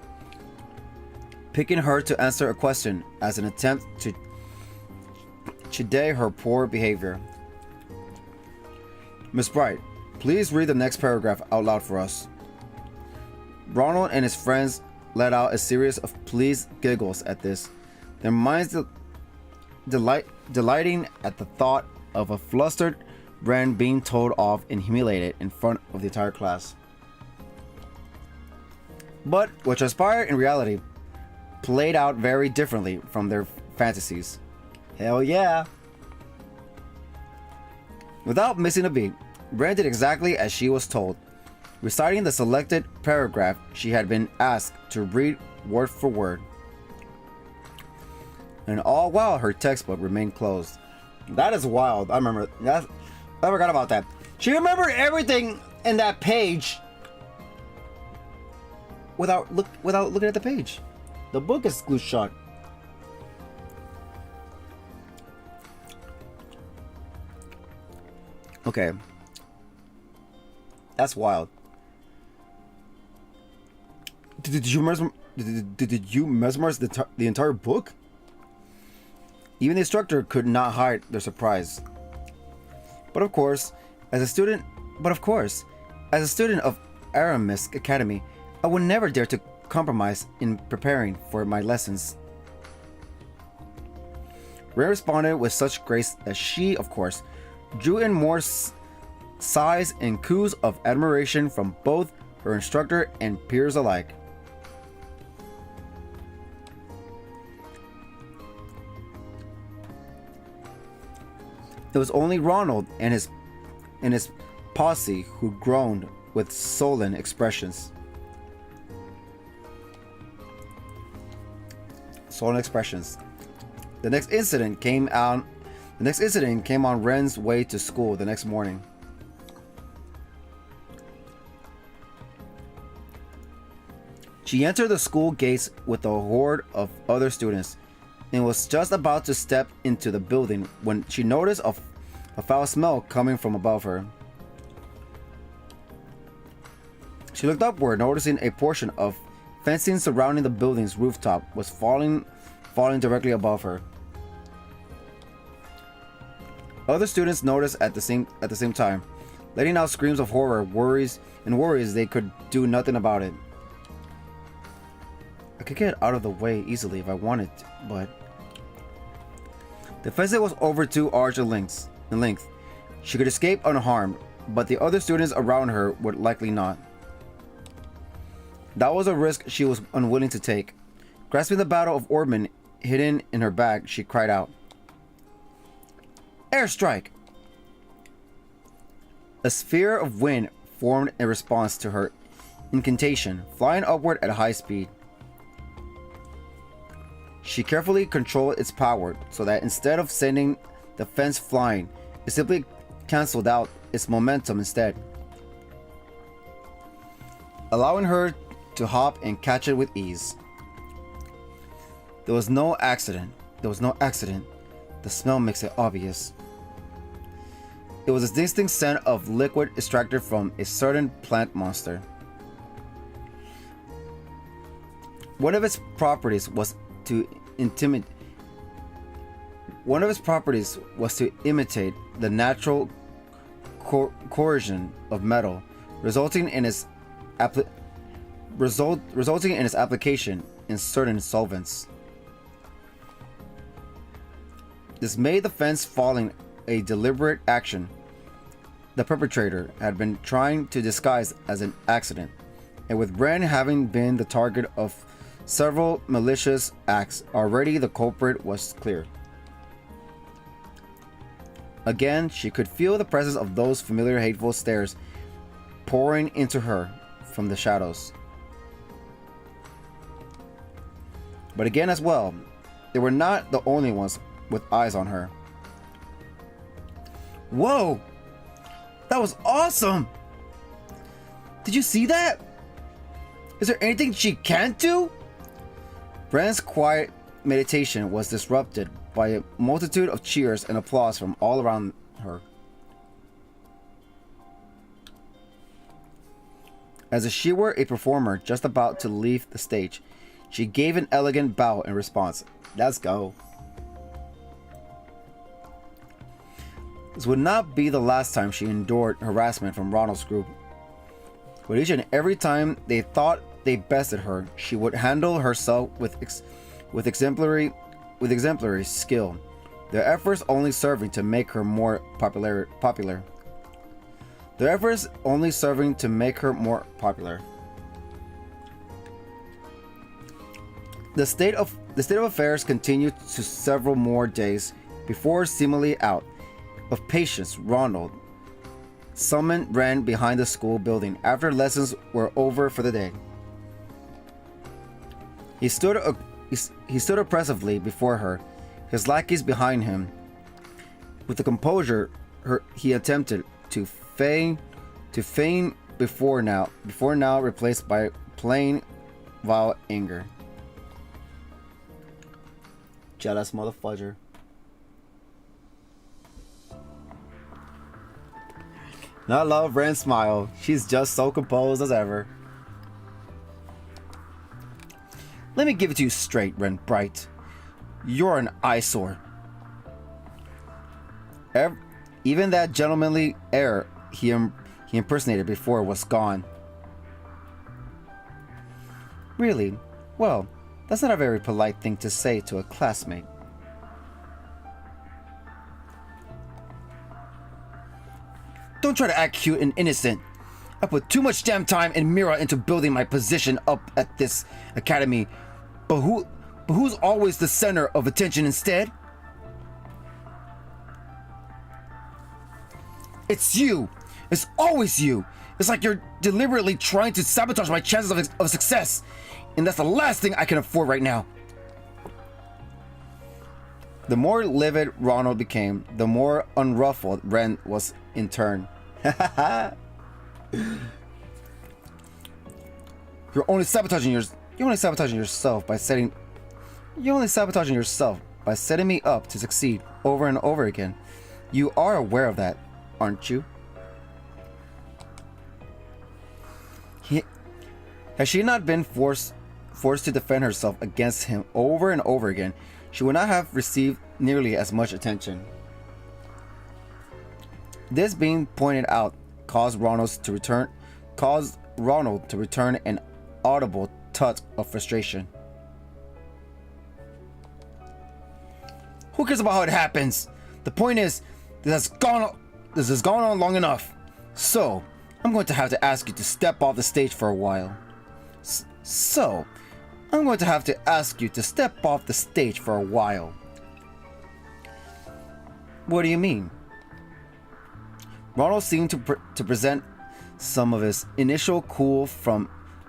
picking her to answer a question as an attempt to chide her poor behavior. Miss Bright, please read the next paragraph out loud for us. Ronald and his friends let out a series of pleased giggles at this, their minds delighting at the thought of a flustered Ren being told off and humiliated in front of the entire class. But what transpired in reality played out very differently from their fantasies. Hell yeah! Without missing a beat, Ren did exactly as she was told, reciting the selected paragraph she had been asked to read word for word. And all while her textbook remained closed. That is wild. I remember that. I forgot about that. She remembered everything in that page without looking at the page. The book is glued shut. Okay. That's wild. Did you mesmerize the entire book? Even the instructor could not hide their surprise. But of course, as a student of Aramis Academy, I would never dare to compromise in preparing for my lessons. Ray responded with such grace that she, of course, drew in more sighs and coos of admiration from both her instructor and peers alike. It was only Ronald and his posse who groaned with sullen expressions. The next incident came on Ren's way to school the next morning. She entered the school gates with a horde of other students and was just about to step into the building when she noticed a foul smell coming from above her. She looked upward, noticing a portion of fencing surrounding the building's rooftop was falling directly above her. Other students noticed at the same time, letting out screams of horror, worries they could do nothing about it. I could get out of the way easily if I wanted to, but the fence was over 2 arcs in length. She could escape unharmed, but the other students around her would likely not. That was a risk she was unwilling to take. Grasping the bottle of Orban hidden in her bag, she cried out, "Airstrike!" A sphere of wind formed in response to her incantation, flying upward at high speed. She carefully controlled its power so that instead of sending the fence flying, it simply cancelled out its momentum instead, allowing her to hop and catch it with ease. There was no accident. The smell makes it obvious. It was a distinct scent of liquid extracted from a certain plant monster. One of its properties was to imitate the natural corrosion of metal, resulting in its application in certain solvents. This made the fence falling a deliberate action the perpetrator had been trying to disguise as an accident, and with Bran having been the target of several malicious acts, already the culprit was clear. Again, she could feel the presence of those familiar hateful stares pouring into her from the shadows. But again as well, they were not the only ones with eyes on her. Whoa! That was awesome! Did you see that? Is there anything she can't do? Bran's quiet meditation was disrupted by a multitude of cheers and applause from all around her. As if she were a performer just about to leave the stage, she gave an elegant bow in response. Let's go. This would not be the last time she endured harassment from Ronald's group. But each and every time they thought they bested her, she would handle herself with exemplary skill, their efforts only serving to make her more popular. Their efforts only serving to make her more popular. The state of affairs continued to several more days before, seemingly out of patience, Ronald summoned Bran behind the school building after lessons were over for the day. He stood oppressively before her, his lackeys behind him. With the composure he attempted to feign before now replaced by plain vile anger. Jealous motherfucker. I love Ren's smile. She's just so composed as ever. Let me give it to you straight, Ren Bright. You're an eyesore. Even that gentlemanly air he impersonated before was gone. Really? Well, that's not a very polite thing to say to a classmate. Don't try to act cute and innocent. I put too much damn time and Mira into building my position up at this academy. But who's always the center of attention instead? It's you. It's always you. It's like you're deliberately trying to sabotage my chances of success. And that's the last thing I can afford right now. The more livid Ronald became, the more unruffled Ren was in turn. You're only sabotaging yourself by setting me up to succeed over and over again. You are aware of that, aren't you? Had she not been forced to defend herself against him over and over again, she would not have received nearly as much attention. This being pointed out caused Ronald to return an audible tut of frustration. Who cares about how it happens? The point is, this has gone on long enough. So, I'm going to have to ask you to step off the stage for a while. So, I'm going to have to ask you to step off the stage for a while. What do you mean? Ronald seemed to present some of his initial cool from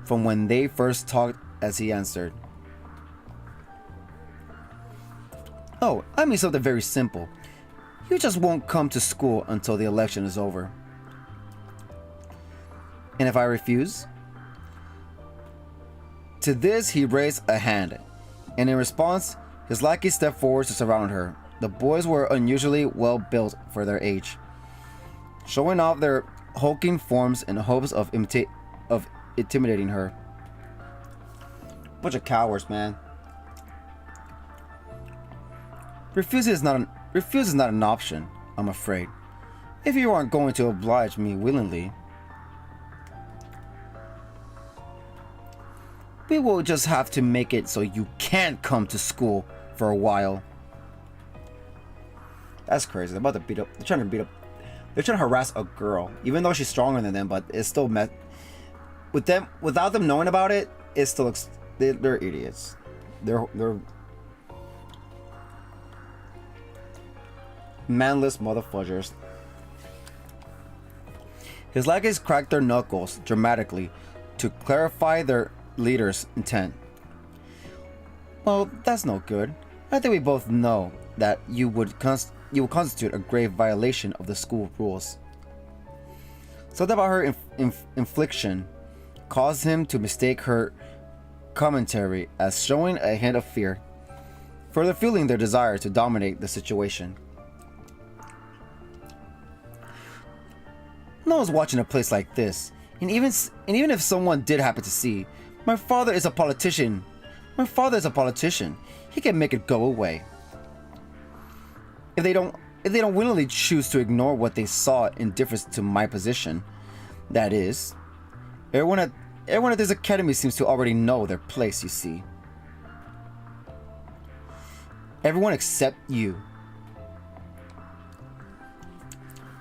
when they first talked as he answered. Oh, I mean something very simple. You just won't come to school until the election is over. And if I refuse? To this, he raised a hand, and in response, his lackey stepped forward to surround her. The boys were unusually well built for their age, showing off their hulking forms in hopes of intimidating her. Bunch of cowards, man. Refuse is not an option, I'm afraid. If you aren't going to oblige me willingly, we will just have to make it so you can't come to school for a while. That's crazy. They're about to beat up. They're trying to harass a girl, even though she's stronger than them. But it's still met with them without them knowing about it. It still looks. They're idiots. They're manless motherfuckers. His lackeys cracked their knuckles dramatically to clarify their leader's intent. Well, that's no good. I think we both know that you will constitute a grave violation of the school rules. Something about her infliction caused him to mistake her commentary as showing a hint of fear, further fueling their desire to dominate the situation. No one's watching a place like this, and even if someone did happen to see, my father is a politician. My father is a politician. He can make it go away. If they don't willingly choose to ignore what they saw in difference to my position, that is, everyone at this academy seems to already know their place, you see. Everyone except you.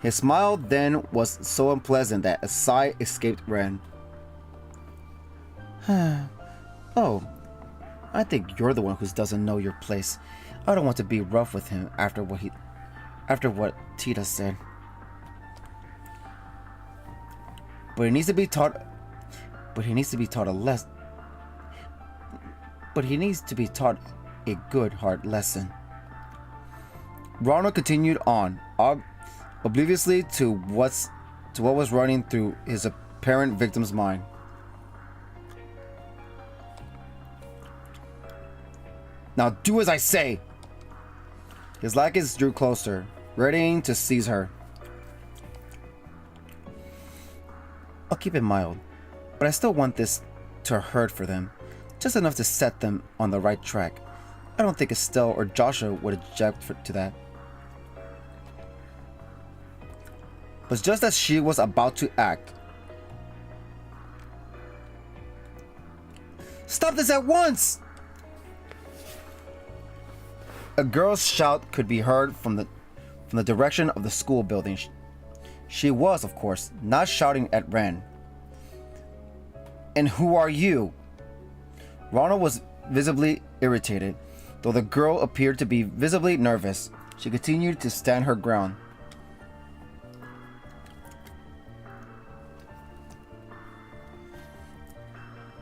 His smile then was so unpleasant that a sigh escaped Ren. Oh, I think you're the one who doesn't know your place. I don't want to be rough with him after what Tita said. But he needs to be taught a good hard lesson. Ronald continued on, obliviously to what was running through his apparent victim's mind. Now do as I say! His lackeys drew closer, readying to seize her. I'll keep it mild, but I still want this to hurt for them, just enough to set them on the right track. I don't think Estelle or Joshua would object to that. But just as she was about to act, "Stop this at once!" A girl's shout could be heard from the direction of the school building. She was, of course, not shouting at Ren. "And who are you?" Ronald was visibly irritated, though the girl appeared to be visibly nervous. She continued to stand her ground.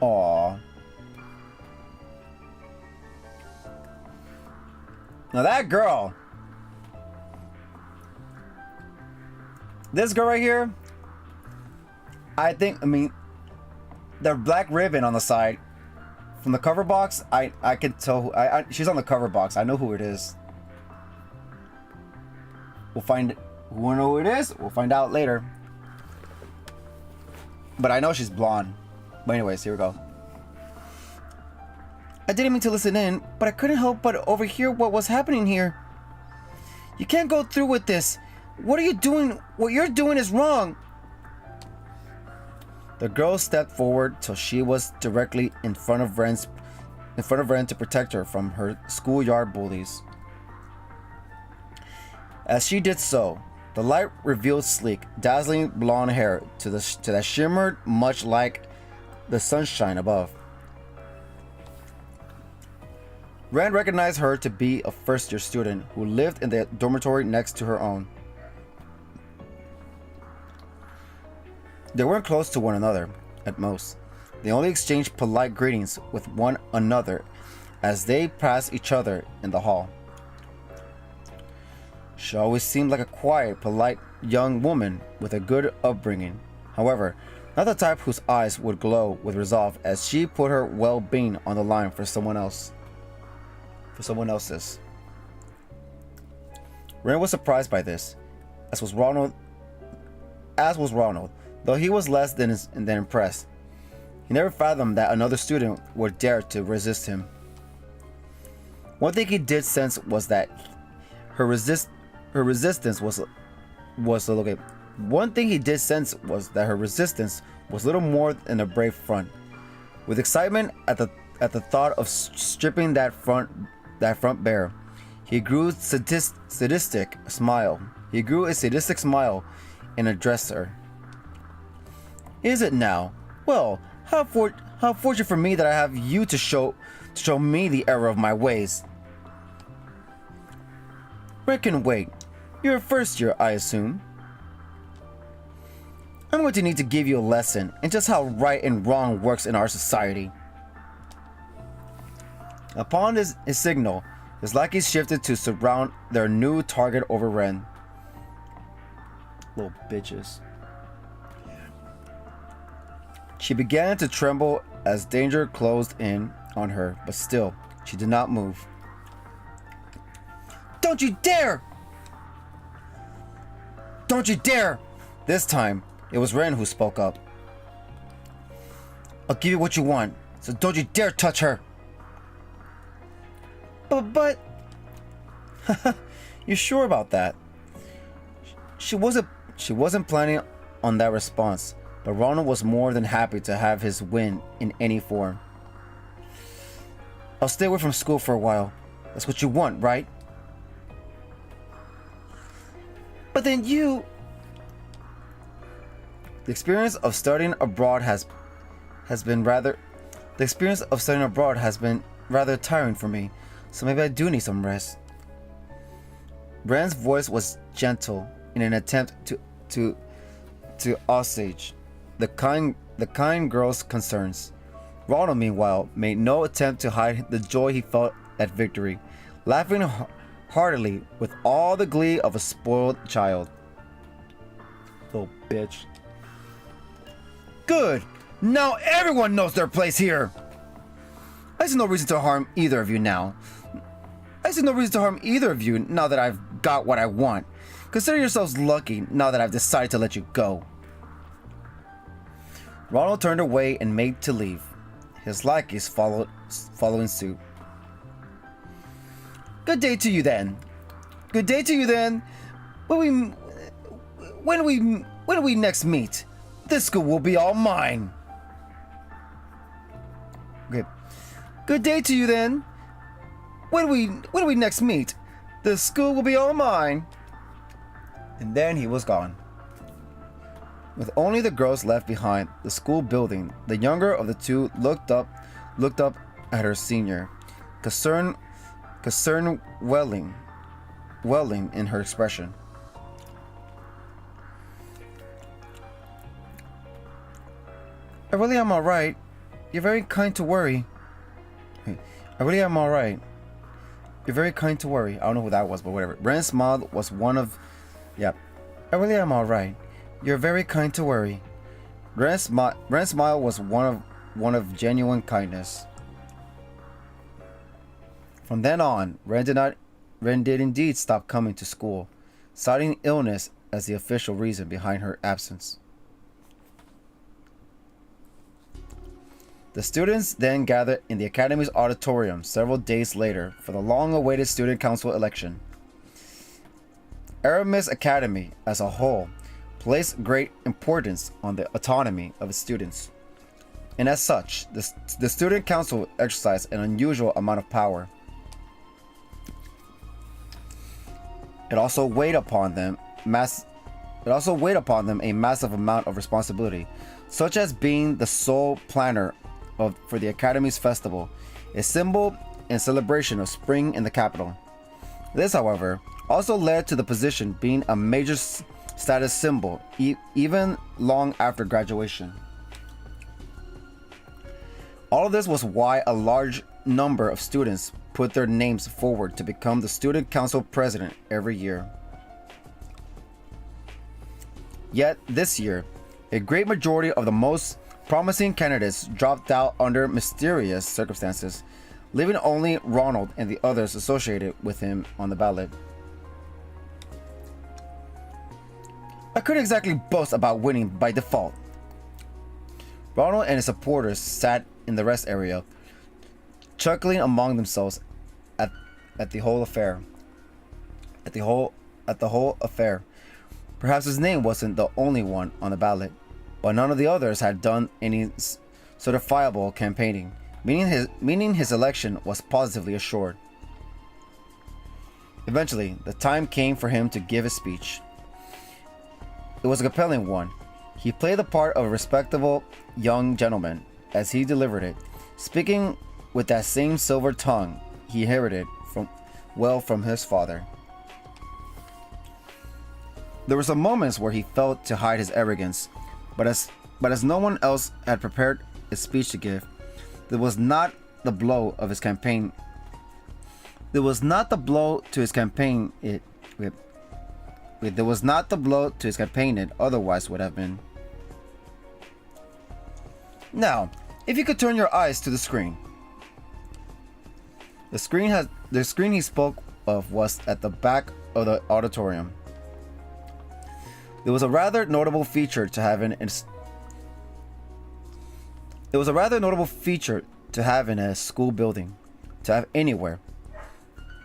Aww. Now that girl, this girl right here, I mean, the black ribbon on the side from the cover box, I can tell she's on the cover box. I know who it is. We wanna know who it is? We'll find out later. But I know she's blonde. But anyways, here we go. I didn't mean to listen in, but I couldn't help but overhear what was happening here. You can't go through with this. What are you doing? What you're doing is wrong. The girl stepped forward till she was directly in front of Ren to protect her from her schoolyard bullies. As she did so, the light revealed sleek, dazzling blonde hair that shimmered much like the sunshine above. Ren recognized her to be a first-year student who lived in the dormitory next to her own. They weren't close to one another, at most. They only exchanged polite greetings with one another as they passed each other in the hall. She always seemed like a quiet, polite young woman with a good upbringing. However, not the type whose eyes would glow with resolve as she put her well-being on the line for someone else. For someone else's. Ren was surprised by this, as was Ronald, though he was less than impressed. He never fathomed that another student would dare to resist him. One thing he did sense was that her resistance was little more than a brave front. With excitement at the thought of stripping that front bare, he grew a sadistic smile and addressed her. Is it now? Well, how fortunate for me that I have you to show me the error of my ways. Reckon wait. You're a first year, I assume. I'm going to need to give you a lesson in just how right and wrong works in our society. Upon his signal, his lackeys shifted to surround their new target over Ren. Little bitches. She began to tremble as danger closed in on her, but still, she did not move. Don't you dare! Don't you dare! This time, it was Ren who spoke up. I'll give you what you want, so don't you dare touch her! But... You sure about that? She wasn't planning on that response, but Ronald was more than happy to have his win in any form. I'll stay away from school for a while. That's what you want, right? But then you... The experience of studying abroad has been rather tiring for me, so maybe I do need some rest. Ren's voice was gentle in an attempt to assuage the kind girl's concerns. Ronald, meanwhile, made no attempt to hide the joy he felt at victory, laughing heartily with all the glee of a spoiled child. Little bitch. Good! Now everyone knows their place here! I see no reason to harm either of you now. Now that I've got what I want. Consider yourselves lucky now that I've decided to let you go. Ronald turned away and made to leave. His lackeys following suit. Good day to you then. When we next meet, this school will be all mine. Okay. Good day to you then. When we next meet, the school will be all mine. And then he was gone. With only the girls left behind the school building, the younger of the two looked up at her senior, concern welling in her expression. I really am alright. You're very kind to worry. I really am alright. You're very kind to worry. I don't know who that was, but whatever. Ren's smile was one of... Yeah. I really am alright. You're very kind to worry. Ren's smile was one of genuine kindness. From then on, Ren did indeed stop coming to school, citing illness as the official reason behind her absence. The students then gathered in the Academy's auditorium several days later for the long-awaited Student Council election. Aramis Academy, as a whole, placed great importance on the autonomy of its students. And as such, the Student Council exercised an unusual amount of power. It also weighed upon them it also weighed upon them a massive amount of responsibility, such as being the sole planner for the Academy's festival, a symbol and celebration of spring in the capital. This, however, also led to the position being a major status symbol even long after graduation. All of this was why a large number of students put their names forward to become the student council president every year. Yet this year, a great majority of the most promising candidates dropped out under mysterious circumstances, leaving only Ronald and the others associated with him on the ballot. I couldn't exactly boast about winning by default. Ronald and his supporters sat in the rest area, chuckling among themselves at the whole affair. At the whole affair. Perhaps his name wasn't the only one on the ballot, but none of the others had done any certifiable campaigning, meaning his election was positively assured. Eventually, the time came for him to give his speech. It was a compelling one. He played the part of a respectable young gentleman as he delivered it, speaking with that same silver tongue he inherited from his father. There were some moments where he felt to hide his arrogance, but as no one else had prepared a speech to give, there was not the blow of his campaign. There was not the blow to his campaign it otherwise would have been. Now, if you could turn your eyes to the screen. The screen he spoke of was at the back of the auditorium. It was a rather notable feature to have in a school building, to have anywhere,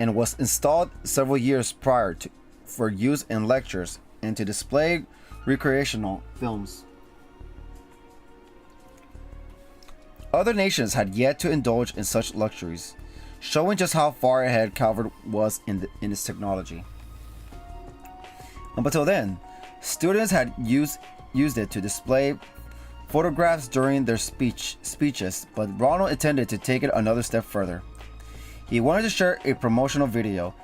and was installed several years prior for use in lectures and to display recreational films. Other nations had yet to indulge in such luxuries, showing just how far ahead Calvert was in its technology. Up until then, students had used it to display photographs during their speeches, but Ronald intended to take it another step further. He wanted to share a promotional video,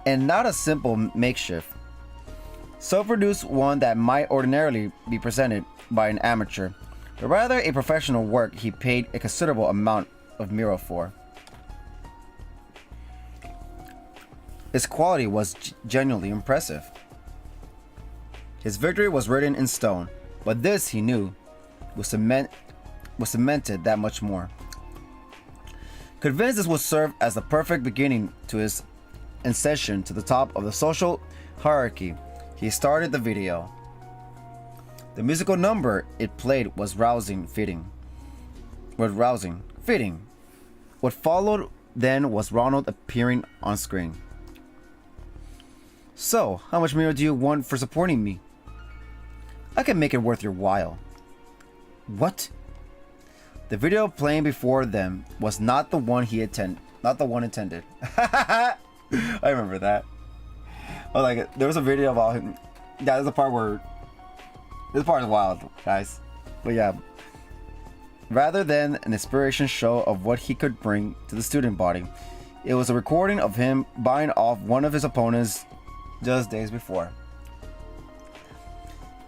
and not a simple makeshift, self-produced one that might ordinarily be presented by an amateur, but rather a professional work he paid a considerable amount of miro for. Its quality was genuinely impressive. His victory was written in stone, but this, he knew, was cemented that much more. Convinced this would serve as the perfect beginning to his ascension to the top of the social hierarchy, he started the video. The musical number it played was fitting. What followed then was Ronald appearing on screen. So, how much miro do you want for supporting me? I can make it worth your while. What? The video playing before them was not the one intended. I remember that. Oh, like there was a video about him. Yeah, there's a part where this part is wild, guys. But yeah, rather than an inspiration show of what he could bring to the student body, it was a recording of him buying off one of his opponents just days before.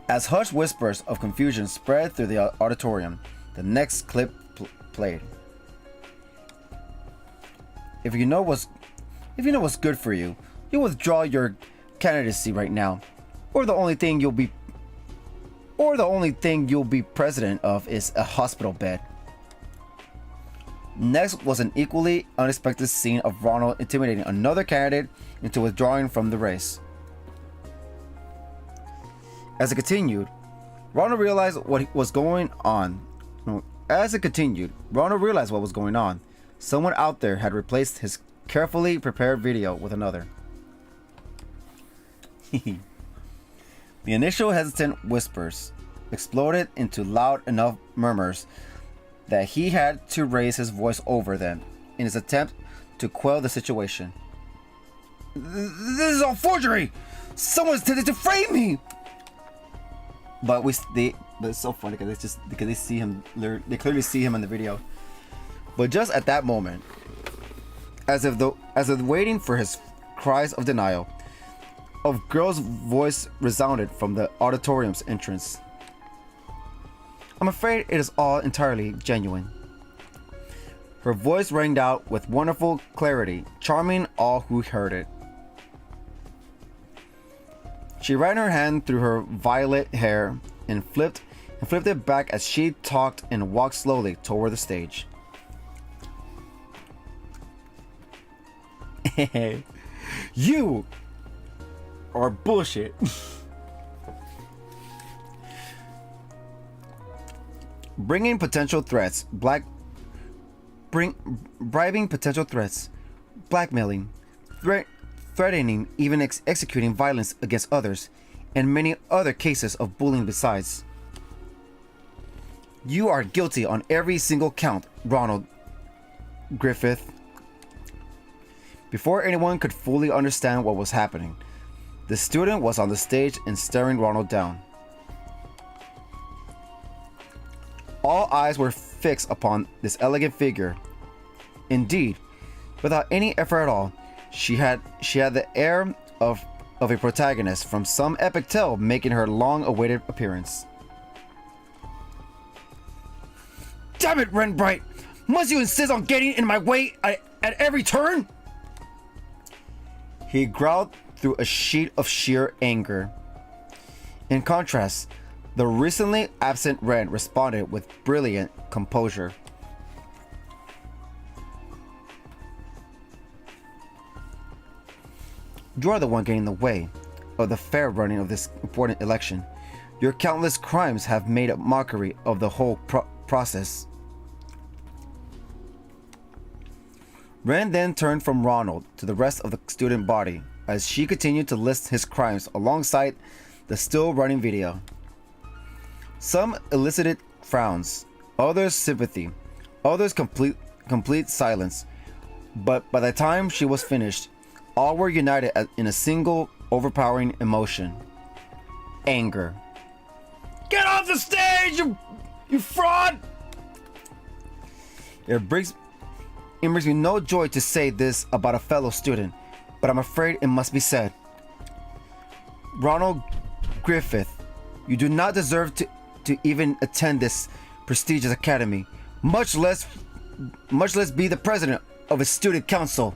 As hushed whispers of confusion spread through the auditorium, the next clip played. If you know what's good for you, you withdraw your candidacy right now, or the only thing you'll be president of is a hospital bed. Next was an equally unexpected scene of Ronald intimidating another candidate into withdrawing from the race. As it continued, Ronald realized what was going on. Someone out there had replaced his carefully prepared video with another. The initial hesitant whispers exploded into loud enough murmurs that he had to raise his voice over them in his attempt to quell the situation. This is all forgery! Someone's attempting to frame me! But it's so funny because they see him, they clearly see him in the video. But just at that moment, as if waiting for his cries of denial, a girl's voice resounded from the auditorium's entrance. I'm afraid it is all entirely genuine. Her voice rang out with wonderful clarity, charming all who heard it. She ran her hand through her violet hair and flipped it back as she talked and walked slowly toward the stage. You are bullshit. Bribing potential threats, blackmailing, threatening, even executing violence against others, and many other cases of bullying besides. You are guilty on every single count, Ronald Griffith. Before anyone could fully understand what was happening, the student was on the stage and staring Ronald down. All eyes were fixed upon this elegant figure. Indeed, without any effort at all, she had the air of a protagonist from some epic tale making her long-awaited appearance. Damn it, Renbright! Must you insist on getting in my way at every turn? He growled through a sheet of sheer anger. In contrast, the recently absent Ren responded with brilliant composure. You are the one getting in the way of the fair running of this important election. Your countless crimes have made a mockery of the whole process. Ren then turned from Ronald to the rest of the student body as she continued to list his crimes alongside the still running video. Some elicited frowns, others sympathy, others complete silence. But by the time she was finished, all were united in a single overpowering emotion: anger. Get off the stage, you fraud! It brings me no joy to say this about a fellow student, but I'm afraid it must be said. Ronald Griffith, you do not deserve to even attend this prestigious academy, much less be the president of a student council.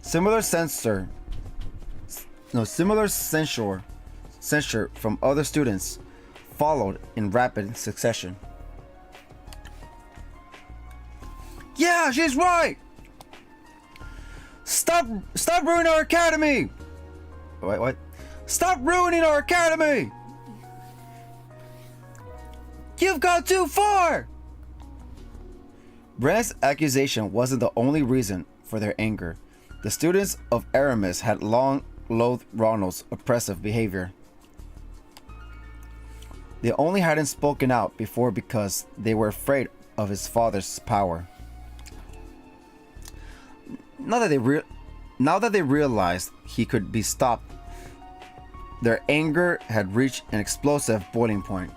Similar censure from other students followed in rapid succession. Yeah, she's right! Stop ruining our academy! Wait, what? Stop ruining our academy! You've gone too far! Ren's accusation wasn't the only reason for their anger. The students of Aramis had long loathed Ronald's oppressive behavior. They only hadn't spoken out before because they were afraid of his father's power. Now that they realized he could be stopped, their anger had reached an explosive boiling point.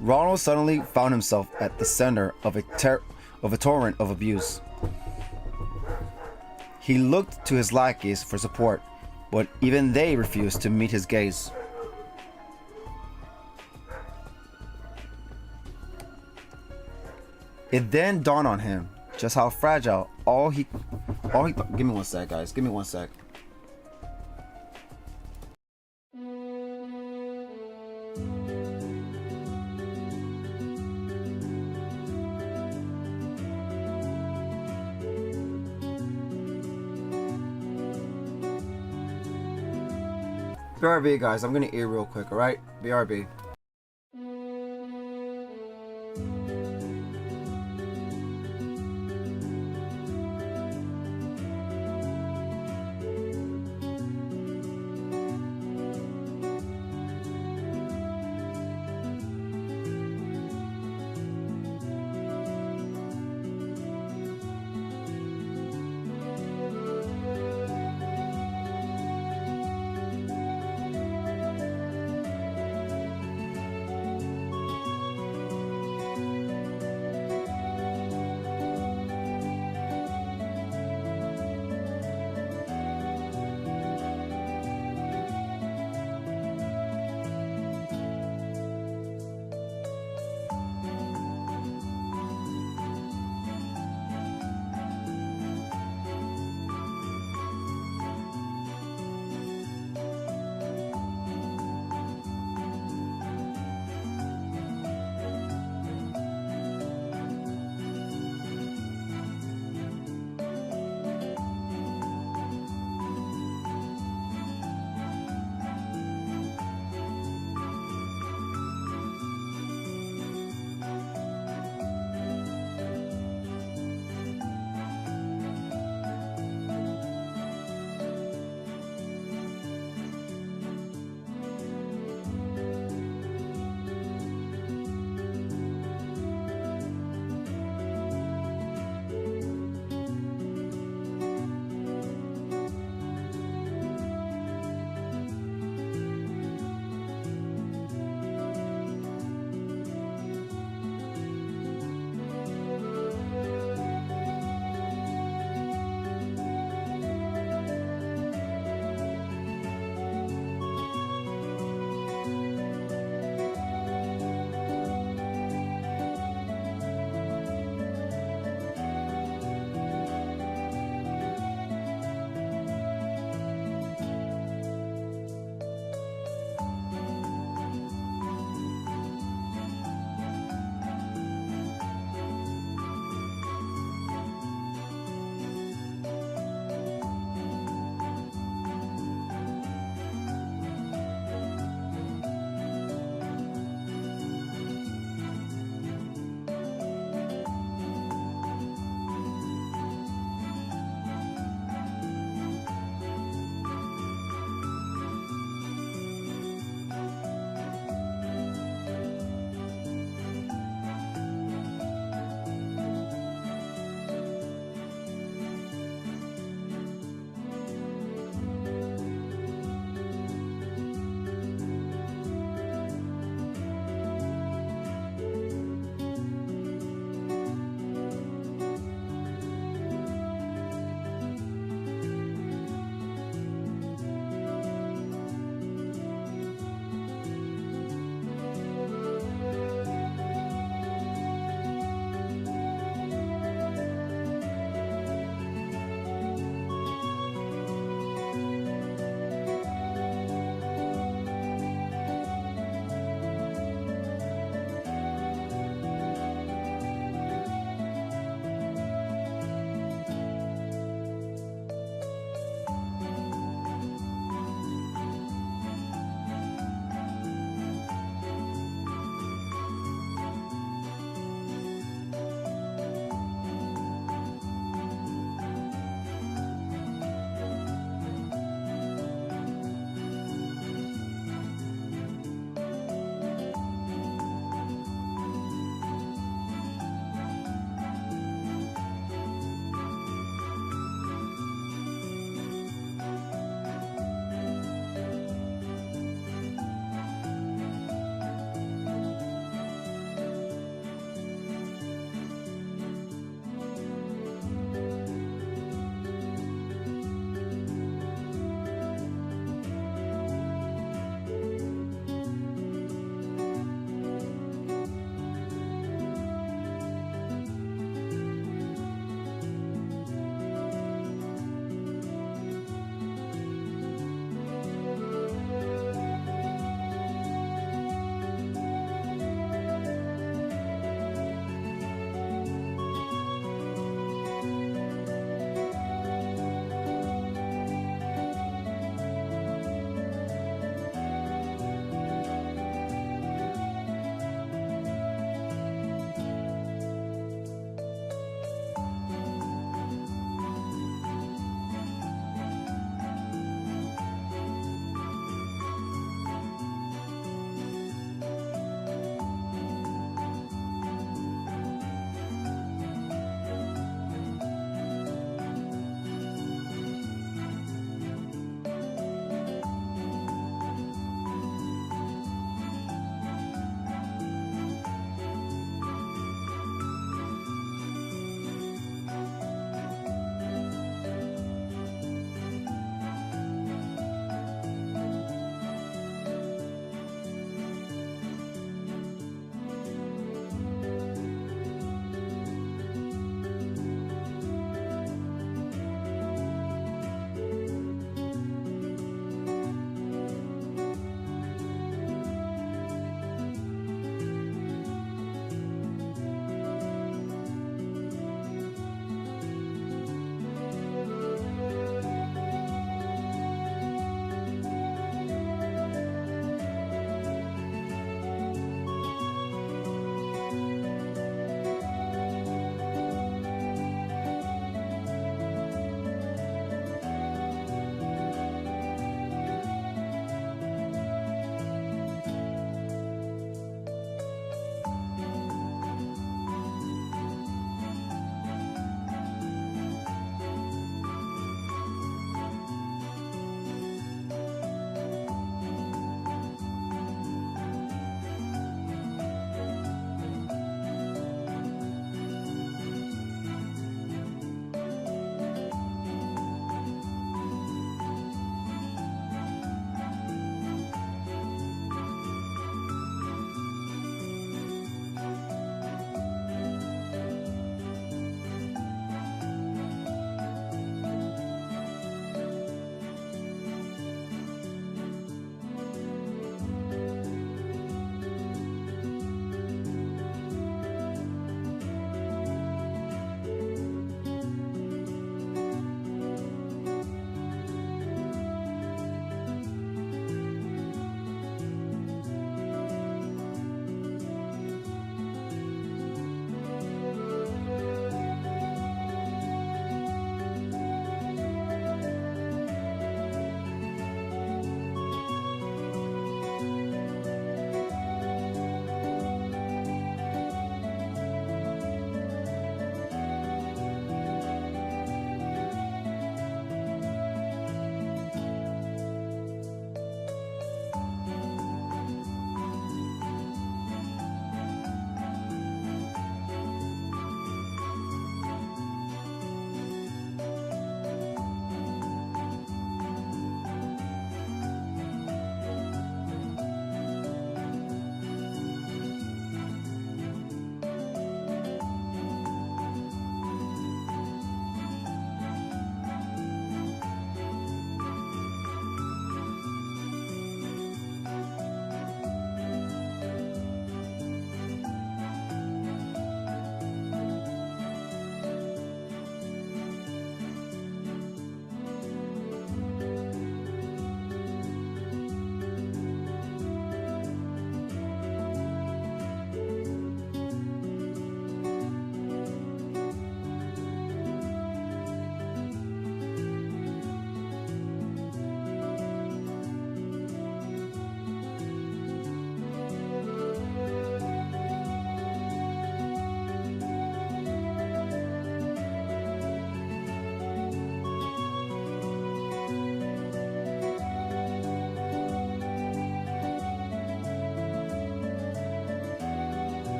Ronald suddenly found himself at the center of a torrent of abuse. He looked to his lackeys for support, but even they refused to meet his gaze. It then dawned on him just how fragile give me one sec, guys. Give me one sec. BRB, guys, I'm gonna eat real quick, alright? BRB.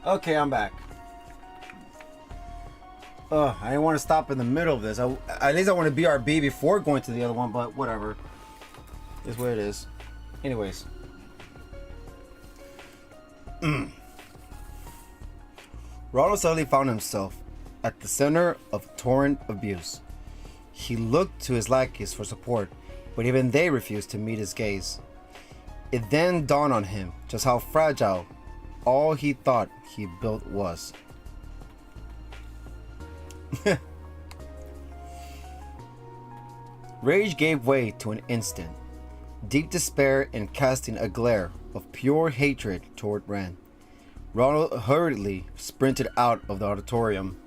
Okay, I'm back. I didn't want to stop in the middle of this. At least I want to BRB before going to the other one, but whatever. It's what it is. Anyways. Ronald suddenly found himself at the center of torrent abuse. He looked to his lackeys for support, but even they refused to meet his gaze. It then dawned on him just how fragile all he thought he built was. Rage gave way to an instant. Deep despair and casting a glare of pure hatred toward Ren, Ronald hurriedly sprinted out of the auditorium.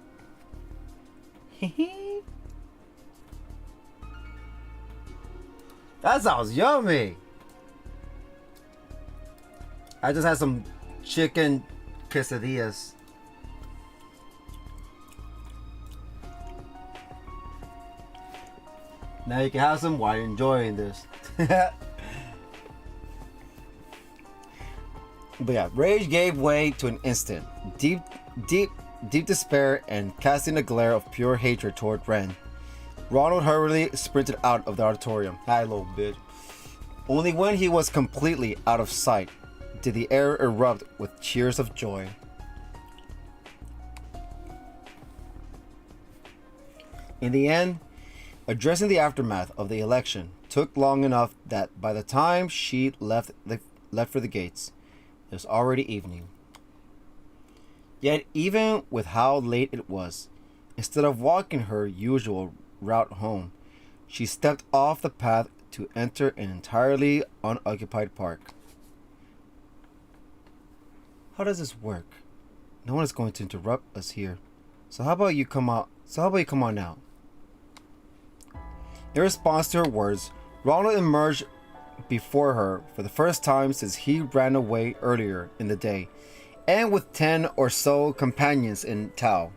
That sounds yummy! I just had some chicken quesadillas. Now you can have some while you're enjoying this. But yeah, rage gave way to an instant. Deep despair and casting a glare of pure hatred toward Ren, Ronald hurriedly sprinted out of the auditorium. Hi, little bitch. Only when he was completely out of sight did the air erupt with cheers of joy. In the end, addressing the aftermath of the election took long enough that by the time she left for the gates, it was already evening. Yet even with how late it was, instead of walking her usual route home, she stepped off the path to enter an entirely unoccupied park. How does this work? No one is going to interrupt us here. So how about you come out? Now? In response to her words, Ronald emerged before her for the first time since he ran away earlier in the day, and with 10 or so companions in tow.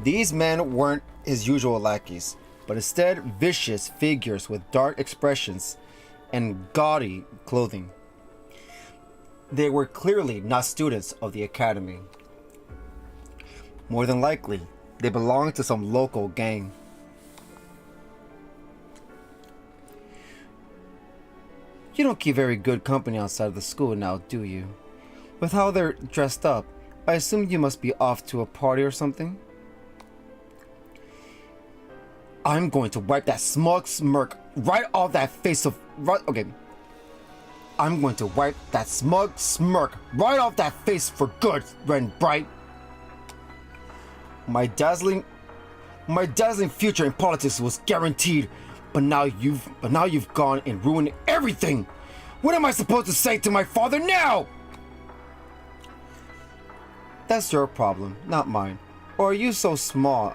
These men weren't his usual lackeys, but instead vicious figures with dark expressions and gaudy clothing. They were clearly not students of the academy. More than likely, they belonged to some local gang. You don't keep very good company outside of the school now, do you? With how they're dressed up, I assume you must be off to a party or something? I'm going to wipe that smug smirk right off that face of... Okay. I'm going to wipe that smug smirk right off that face for good, Ren Bright. My dazzling future in politics was guaranteed, but now you've gone and ruined everything. What am I supposed to say to my father now? That's your problem, not mine. Or are you so small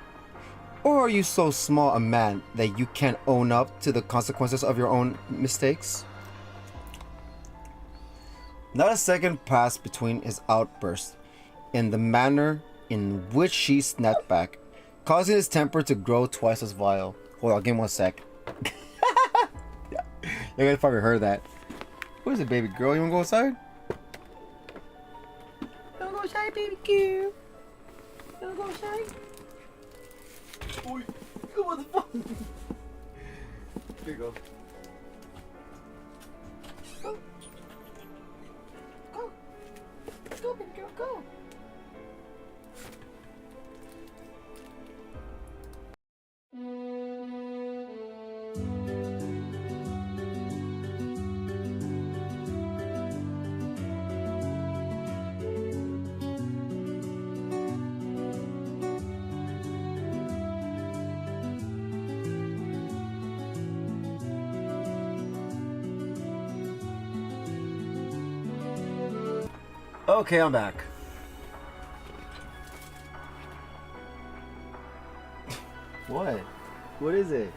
a man that you can't own up to the consequences of your own mistakes? Not a second passed between his outburst and the manner in which she snapped back, causing his temper to grow twice as vile. Hold on, give me 1 sec. You guys probably heard that. What is it, baby girl? You wanna go outside? You wanna go outside, baby girl? You wanna go outside? Oh, you motherfucker! Here you go. Go. Go. Go, baby girl, go. Okay, I'm back. What? What is it?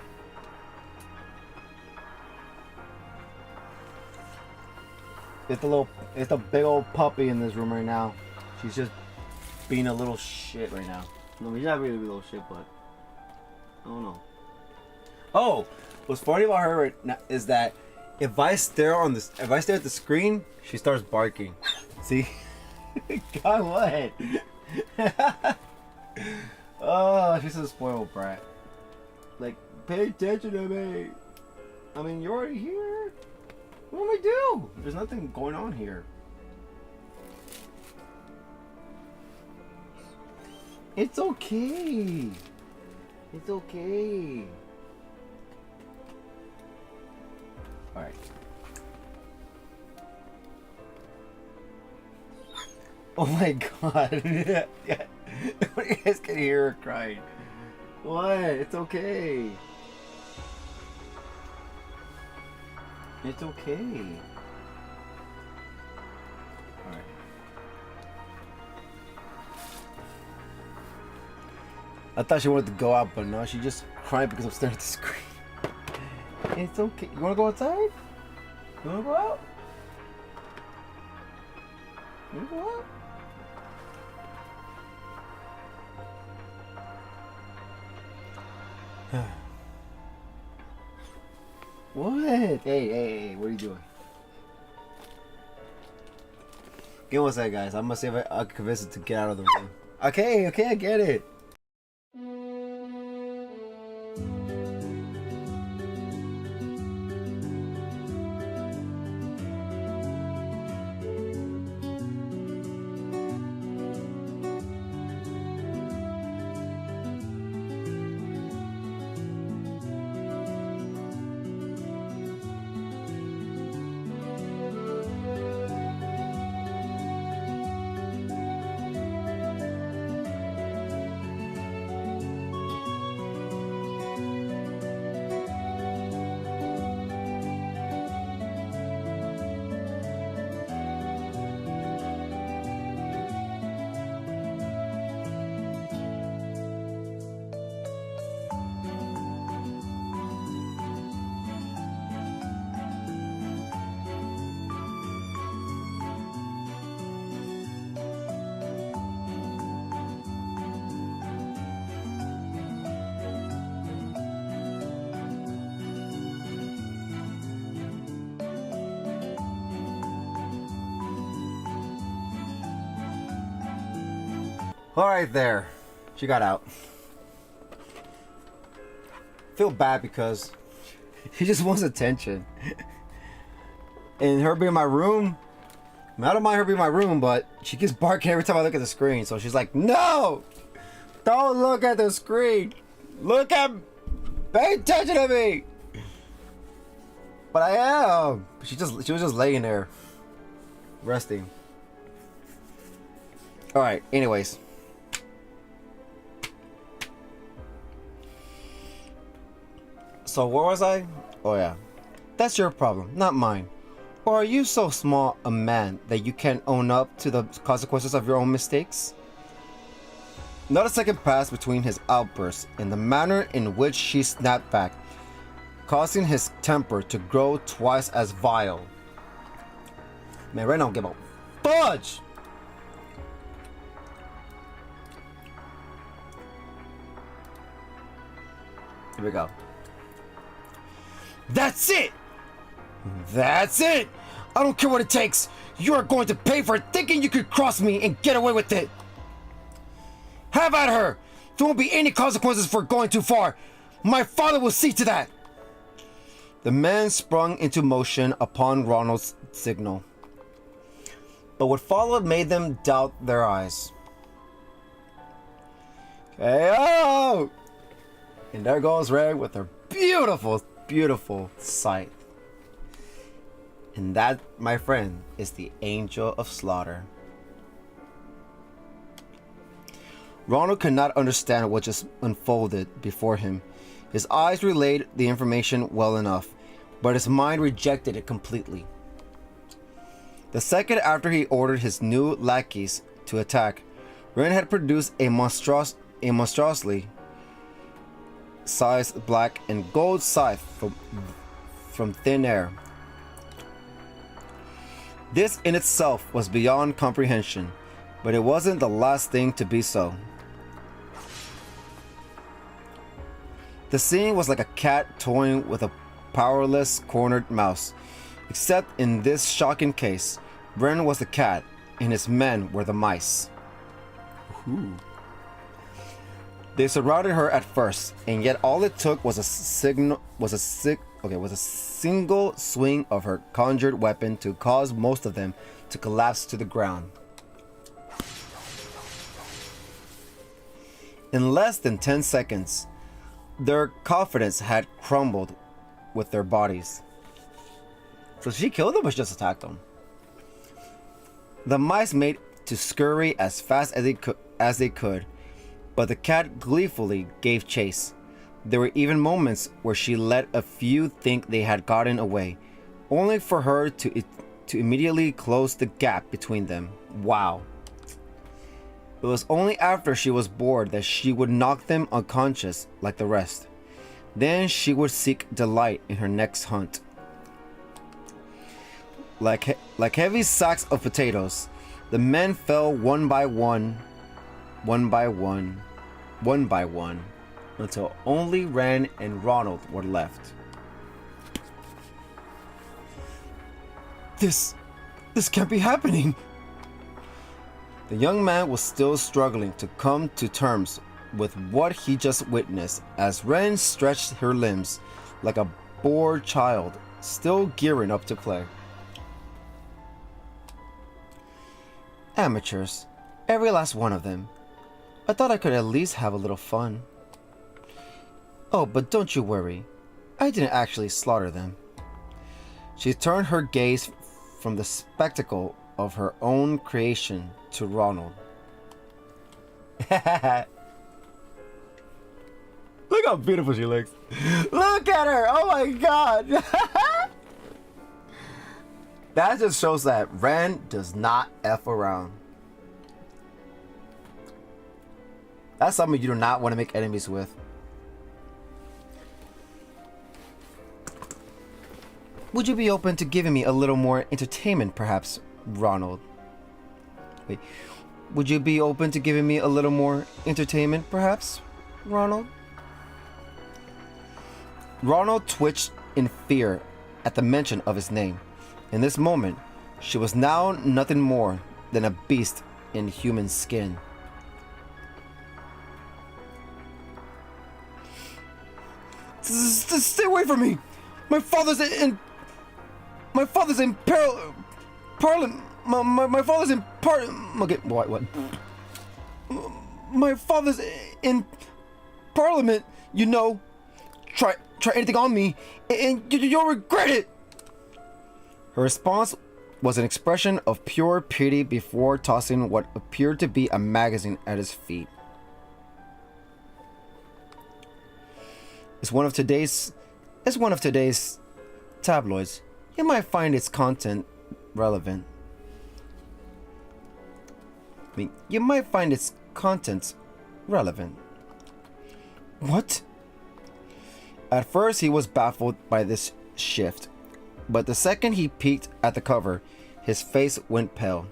It's a big old puppy in this room right now. She's just being a little shit right now. No, she's not really a little shit, but I don't know. Oh, what's funny about her right now is that if I stare at the screen, she starts barking. See? God, what? Oh, she's a spoiled brat. Like, pay attention to me. I mean, you're already here. What do we do? There's nothing going on here. It's okay. It's okay. Alright. Oh my god. Yeah. You guys can hear her crying. What? It's okay. It's okay. Alright. I thought she wanted to go out, but no, she just cried because I'm staring at the screen. It's okay. You wanna go outside? You wanna go out? You wanna go out? What? Hey, what are you doing? Give me one second, guys. I'm gonna see if I can convince it to get out of the room. Okay, I get it. Alright there. She got out. Feel bad because she just wants attention. And her being in my room, I don't mind her being in my room, but she keeps barking every time I look at the screen. So she's like, no! Don't look at the screen! Look at... Pay attention to me! But I am. She was just laying there. Resting. Alright, anyways. So where was I? Oh yeah. That's your problem, not mine. Or are you so small a man that you can't own up to the consequences of your own mistakes? Not a second passed between his outbursts and the manner in which she snapped back, causing his temper to grow twice as vile. Man, right now I don't give a fudge! Here we go. That's it! That's it! I don't care what it takes! You are going to pay for thinking you could cross me and get away with it! Have at her! There won't be any consequences for going too far! My father will see to that! The man sprung into motion upon Ronald's signal. But what followed made them doubt their eyes. KO! And there goes Red with her beautiful sight. And that, my friend, is the Angel of Slaughter. Ronald could not understand what just unfolded before him. His eyes relayed the information well enough, but his mind rejected it completely. The second after he ordered his new lackeys to attack, Ren had produced a monstrosity sized black and gold scythe from thin air. This in itself was beyond comprehension, but it wasn't the last thing to be so. The scene was like a cat toying with a powerless cornered mouse, except in this shocking case, Ren was the cat and his men were the mice. Ooh. They surrounded her at first, and yet all it took was a single swing of her conjured weapon to cause most of them to collapse to the ground. In less than 10 seconds, their confidence had crumbled with their bodies. So she killed them or just attacked them? The mice made to scurry as fast as they could, but the cat gleefully gave chase. There were even moments where she let a few think they had gotten away, only for her to immediately close the gap between them. Wow. It was only after she was bored that she would knock them unconscious like the rest. Then she would seek delight in her next hunt. Like heavy sacks of potatoes, the men fell one by one, until only Ren and Ronald were left. This can't be happening. The young man was still struggling to come to terms with what he just witnessed as Ren stretched her limbs like a bored child, still gearing up to play. Amateurs, every last one of them. I thought I could at least have a little fun. Oh, but don't you worry. I didn't actually slaughter them. She turned her gaze from the spectacle of her own creation to Ronald. Look how beautiful she looks. Look at her! Oh my god! That just shows that Ren does not F around. That's something you do not want to make enemies with. Would you be open to giving me a little more entertainment, perhaps, Ronald? Wait. Would you be open to giving me a little more entertainment, perhaps, Ronald? Ronald twitched in fear at the mention of his name. In this moment, she was now nothing more than a beast in human skin. Stay away from me! My father's in Parliament. My father's in okay, what? My father's in Parliament, you know. Try anything on me, and you'll regret it. Her response was an expression of pure pity before tossing what appeared to be a magazine at his feet. It's one of today's tabloids. You might find its content relevant. You might find its contents relevant. What? At first, he was baffled by this shift, but the second he peeked at the cover, his face went pale.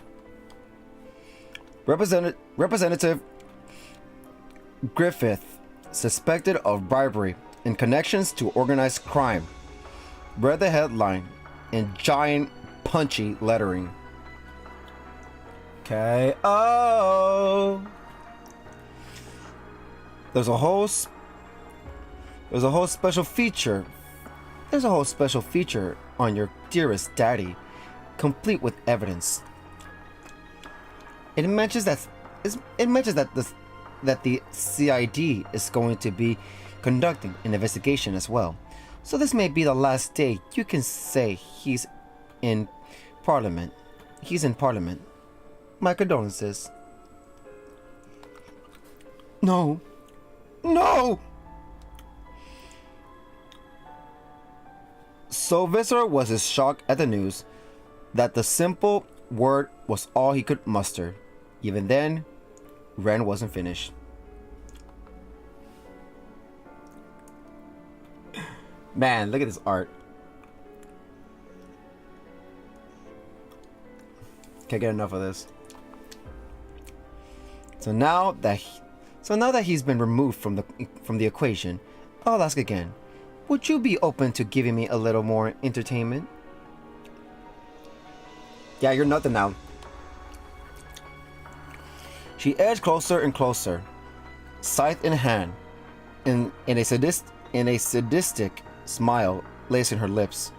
Representative Griffith, suspected of bribery in connections to organized crime, read the headline in giant, punchy lettering. K.O. There's a whole special feature. There's a whole special feature on your dearest daddy, complete with evidence. It mentions that the CID is going to be conducting an investigation as well. So this may be the last day you can say he's in Parliament. He's in Parliament. My condolences. No. No! So visceral was his shock at the news that the simple word was all he could muster. Even then, Ren wasn't finished. Man, look at this art. Can't get enough of this. So now that he's been removed from the equation, I'll ask again. Would you be open to giving me a little more entertainment? Yeah, you're nothing now. She edged closer and closer, scythe in hand, in a sadistic smile lacing her lips.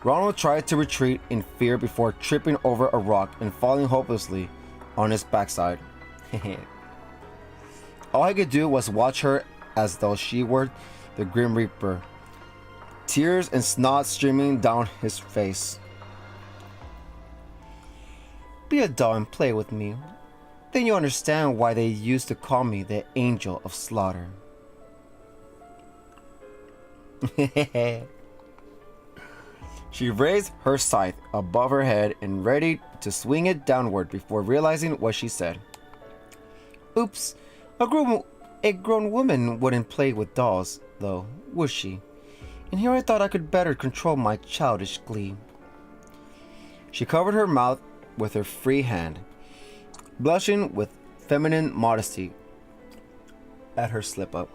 Ronald tried to retreat in fear before tripping over a rock and falling hopelessly on his backside. All he could do was watch her as though she were the Grim Reaper, tears and snot streaming down his face. Be a doll and play with me. Then you understand why they used to call me the Angel of Slaughter. She raised her scythe above her head and ready to swing it downward before realizing what she said. Oops, a grown woman wouldn't play with dolls, though, would she? And here I thought I could better control my childish glee. She covered her mouth with her free hand, blushing with feminine modesty at her slip-up.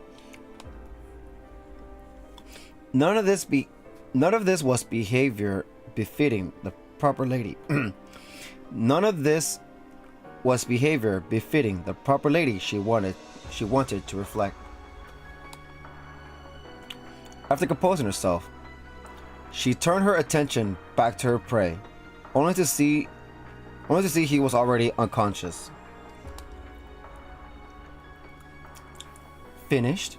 None of this was behavior befitting the proper lady. None of this was behavior befitting the proper lady she wanted to reflect. After composing herself, she turned her attention back to her prey, only to see he was already unconscious. Finished?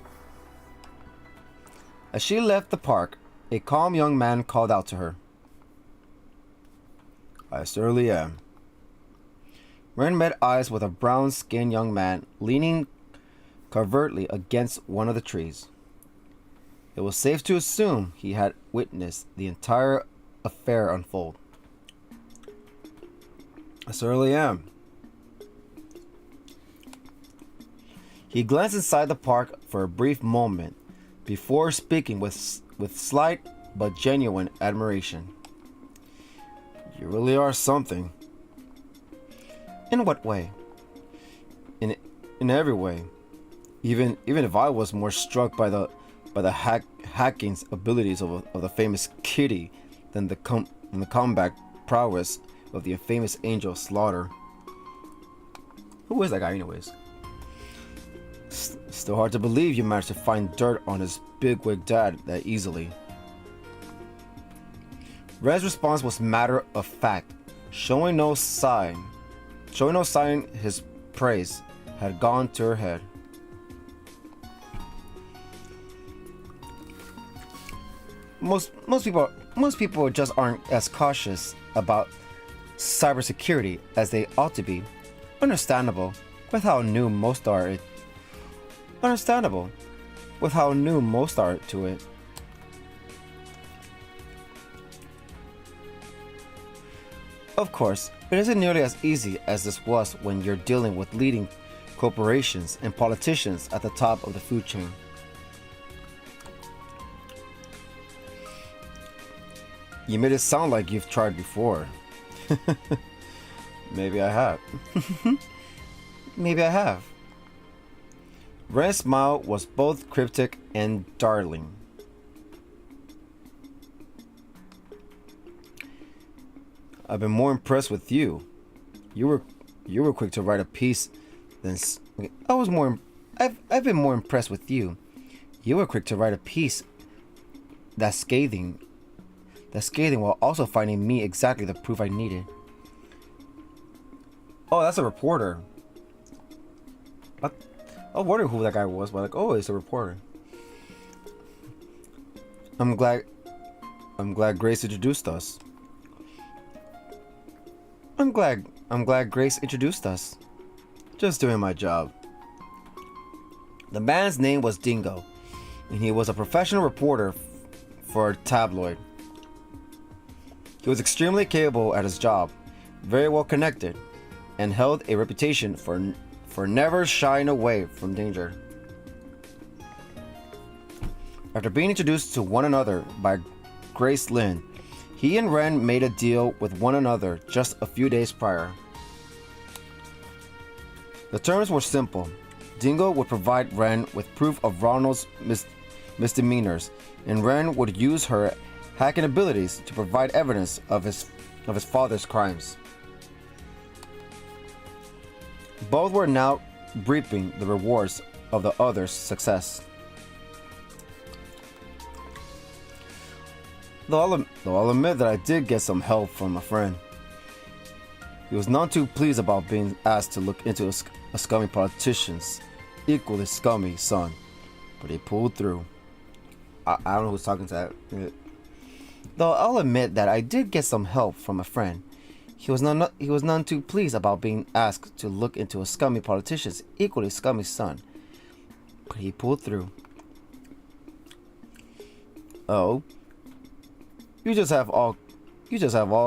As she left the park, a calm young man called out to her. I certainly am. Ren met eyes with a brown-skinned young man leaning covertly against one of the trees. It was safe to assume he had witnessed the entire affair unfold. I certainly am. He glanced inside the park for a brief moment before speaking with slight but genuine admiration. You really are something. In what way? In every way. Even if I was more struck by the hacking abilities of the famous Kitty than the combat prowess of the infamous Angel of Slaughter. Who is that guy anyways? Still hard to believe you managed to find dirt on his bigwig dad that easily. Ren's response was matter of fact, showing no sign his praise had gone to her head. Most people just aren't as cautious about cybersecurity as they ought to be. Understandable with how new most are to it. Of course, it isn't nearly as easy as this was when you're dealing with leading corporations and politicians at the top of the food chain. You made it sound like you've tried before. Maybe I have. Maybe I have. Ren's smile was both cryptic and darling. I've been more impressed with you. You were quick to write a piece than I've been more impressed with you. You were quick to write a piece that's scathing while also finding me exactly the proof I needed. Oh, that's a reporter. I wondered who that guy was, but like, oh, it's a reporter. I'm glad Grace introduced us. I'm glad Grace introduced us. Just doing my job. The man's name was Dingo, and he was a professional reporter for a tabloid. He was extremely capable at his job, very well connected, and held a reputation for never shying away from danger. After being introduced to one another by Grace Lynn, he and Ren made a deal with one another just a few days prior. The terms were simple. Dingo would provide Ren with proof of Ronald's misdemeanors, and Ren would use her hacking abilities to provide evidence of his father's crimes. Both were now reaping the rewards of the other's success. Though I'll admit that I did get some help from a friend. He was none too pleased about being asked to look into a scummy politician's equally scummy son, but he pulled through. I don't know who's talking to that. Though I'll admit that I did get some help from a friend. He was none too pleased about being asked to look into a scummy politician's equally scummy son, but he pulled through. Oh, you just have all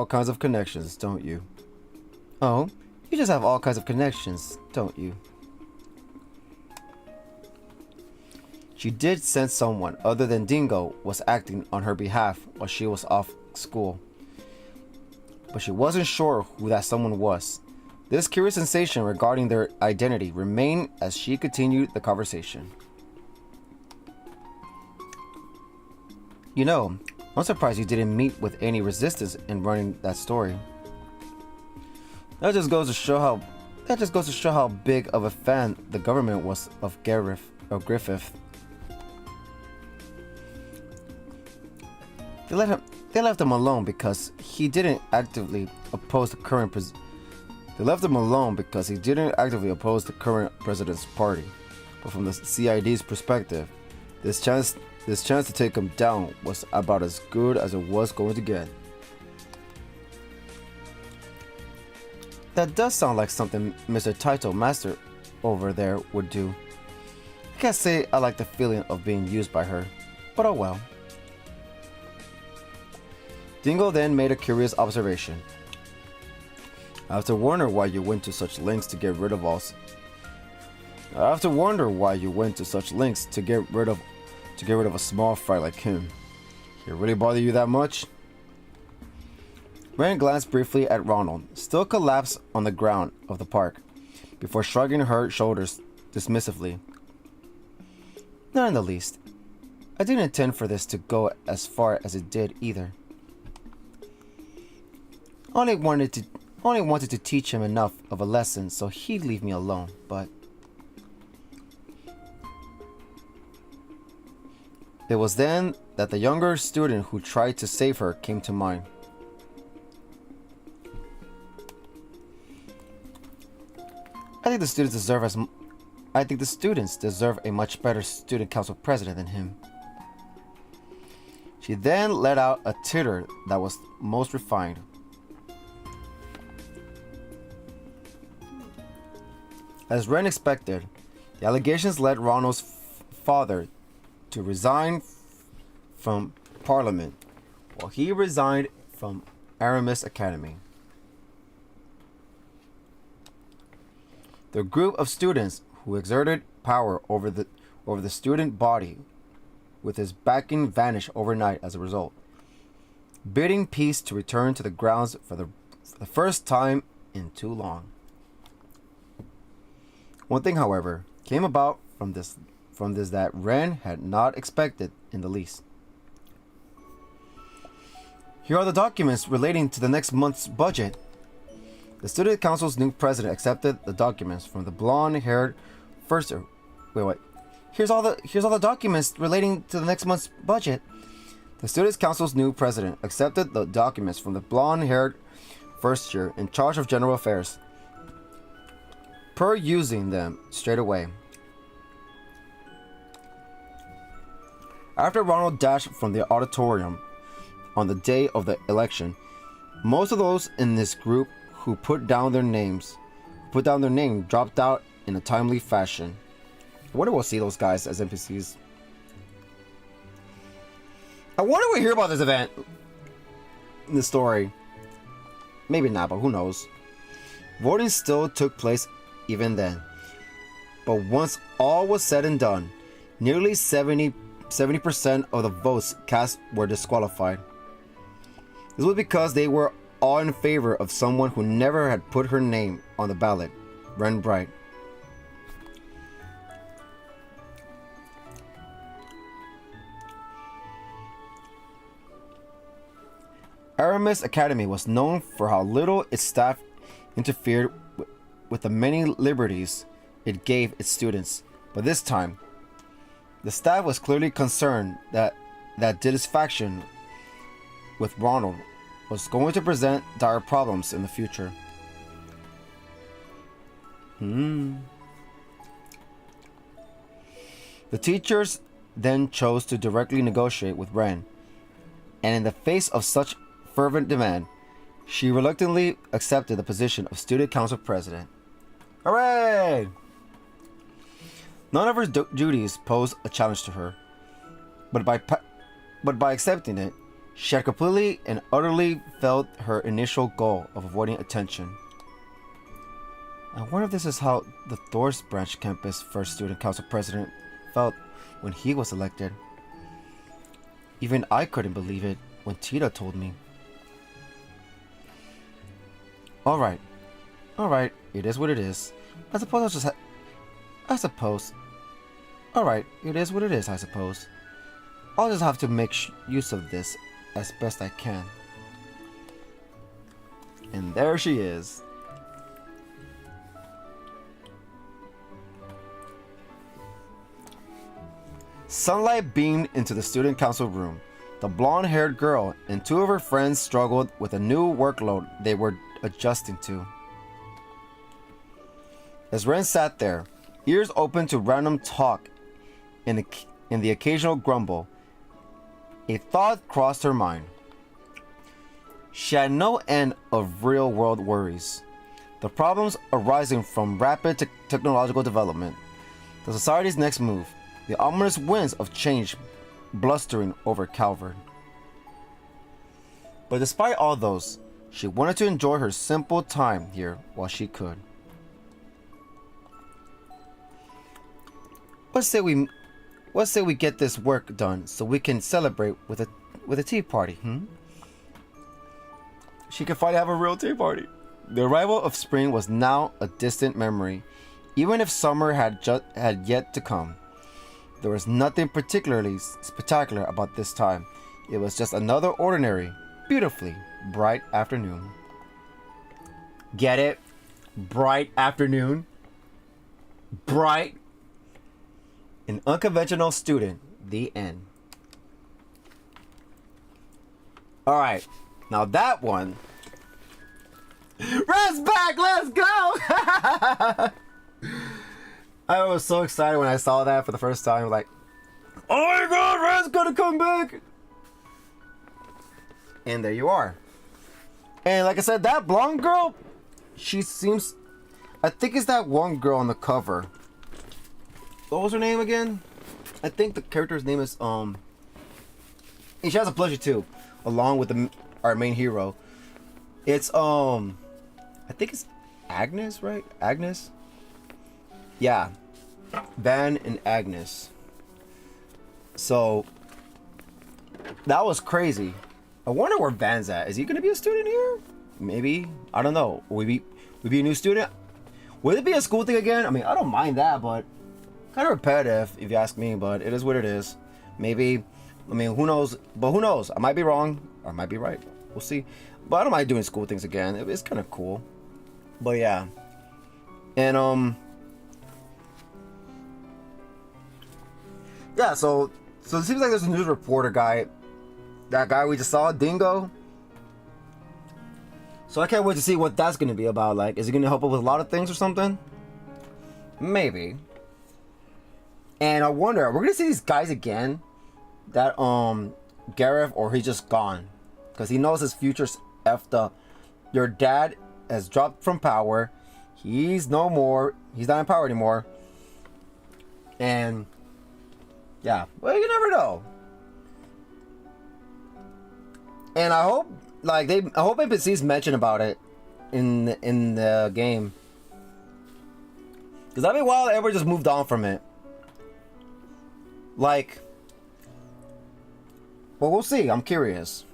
kinds of connections, don't you? Oh, you just have all kinds of connections, don't you? She did sense someone other than Dingo was acting on her behalf while she was off school, but she wasn't sure who that someone was. This curious sensation regarding their identity remained as she continued the conversation. You know, I'm surprised you didn't meet with any resistance in running that story. That just goes to show how big of a fan the government was of Griffith. They left him alone because he didn't actively oppose the current They left him alone because he didn't actively oppose the current president's party. But from the CID's perspective, this chance to take him down was about as good as it was going to get. That does sound like something Mr. Title Master over there would do. I can't say I like the feeling of being used by her, but oh well. Dingo then made a curious observation. I have to wonder why you went to such lengths to get rid of us. I have to wonder why you went to such lengths to get rid of a small fry like him. He really bother you that much? Ren glanced briefly at Ronald, still collapsed on the ground of the park, before shrugging her shoulders dismissively. Not in the least. I didn't intend for this to go as far as it did either. Only wanted to teach him enough of a lesson so he'd leave me alone, but it was then that the younger student who tried to save her came to mind. I think the students deserve a much better student council president than him. She then let out a titter that was most refined. As Ren expected, the allegations led Ronald's father to resign from Parliament, while he resigned from Aramis Academy. The group of students who exerted power over the student body with his backing vanished overnight as a result, bidding peace to return to the grounds for the first time in too long. One thing, however, came about from this that Ren had not expected in the least. Here are the documents relating to the next month's budget. The student council's new president accepted the documents from the blonde-haired first. Wait. Here's all the documents relating to the next month's budget. The students council's new president accepted the documents from the blonde-haired first year in charge of general affairs, perusing them straight away. After Ronald dashed from the auditorium on the day of the election, most of those in this group who put down their name dropped out in a timely fashion. I wonder we'll see those guys as NPCs. I wonder we'll hear about this event in the story. Maybe not, but who knows. Voting still took place even then. But once all was said and done, nearly 70% of the votes cast were disqualified. This was because they were all in favor of someone who never had put her name on the ballot, Ren Bright. Aramis Academy was known for how little its staff interfered with the many liberties it gave its students, but this time, the staff was clearly concerned that dissatisfaction with Ronald was going to present dire problems in the future. The teachers then chose to directly negotiate with Ren, and in the face of such fervent demand, she reluctantly accepted the position of student council president. Hooray! None of her duties posed a challenge to her, but by accepting it, she had completely and utterly failed her initial goal of avoiding attention. I wonder if this is how the Thor's Branch campus first student council president felt when he was elected. Even I couldn't believe it when Tita told me. Alright, it is what it is. I suppose Alright, it is what it is, I suppose. I'll just have to make use of this as best I can. And there she is. Sunlight beamed into the student council room. The blonde-haired girl and two of her friends struggled with a new workload they were adjusting to. As Ren sat there, ears open to random talk and the occasional grumble, a thought crossed her mind. She had no end of real-world worries. The problems arising from rapid technological development, the society's next move, the ominous winds of change blustering over Calvert. But despite all those, she wanted to enjoy her simple time here while she could. Let's say we get this work done so we can celebrate with a tea party, She could finally have a real tea party. The arrival of spring was now a distant memory, even if summer had yet to come. There was nothing particularly spectacular about this time. It was just another ordinary, beautifully bright afternoon. Get it? Bright afternoon. Bright. An unconventional student. The end. Alright. Now that one. Red's back! Let's go! I was so excited when I saw that for the first time. Like, oh my god, Red's gonna come back! And there you are. And like I said, that blonde girl, she seems... I think it's that one girl on the cover. What was her name again? I think the character's name is, and she has a plushie too, along with our main hero. It's, I think it's Agnes, right? Agnes? Yeah. Van and Agnes. So, that was crazy. I wonder where Van's at. Is he going to be a student here? Maybe. I don't know. Will he be a new student? Will it be a school thing again? I mean, I don't mind that, but kind of repetitive if you ask me, but it is what it is. Maybe. I mean, who knows? But who knows? I might be wrong or I might be right. We'll see. But I don't mind doing school things again. It's kind of cool. But yeah. And, yeah, so it seems like there's a news reporter guy. That guy we just saw, Dingo. So I can't wait to see what that's going to be about. Like, is he going to help us with a lot of things or something? Maybe. And I wonder, we're going to see these guys again? That, Gareth, or he's just gone? Because he knows his future's effed up. Your dad has dropped from power. He's no more. He's not in power anymore. And... yeah, well, you never know. And I hope, like, I hope NPCs mention about it in the game. Because that'd be wild if everyone just moved on from it. Like, well, we'll see. I'm curious.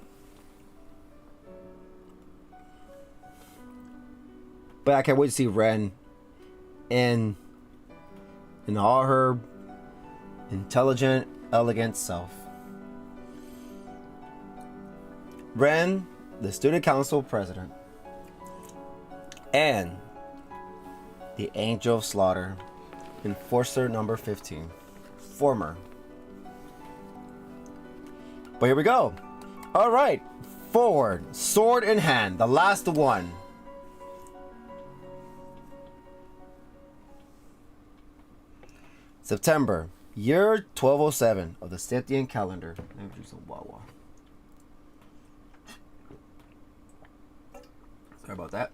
But I can't wait to see Ren in all her intelligent, elegant self. Ren, the student council president. And The Angel of Slaughter. Enforcer number 15. Former. But here we go. Alright. Forward. Sword in hand. The last one. September. Year 1207 of the Scythian calendar. Let me do some Wawa. Sorry about that.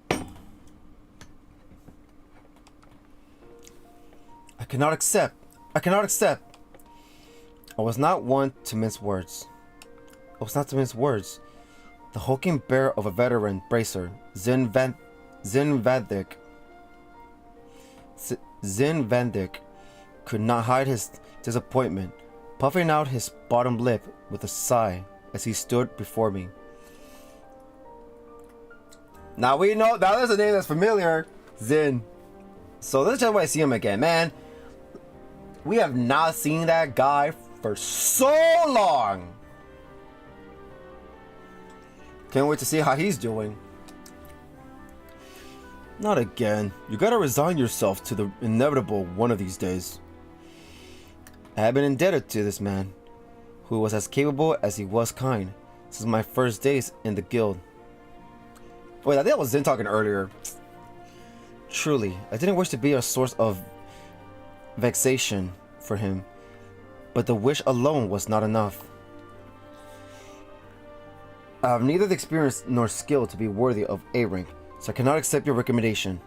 I cannot accept. I was not one to mince words. The hulking bear of a veteran bracer, Zin Van Dyck, could not hide his disappointment, puffing out his bottom lip with a sigh as he stood before me. Now we know, now there's a name that's familiar, Zin. So this is just why I see him again, man. We have not seen that guy for so long. Can't wait to see how he's doing. Not again. You gotta resign yourself to the inevitable one of these days. I have been indebted to this man, who was as capable as he was kind, since my first days in the guild. Wait, I think that was Zin talking earlier. Truly, I didn't wish to be a source of vexation for him, but the wish alone was not enough. I have neither the experience nor skill to be worthy of A rank, so I cannot accept your recommendation.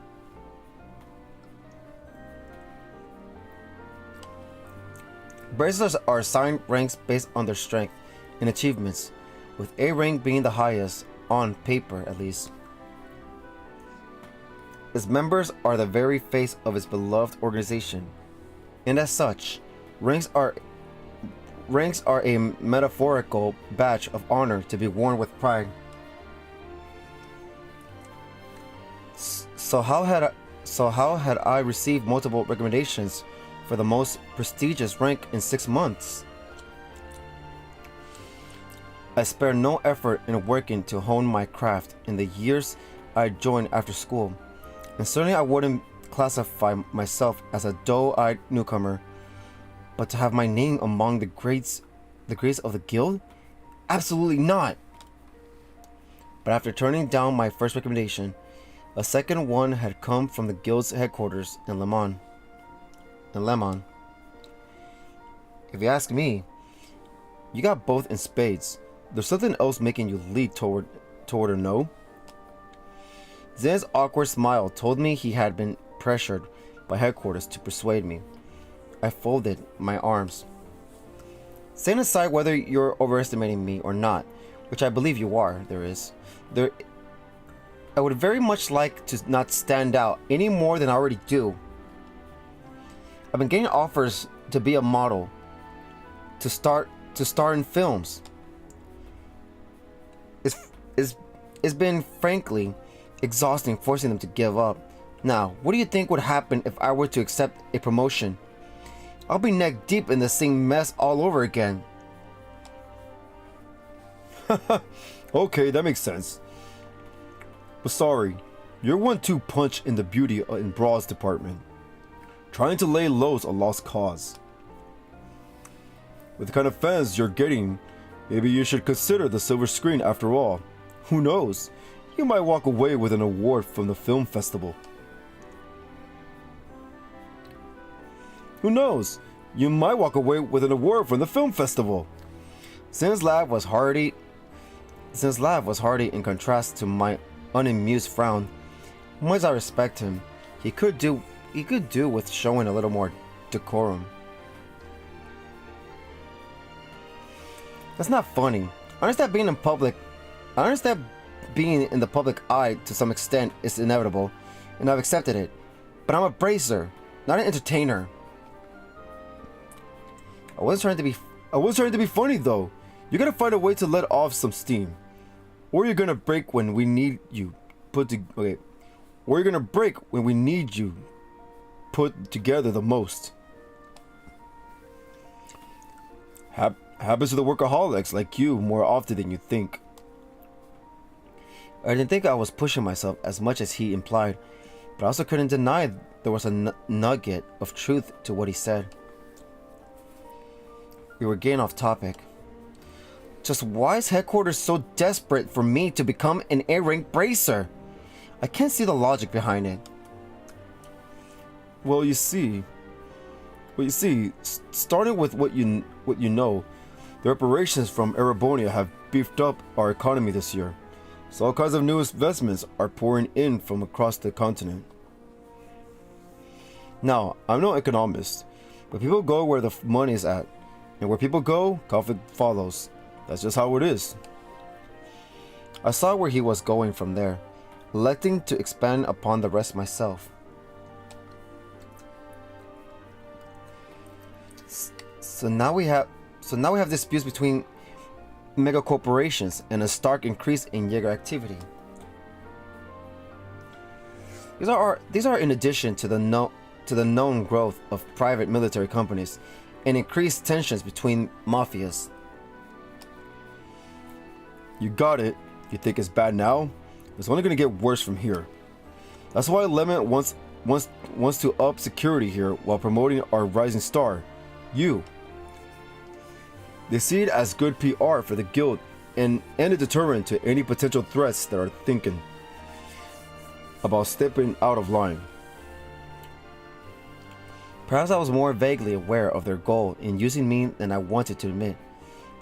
Bracers are assigned ranks based on their strength and achievements, with A rank being the highest, on paper at least. Its members are the very face of its beloved organization, and as such, ranks are a metaphorical badge of honor to be worn with pride. So how had I received multiple recommendations for the most prestigious rank in 6 months? I spared no effort in working to hone my craft in the years I joined after school, and certainly I wouldn't classify myself as a dull-eyed newcomer. But to have my name among the greats of the guild? Absolutely not! But after turning down my first recommendation, a second one had come from the guild's headquarters in Lemon. If you ask me, you got both in spades. There's something else making you lead toward a no? Zin's awkward smile told me he had been pressured by headquarters to persuade me. I folded my arms. Setting aside whether you're overestimating me or not, which I believe you are, I would very much like to not stand out any more than I already do. I've been getting offers to be a model, to star in films. It's been frankly exhausting forcing them to give up. Now, what do you think would happen if I were to accept a promotion? I'll be neck deep in the same mess all over again. Okay, that makes sense. But sorry, you're 1-2 punch in the beauty and bras department. Trying to lay low's a lost cause. With the kind of fans you're getting, maybe you should consider the silver screen after all. Who knows? You might walk away with an award from the film festival. Who knows? You might walk away with an award from the film festival. Sin's laugh was hearty in contrast to my unamused frown. Much as I respect him, he could do with showing a little more decorum. That's not funny. I understand being in the public eye to some extent is inevitable, and I've accepted it. But I'm a bracer, not an entertainer. I wasn't trying to be funny though. You gotta find a way to let off some steam, or you're gonna break when we need you put together the most. Happens to the workaholics like you more often than you think. I didn't think I was pushing myself as much as he implied, but I also couldn't deny there was a nugget of truth to what he said. We were getting off topic. Just why is headquarters so desperate for me to become an A-rank bracer? I can't see the logic behind it. Well, you see, starting with what you know, the reparations from Erebonia have beefed up our economy this year. So all kinds of new investments are pouring in from across the continent. Now, I'm no economist, but people go where the money is at, and where people go, conflict follows. That's just how it is. I saw where he was going from there, electing to expand upon the rest myself. So now we have disputes between mega corporations and a stark increase in Jaeger activity. These are in addition to the known growth of private military companies and increased tensions between mafias. You got it. You think it's bad now? It's only gonna get worse from here. That's why Lemon wants to up security here while promoting our rising star, you. They see it as good PR for the guild and a deterrent to any potential threats that are thinking about stepping out of line. Perhaps I was more vaguely aware of their goal in using me than I wanted to admit.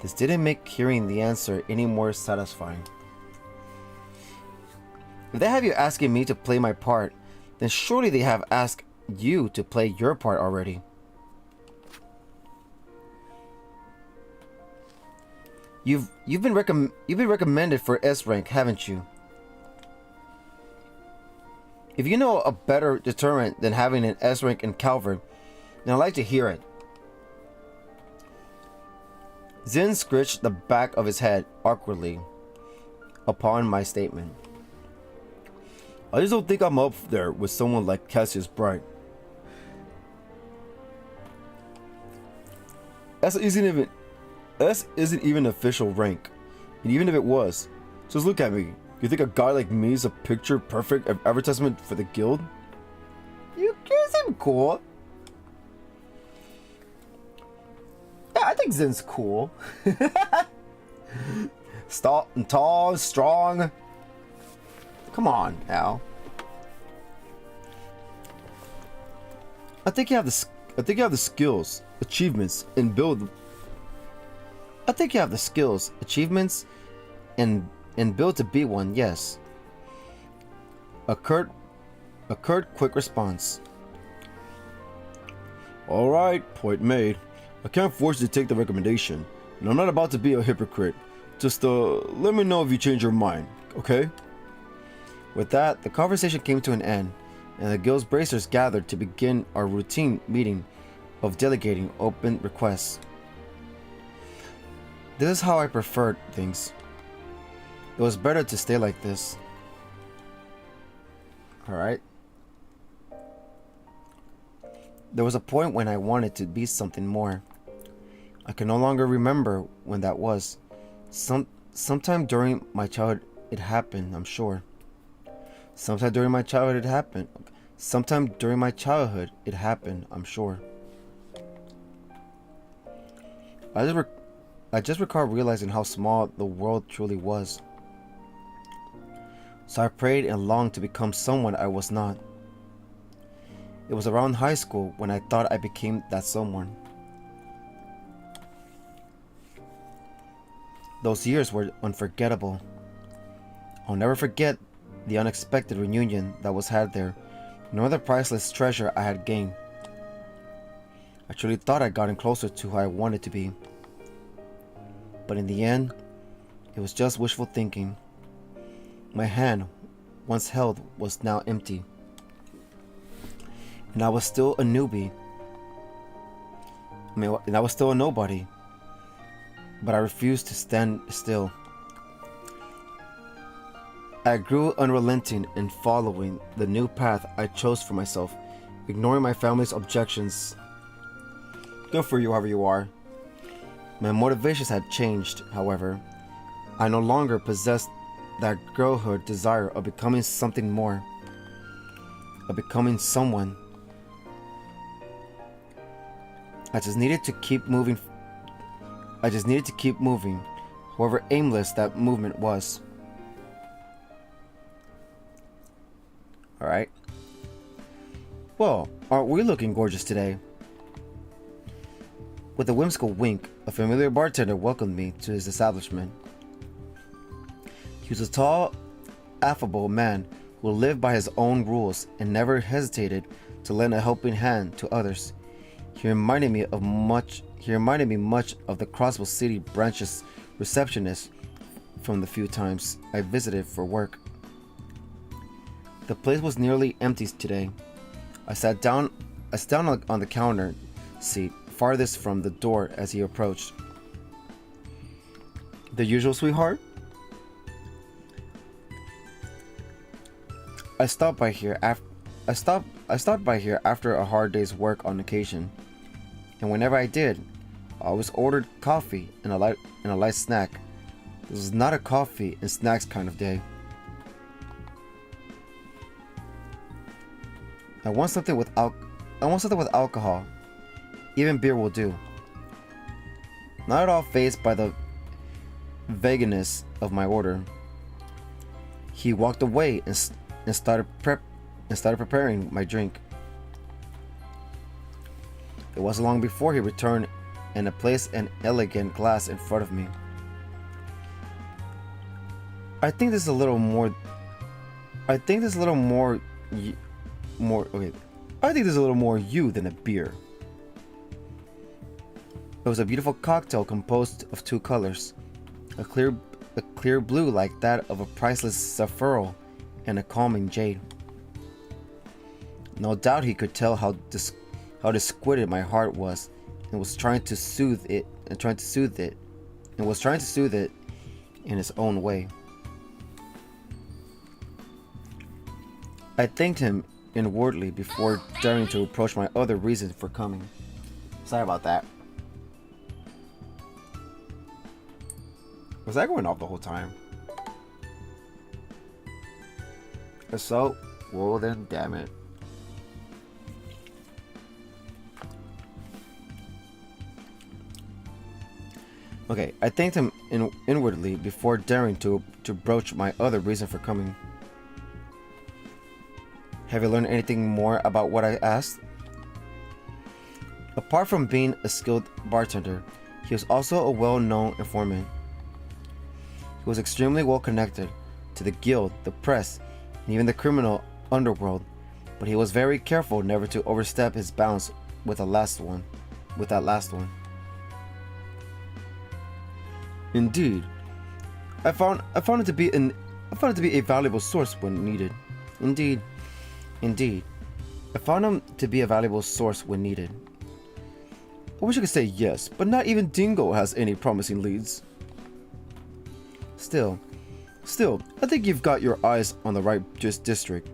This didn't make hearing the answer any more satisfying. If they have you asking me to play my part, then surely they have asked you to play your part already. You've been recommended for S rank, haven't you? If you know a better deterrent than having an S rank in Calvert, then I'd like to hear it. Zin scratched the back of his head awkwardly upon my statement. I just don't think I'm up there with someone like Cassius Bright. S isn't even official rank, and even if it was, just look at me. You think a guy like me is a picture-perfect advertisement for the guild? You seem cool. Yeah, I think Zin's cool. Tall, strong. Come on, Al. I think you have the skills, achievements, and build. I think you have the skills, achievements, and build to be one. Yes. A curt, quick response. All right, point made. I can't force you to take the recommendation, and I'm not about to be a hypocrite. Just let me know if you change your mind, okay? With that, the conversation came to an end, and the guild's bracers gathered to begin our routine meeting of delegating open requests. This is how I preferred things. It was better to stay like this. Alright. There was a point when I wanted to be something more. I can no longer remember when that was. Sometime during my childhood it happened, I'm sure. Sometime during my childhood it happened, I'm sure. I just recall realizing how small the world truly was. So I prayed and longed to become someone I was not. It was around high school when I thought I became that someone. Those years were unforgettable. I'll never forget the unexpected reunion that was had there, nor the priceless treasure I had gained. I truly thought I'd gotten closer to who I wanted to be. But in the end, it was just wishful thinking. My hand, once held, was now empty. And I was still a newbie. I was still a nobody. But I refused to stand still. I grew unrelenting in following the new path I chose for myself, ignoring my family's objections. Good for you, whoever you are. My motivations had changed, however. I no longer possessed that girlhood desire of becoming something more. of becoming someone. I just needed to keep moving. However aimless that movement was. Alright. Well, aren't we looking gorgeous today? With a whimsical wink, a familiar bartender welcomed me to his establishment. He was a tall, affable man who lived by his own rules and never hesitated to lend a helping hand to others. He reminded me much of the Crossbow City branch's receptionist from the few times I visited for work. The place was nearly empty today. I sat down on the counter seat farthest from the door as he approached. The usual, sweetheart? I stopped by here after a hard day's work on occasion, and whenever I did, I always ordered coffee and a light snack. This was not a coffee and snacks kind of day. I want something with alcohol. Even beer will do. Not at all fazed by the vagueness of my order, he walked away and started preparing my drink. It wasn't long before he returned and placed an elegant glass in front of me. I think this is a little more you than a beer. It was a beautiful cocktail composed of two colors, a clear blue like that of a priceless sapphire and a calming jade. No doubt he could tell how disquiet my heart was and was trying to soothe it in his own way. I thanked him inwardly before daring to approach my other reasons for coming. Sorry about that. Was that going off the whole time? If so, well then, damn it. Okay, I thanked him inwardly before daring to broach my other reason for coming. Have you learned anything more about what I asked? Apart from being a skilled bartender, he was also a well-known informant. He was extremely well connected to the guild, the press, and even the criminal underworld, but he was very careful never to overstep his bounds with that last one. Indeed, I found it to be a valuable source when needed. Indeed, I found him to be a valuable source when needed. I wish I could say yes, but not even Dingo has any promising leads. Still, I think you've got your eyes on the right district.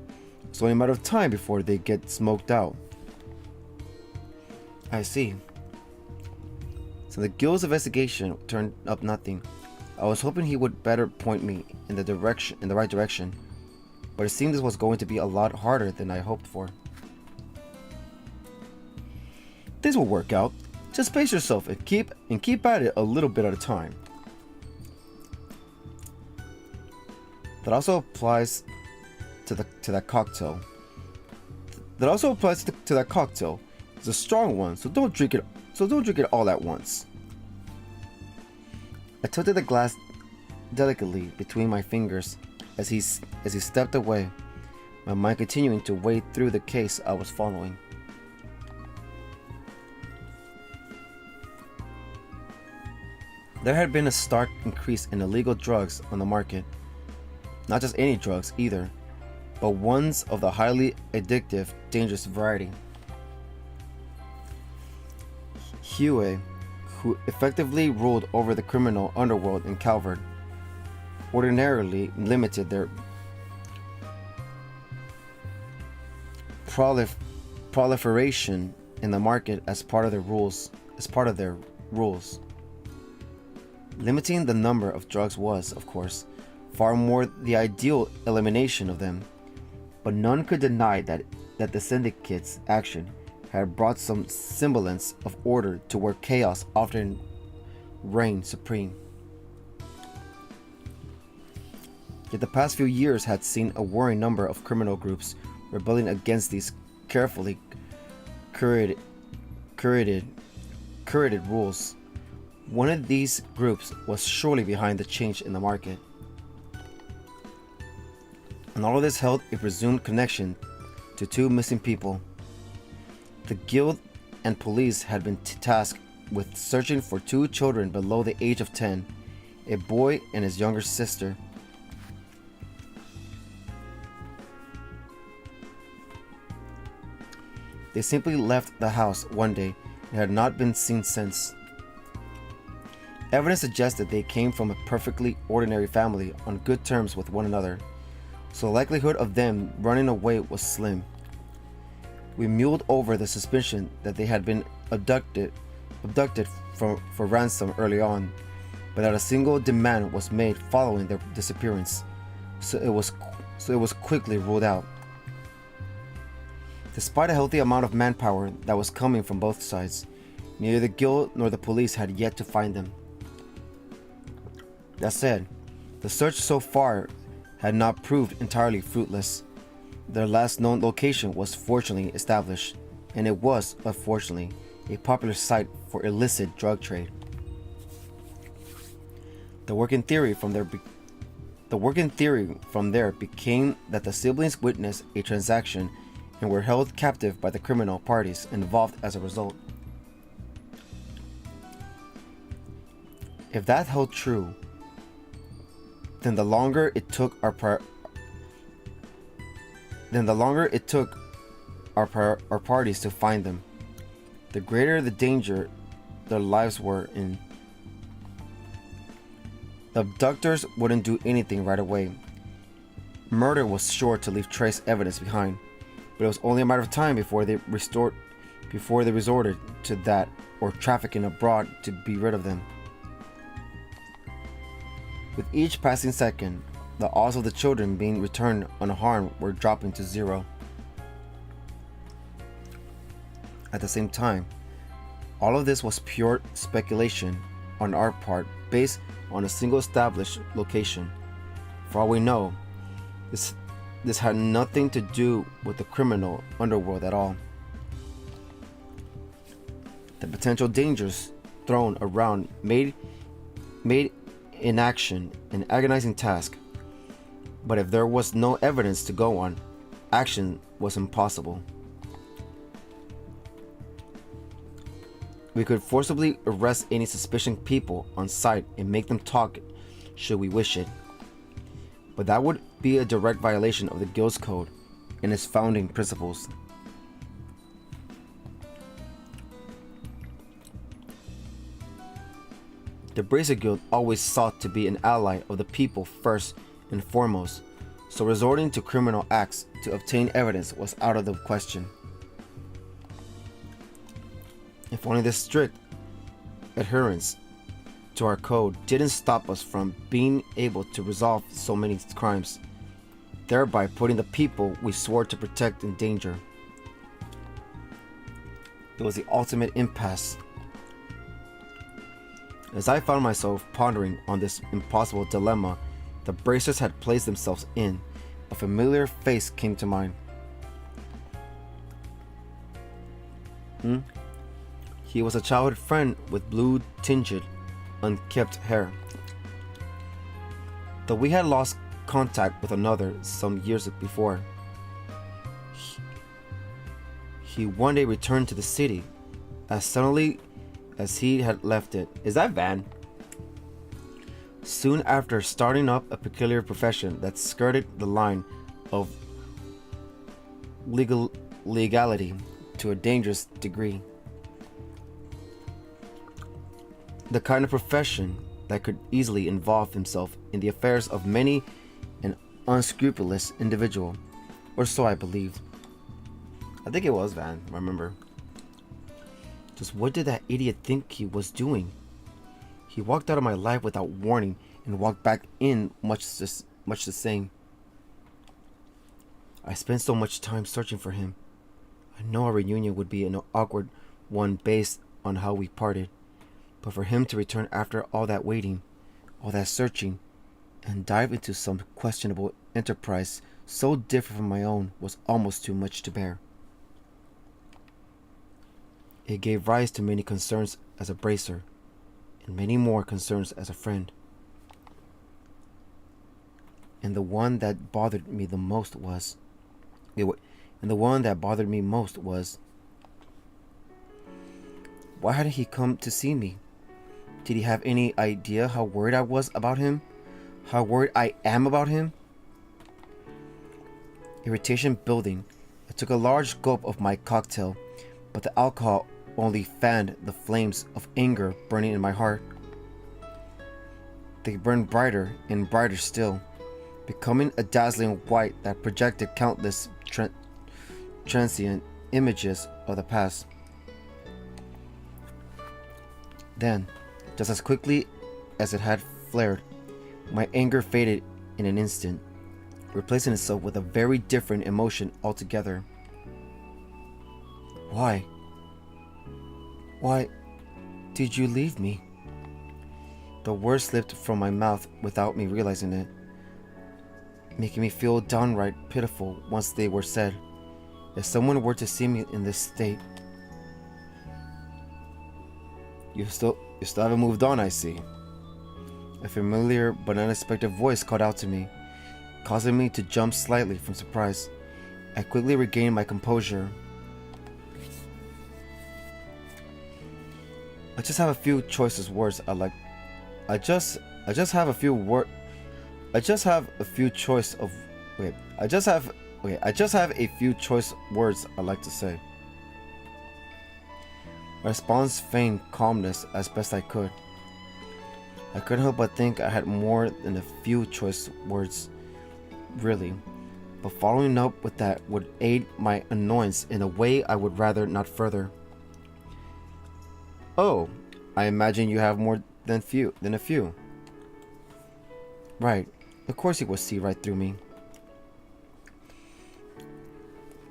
It's only a matter of time before they get smoked out. I see. So the guild's investigation turned up nothing. I was hoping he would better point me in the right direction, but it seemed this was going to be a lot harder than I hoped for. Things will work out. Just pace yourself and keep at it a little bit at a time. That also applies to that cocktail. It's a strong one, so don't drink it all at once. I tilted the glass delicately between my fingers as he stepped away, my mind continuing to wade through the case I was following. There had been a stark increase in illegal drugs on the market. Not just any drugs either, but ones of the highly addictive, dangerous variety. Huey, who effectively ruled over the criminal underworld in Calvert, ordinarily limited their proliferation in the market as part of their rules. Limiting the number of drugs was, of course, far more the ideal elimination of them, but none could deny that the syndicate's action had brought some semblance of order to where chaos often reigned supreme. Yet the past few years had seen a worrying number of criminal groups rebelling against these carefully curated rules. One of these groups was surely behind the change in the market. And all of this held a presumed connection to two missing people. The guild and police had been tasked with searching for two children below the age of 10, a boy and his younger sister. They simply left the house one day and had not been seen since. Evidence suggested they came from a perfectly ordinary family on good terms with one another, so the likelihood of them running away was slim. We muled over the suspicion that they had been abducted for ransom early on, but that a single demand was made following their disappearance, so it was quickly ruled out. Despite a healthy amount of manpower that was coming from both sides, neither the guild nor the police had yet to find them. That said, the search so far had not proved entirely fruitless. Their last known location was fortunately established, and it was, unfortunately, a popular site for illicit drug trade. The working theory from there became that the siblings witnessed a transaction and were held captive by the criminal parties involved as a result. If that held true, then the longer it took our parties to find them, the greater the danger their lives were in. The abductors wouldn't do anything right away. Murder was sure to leave trace evidence behind, but it was only a matter of time before they resorted to that or trafficking abroad to be rid of them. With each passing second, the odds of the children being returned unharmed were dropping to zero. At the same time, all of this was pure speculation on our part based on a single established location. For all we know, this had nothing to do with the criminal underworld at all. The potential dangers thrown around made inaction an agonizing task, but if there was no evidence to go on, action was impossible. We could forcibly arrest any suspicious people on sight and make them talk should we wish it, but that would be a direct violation of the Guild's code and its founding principles. The Bracer Guild always sought to be an ally of the people first and foremost, so resorting to criminal acts to obtain evidence was out of the question. If only the strict adherence to our code didn't stop us from being able to resolve so many crimes, thereby putting the people we swore to protect in danger. It was the ultimate impasse. As I found myself pondering on this impossible dilemma the Bracers had placed themselves in, a familiar face came to mind. He was a childhood friend with blue-tinged, unkempt hair. Though we had lost contact with another some years before, he one day returned to the city as suddenly as he had left it. Is that Van? Soon after starting up a peculiar profession that skirted the line of legality to a dangerous degree. The kind of profession that could easily involve himself in the affairs of many an unscrupulous individual, or so I believed. I think it was Van, I remember. Just what did that idiot think he was doing? He walked out of my life without warning and walked back in much the same. I spent so much time searching for him. I know our reunion would be an awkward one based on how we parted. But for him to return after all that waiting, all that searching, and dive into some questionable enterprise so different from my own was almost too much to bear. It gave rise to many concerns as a bracer, and many more concerns as a friend. And the one that bothered me the most was, why hadn't he come to see me? Did he have any idea how worried I was about him? How worried I am about him? Irritation building. I took a large gulp of my cocktail, but the alcohol only fanned the flames of anger burning in my heart. They burned brighter and brighter still, becoming a dazzling white that projected countless transient images of the past. Then, just as quickly as it had flared, my anger faded in an instant, replacing itself with a very different emotion altogether. Why? Why did you leave me? The words slipped from my mouth without me realizing it, making me feel downright pitiful once they were said. If someone were to see me in this state... You still haven't moved on, I see. A familiar but unexpected voice called out to me, causing me to jump slightly from surprise. I quickly regained my composure. I just have a few choice words I'd like to say. My response feigned calmness as best I could. I couldn't help but think I had more than a few choice words, really, but following up with that would aid my annoyance in a way I would rather not further. Oh, I imagine you have more than a few. Right, of course he would see right through me.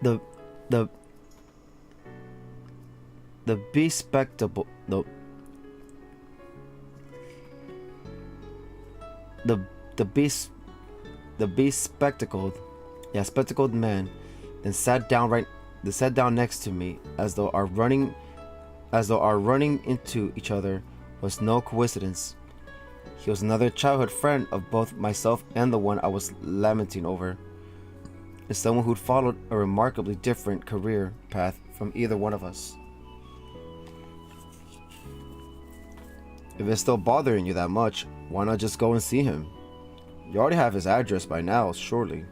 The bespectacled spectacled man then sat down next to me as though our running into each other was no coincidence. He was another childhood friend of both myself and the one I was lamenting over, and someone who'd followed a remarkably different career path from either one of us. If it's still bothering you that much, why not just go and see him? You already have his address by now, surely.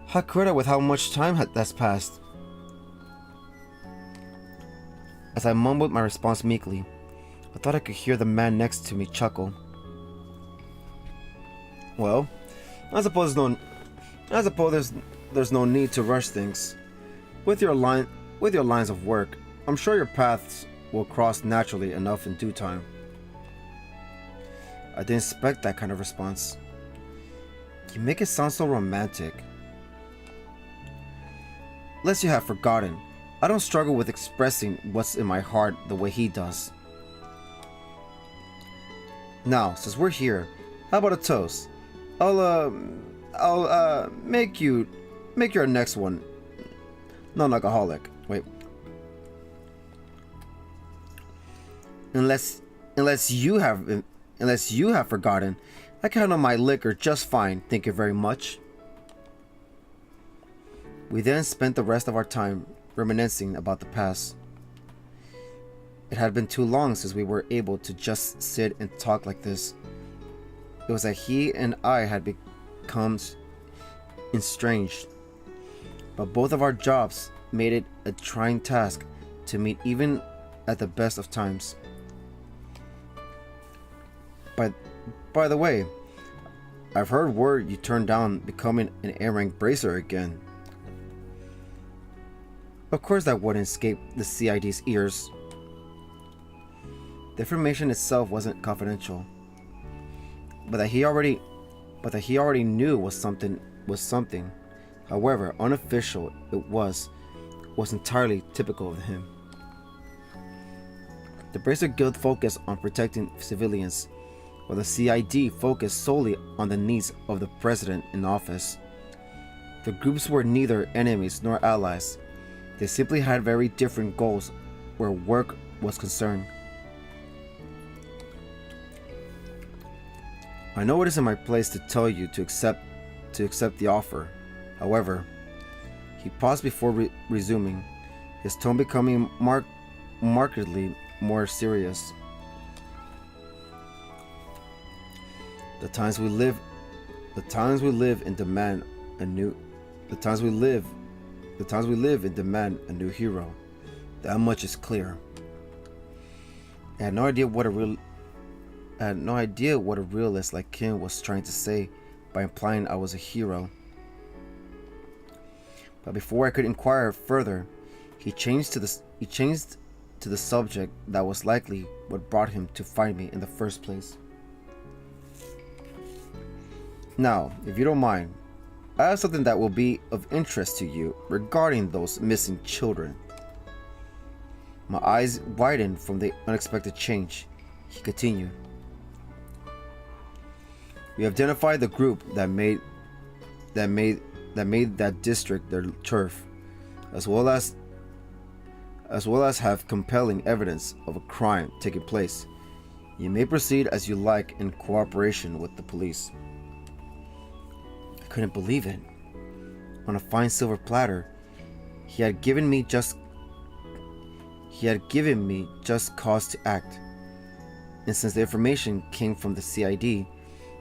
How could I with how much time that's passed? As I mumbled my response meekly, I thought I could hear the man next to me chuckle. Well, I suppose there's no need to rush things. With your lines of work, I'm sure your paths will cross naturally enough in due time. I didn't expect that kind of response. You make it sound so romantic. Lest you have forgotten, I don't struggle with expressing what's in my heart the way he does. Now, since we're here, how about a toast? I'll make your next one non-alcoholic. Wait. Unless you have forgotten, I can handle my liquor just fine, thank you very much. We then spent the rest of our time reminiscing about the past. It had been too long since we were able to just sit and talk like this. It was that he and I had become estranged, but both of our jobs made it a trying task to meet even at the best of times. By the way, I've heard word you turned down becoming an A-rank bracer again. Of course that wouldn't escape the CID's ears. The information itself wasn't confidential, but that he already knew was something was something. However, unofficial it was entirely typical of him. The Bracer Guild focused on protecting civilians, while the CID focused solely on the needs of the president in office. The groups were neither enemies nor allies. They simply had very different goals where work was concerned. I know it isn't my place to tell you to accept the offer. However, he paused before resuming, his tone becoming markedly more serious. The times we live in demand a new hero. That much is clear. I had no idea what a realist like Kim was trying to say by implying I was a hero. But before I could inquire further, he changed to the subject that was likely what brought him to find me in the first place. Now, if you don't mind, I have something that will be of interest to you regarding those missing children. My eyes widened from the unexpected change. He continued. We identified the group that made that district their turf, as well as have compelling evidence of a crime taking place. You may proceed as you like in cooperation with the police. I couldn't believe it. On a fine silver platter, he had given me just cause to act. And since the information came from the CID,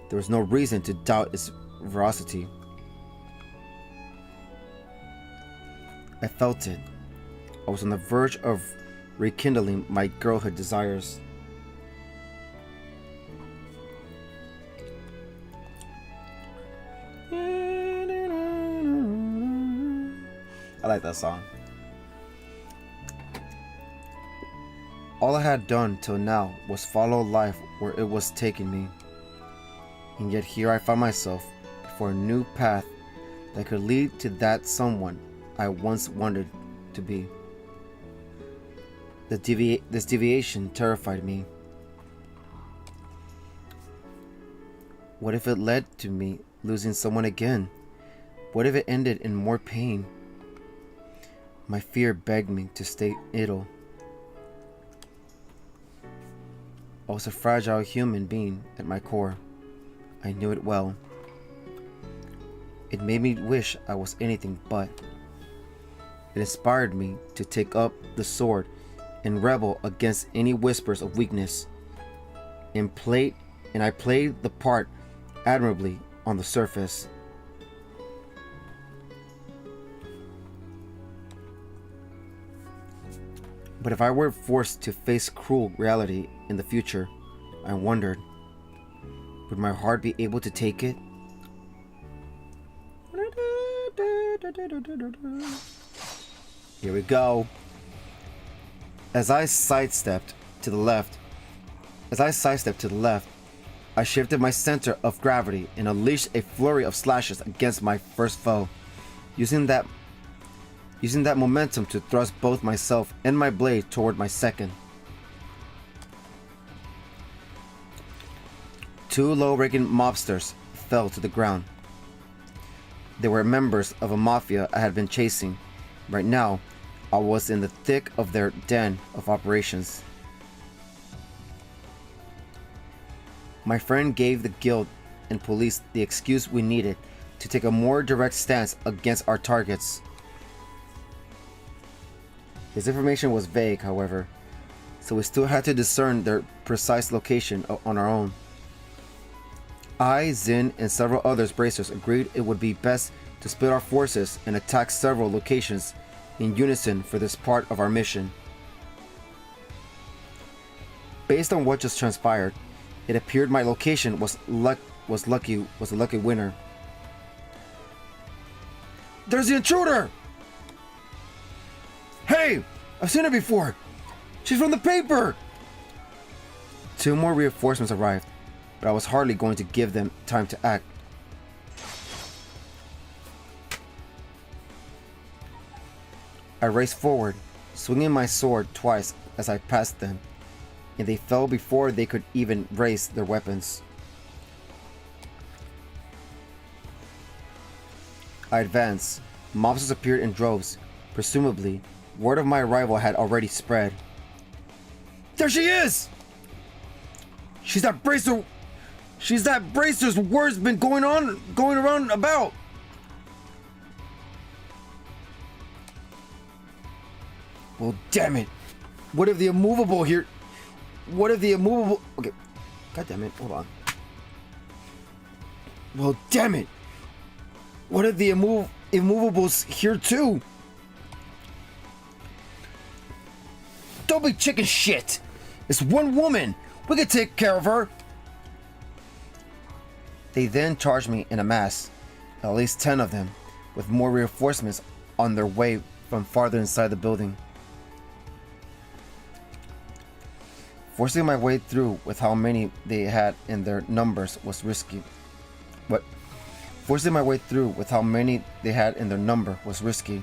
there was no reason to doubt its veracity. I felt it. I was on the verge of rekindling my girlhood desires. I like that song. All I had done till now was follow life where it was taking me. And yet here I found myself before a new path that could lead to that someone I once wanted to be. This deviation terrified me. What if it led to me losing someone again? What if it ended in more pain? My fear begged me to stay idle. I was a fragile human being at my core. I knew it well. It made me wish I was anything but. It inspired me to take up the sword and rebel against any whispers of weakness. And I played the part admirably on the surface. But if I were forced to face cruel reality in the future, I wondered, would my heart be able to take it? Here we go. As I sidestepped to the left, I shifted my center of gravity and unleashed a flurry of slashes against my first foe, using that momentum to thrust both myself and my blade toward my second. Two low-ranking mobsters fell to the ground. They were members of a mafia I had been chasing. Right now, I was in the thick of their den of operations. My friend gave the guild and police the excuse we needed to take a more direct stance against our targets. His information was vague, however, so we still had to discern their precise location on our own. I, Zin, and several others bracers agreed it would be best to split our forces and attack several locations in unison for this part of our mission. Based on what just transpired, it appeared my location was a lucky winner. There's the intruder! Hey! I've seen her before! She's from the paper! Two more reinforcements arrived, but I was hardly going to give them time to act. I raced forward, swinging my sword twice as I passed them, and they fell before they could even raise their weapons. I advanced. Mobsters appeared in droves. Presumably, word of my arrival had already spread. There she is! She's that bracer's word's been going around about. Well, damn it. What if the immovable here... Okay. God damn it. Hold on. Well, damn it. What if the immovable's here too? Don't be chicken shit. It's one woman. We can take care of her. They then charged me in a mass, at least 10 of them, with more reinforcements on their way from farther inside the building. Forcing my way through with how many they had in their numbers was risky. Forcing my way through with how many they had in their number was risky.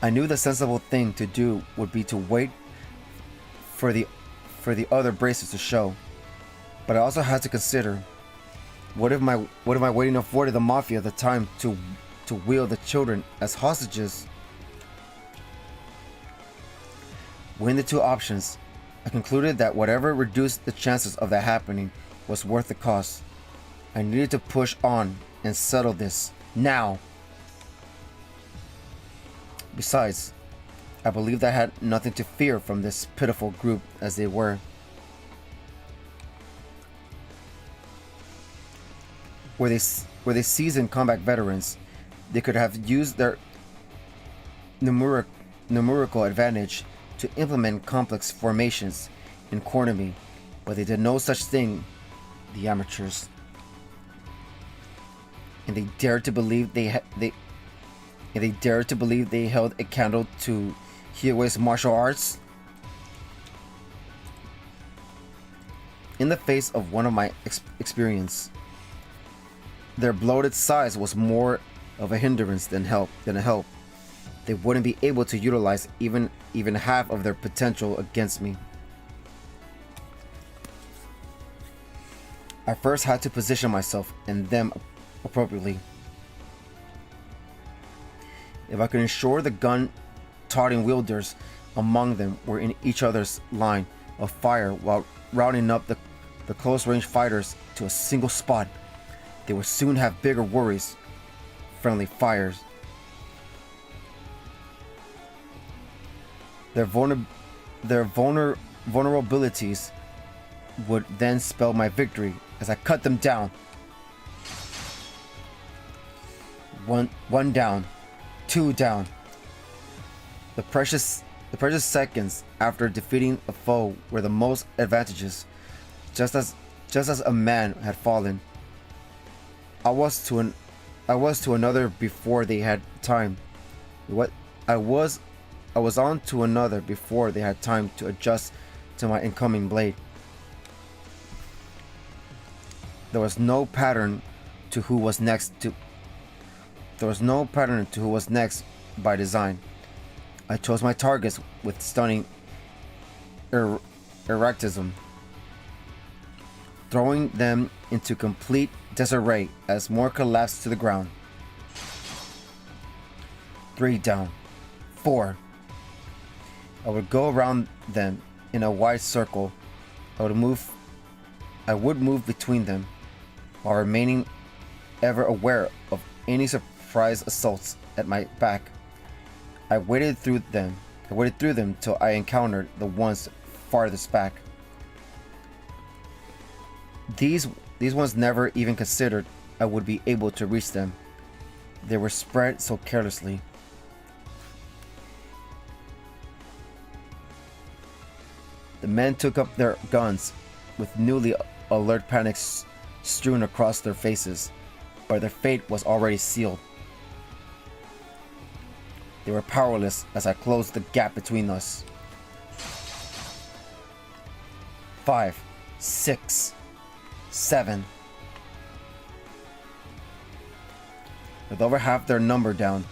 I knew the sensible thing to do would be to wait for the other bracers to show. But I also had to consider, what if my waiting afforded the Mafia the time to wield the children as hostages? Weighing the two options, I concluded that whatever reduced the chances of that happening was worth the cost. I needed to push on and settle this now. Besides, I believed I had nothing to fear from this pitiful group as they were. Were they seasoned combat veterans, they could have used their numerical advantage to implement complex formations and corner me, but they did no such thing, the amateurs. And they dared to believe they held a candle to Hiyue's martial arts. In the face of one of my experience, their bloated size was more of a hindrance than a help. They wouldn't be able to utilize even half of their potential against me. I first had to position myself and them appropriately. If I could ensure the gun-toting wielders among them were in each other's line of fire while rounding up the close-range fighters to a single spot, they would soon have bigger worries. Friendly fires. Their vulnerabilities would then spell my victory as I cut them down. One down, two down. The precious seconds after defeating a foe were the most advantageous. Just as a man had fallen, I was to another before they had time. I was on to another before they had time to adjust to my incoming blade. There was no pattern to who was next by design. I chose my targets with stunning erratism, throwing them into complete disarray as more collapsed to the ground. 3 down. 4. I would go around them in a wide circle. I would move between them while remaining ever aware of any surprise assaults at my back. I waited through them till I encountered the ones farthest back. These ones never even considered I would be able to reach them. They were spread so carelessly. The men took up their guns with newly alert panics strewn across their faces, but their fate was already sealed. They were powerless as I closed the gap between us. 5, 6, 7. With over half their number down,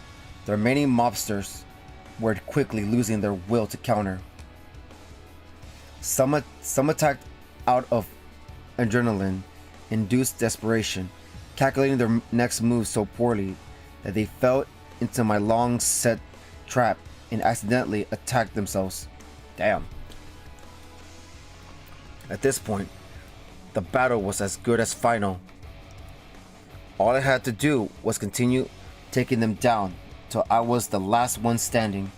The remaining mobsters were quickly losing their will to counter. Some attacked out of adrenaline-induced desperation, calculating their next move so poorly that they fell into my long-set trap and accidentally attacked themselves. Damn. At this point, the battle was as good as final. All I had to do was continue taking them down till I was the last one standing.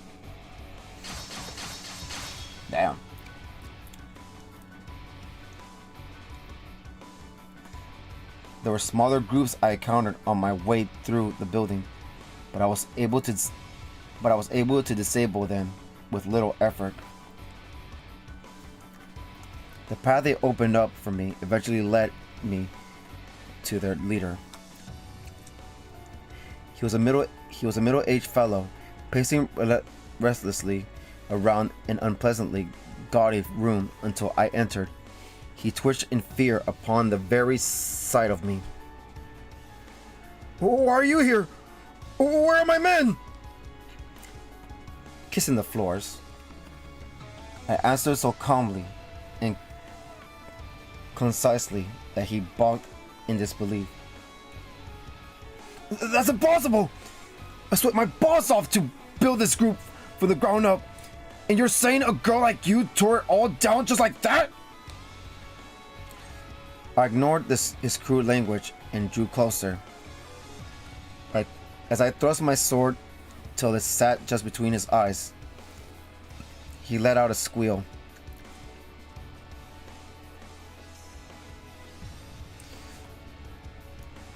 Damn. There were smaller groups I encountered on my way through the building, but I was able to disable them with little effort. The path they opened up for me eventually led me to their leader. He was a middle-aged fellow, pacing restlessly around an unpleasantly gaudy room until I entered. He twitched in fear upon the very sight of me. Why are you here? Where are my men? Kissing the floors, I answered so calmly and concisely that he balked in disbelief. That's impossible! I sweat my balls off to build this group from the ground up, and you're saying a girl like you tore it all down just like that? I ignored his crude language and drew closer. As I thrust my sword till it sat just between his eyes, he let out a squeal.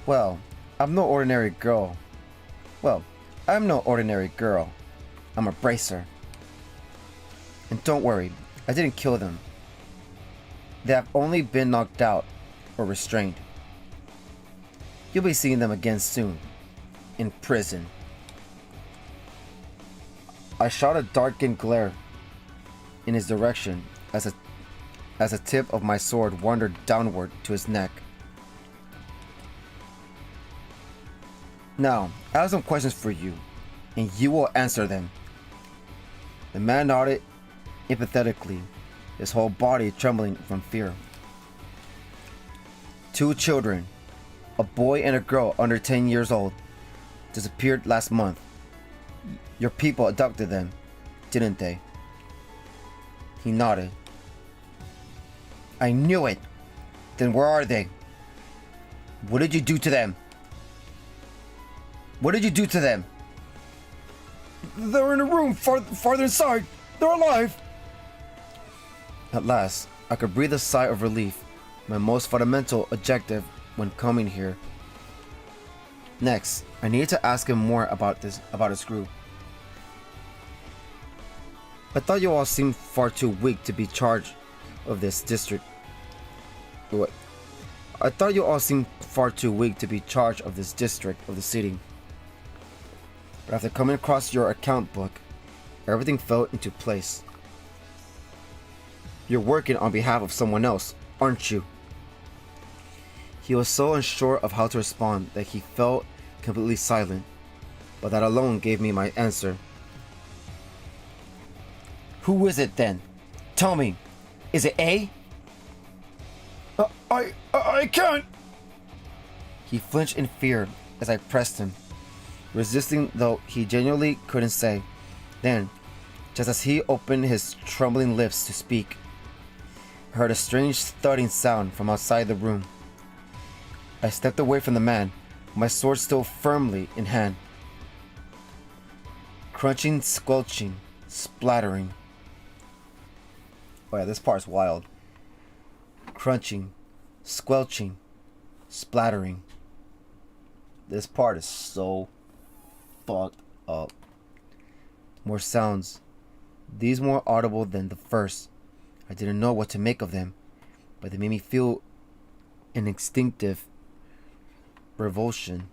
Well, I'm no ordinary girl. I'm no ordinary girl. I'm a bracer. And don't worry, I didn't kill them. They have only been knocked out or restrained. You'll be seeing them again soon. In prison. I shot a darkened glare in his direction as a tip of my sword wandered downward to his neck. Now, I have some questions for you, and you will answer them. The man nodded empathetically, his whole body trembling from fear. 2 children, a boy and a girl under 10 years old, disappeared last month. Your people abducted them, didn't they? He nodded. I knew it! Then where are they? What did you do to them? What did you do to them? They're in a room farther inside. They're alive! At last, I could breathe a sigh of relief, my most fundamental objective when coming here. Next, I needed to ask him more about his group. I thought you all seemed far too weak to be charged of this district. I thought you all seemed far too weak to be charged of this district of the city. But after coming across your account book, everything fell into place. You're working on behalf of someone else, aren't you? He was so unsure of how to respond that he fell completely silent, but that alone gave me my answer. Who is it then? Tell me, is it A? I can't! He flinched in fear as I pressed him, resisting though he genuinely couldn't say. Then, just as he opened his trembling lips to speak, I heard a strange thudding sound from outside the room. I stepped away from the man, my sword still firmly in hand. Crunching, squelching, splattering. Oh yeah, this part's wild. Crunching, squelching, splattering. This part is so fucked up. More sounds. These more audible than the first. I didn't know what to make of them, but they made me feel an instinctive revulsion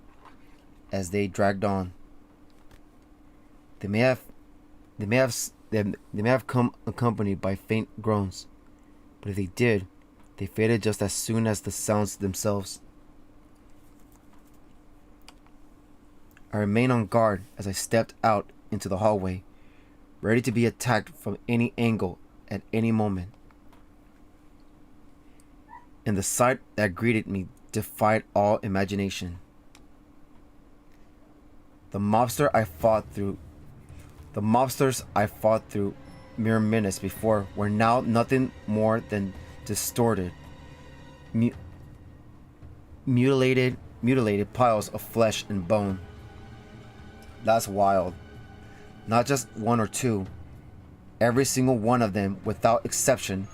as they dragged on. They may have come accompanied by faint groans, but if they did, they faded just as soon as the sounds themselves. I remained on guard as I stepped out into the hallway, ready to be attacked from any angle at any moment. And the sight that greeted me defied all imagination. The mobsters I fought through mere minutes before were now nothing more than distorted, mutilated piles of flesh and bone. That's wild. Not just one or two. Every single one of them, without exception,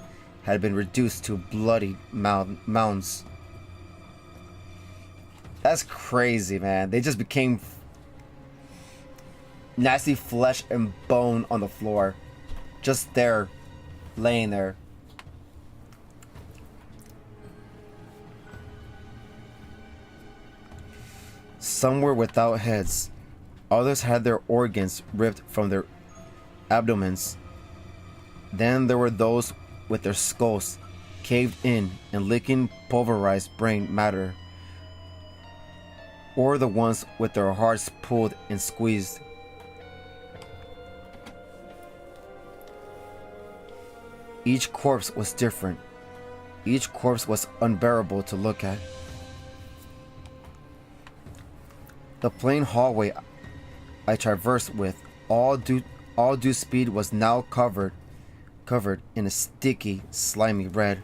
had been reduced to bloody mounds. That's crazy, man. They just became nasty flesh and bone on the floor. Just there, laying there. Some were without heads. Others had their organs ripped from their abdomens. Then there were those with their skulls caved in and licking pulverized brain matter. Or the ones with their hearts pulled and squeezed. Each corpse was different. Each corpse was unbearable to look at. The plain hallway I traversed with all due speed was now covered in a sticky, slimy red.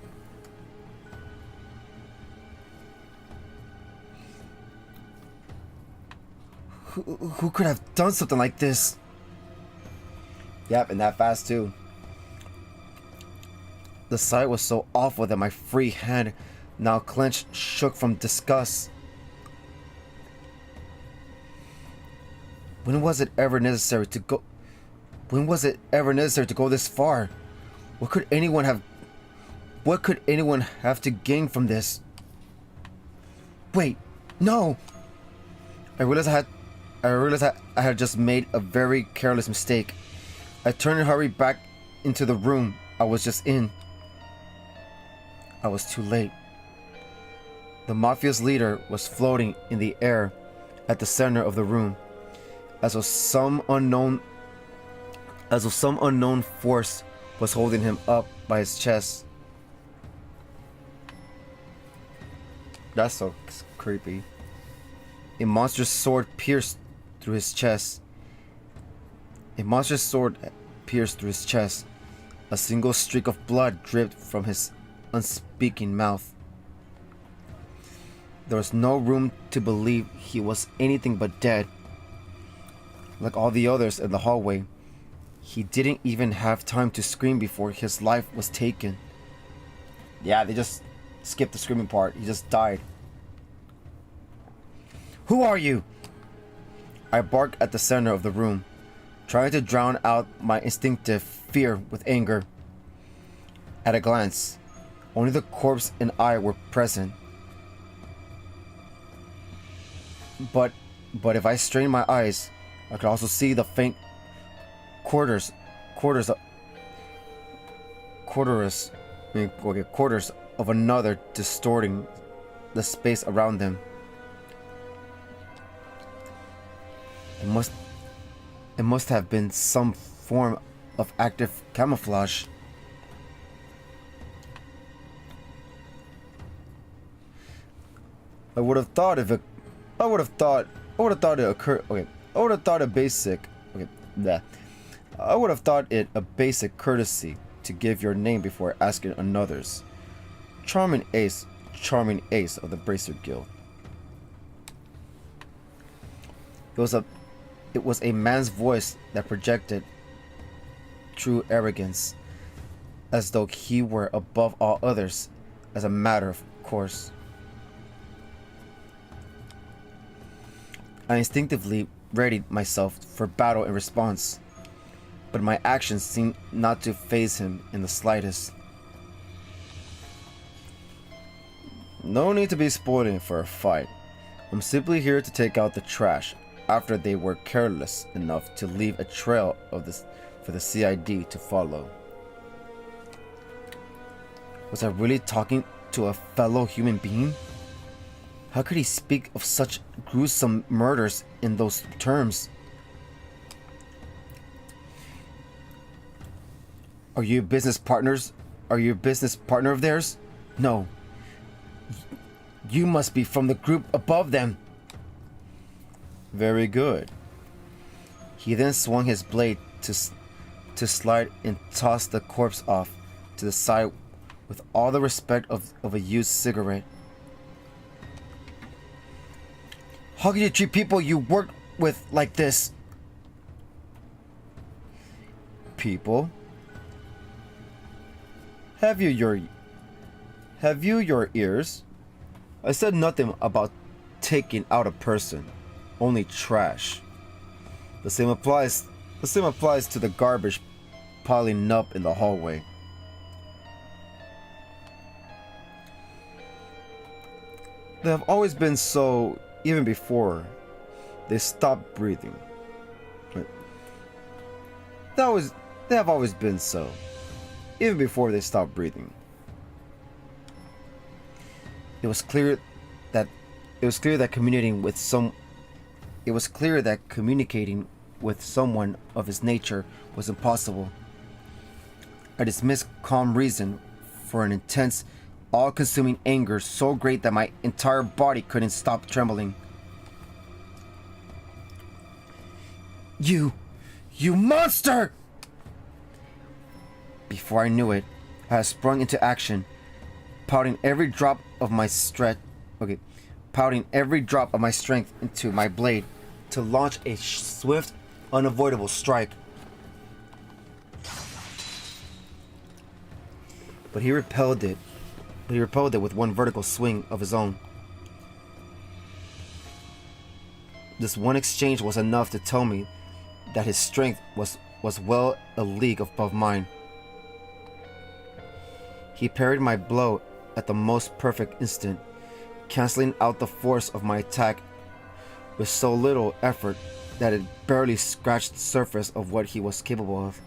Who could have done something like this? Yep, and that fast too. The sight was so awful that my free hand, now clenched, shook from disgust. When was it ever necessary to go this far? What could anyone have to gain from this? Wait, no. I realized I had just made a very careless mistake. I turned and hurried back into the room I was just in. I was too late. The Mafia's leader was floating in the air at the center of the room, as though some unknown force was holding him up by his chest. That's so creepy. A monstrous sword pierced through his chest. A single streak of blood dripped from his unspeaking mouth. There was no room to believe he was anything but dead. Like all the others in the hallway, he didn't even have time to scream before his life was taken. Yeah, they just skipped the screaming part. He just died. Who are you? I barked at the center of the room, trying to drown out my instinctive fear with anger. At a glance, only the corpse and I were present. But if I strained my eyes, I could also see the faint quarters of another distorting the space around them. It must have been some form of active camouflage. I would have thought it a basic courtesy to give your name before asking another's. Charming ace of the Bracer Guild. It was a man's voice that projected true arrogance, as though he were above all others, as a matter of course. I instinctively readied myself for battle in response, but my actions seemed not to faze him in the slightest. No need to be spoiling for a fight. I'm simply here to take out the trash after they were careless enough to leave a trail of this for the CID to follow. Was I really talking to a fellow human being? How could he speak of such gruesome murders in those terms? Are you business partners? Are you a business partner of theirs? No. You must be from the group above them. Very good. He then swung his blade to slide and toss the corpse off to the side with all the respect of a used cigarette. How can you treat people you work with like this? People? Have you your ears? I said nothing about taking out a person, only trash. The same applies to the garbage piling up in the hallway. They have always been so, even before they stopped breathing. They have always been so, even before they stopped breathing. It was clear that communicating with someone of his nature was impossible. I dismissed calm reason for an intense, all-consuming anger so great that my entire body couldn't stop trembling. You monster! Before I knew it, I had sprung into action, pouting every drop of my strength into my blade to launch a swift, unavoidable strike. But he repelled it with one vertical swing of his own. This one exchange was enough to tell me that his strength was well a league above mine. He parried my blow at the most perfect instant, canceling out the force of my attack with so little effort that it barely scratched the surface of what he was capable of.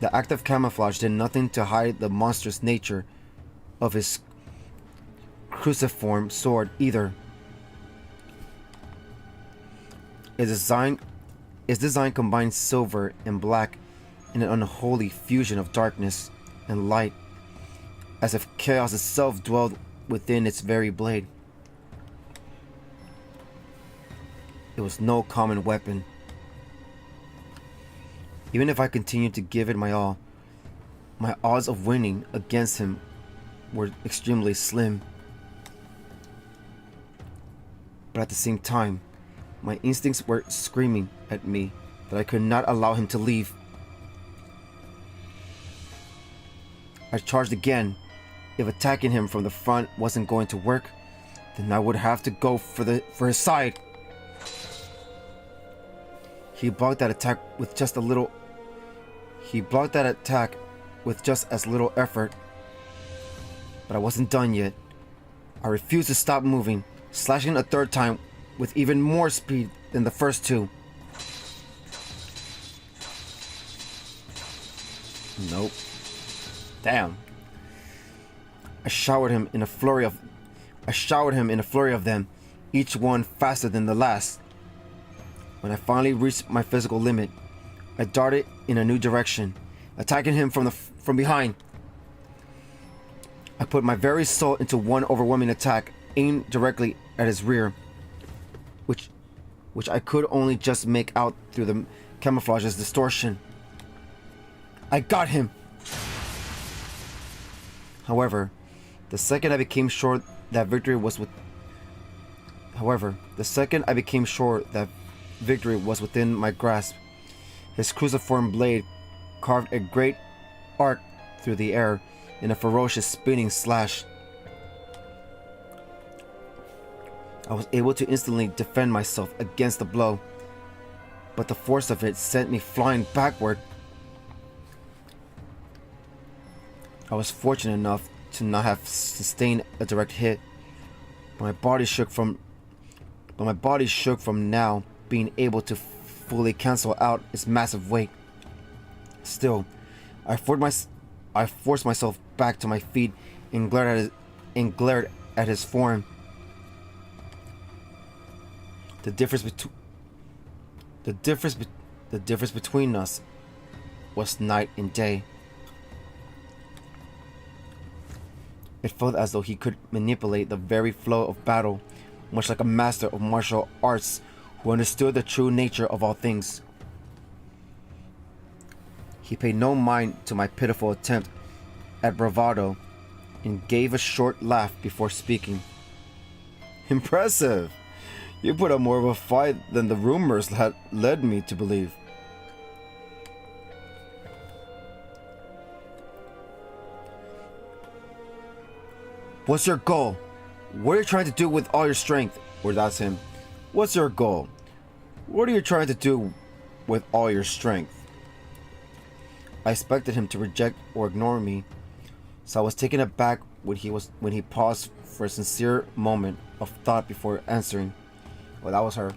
The act of camouflage did nothing to hide the monstrous nature of his cruciform sword either. Its design combined silver and black in an unholy fusion of darkness and light, as if chaos itself dwelled within its very blade. It was no common weapon. Even if I continued to give it my all, my odds of winning against him were extremely slim. But at the same time, my instincts were screaming at me that I could not allow him to leave. I charged again. If attacking him from the front wasn't going to work, then I would have to go for his side. He blocked that attack with just as little effort. But I wasn't done yet. I refused to stop moving, slashing a third time with even more speed than the first two. Nope. Damn. I showered him in a flurry of them, each one faster than the last. When I finally reached my physical limit, I darted in a new direction, attacking him from behind. I put my very soul into one overwhelming attack, aimed directly at his rear, which I could only just make out through the camouflage's distortion. I got him! However, the second I became sure that victory was within my grasp, his cruciform blade carved a great arc through the air in a ferocious spinning slash. I was able to instantly defend myself against the blow, but the force of it sent me flying backward. I was fortunate enough to not have sustained a direct hit, but my body shook from now being able to fully cancel out its massive weight. Still, I forced myself back to my feet and glared and glared at his form. The difference between us was night and day. It felt as though he could manipulate the very flow of battle, much like a master of martial arts who understood the true nature of all things. He paid no mind to my pitiful attempt at bravado and gave a short laugh before speaking. Impressive! You put up more of a fight than the rumors had led me to believe. What's your goal? What are you trying to do with all your strength? Or that's him. What's your goal? What are you trying to do with all your strength? I expected him to reject or ignore me, so I was taken aback when he paused for a sincere moment of thought before answering. Well, that was her.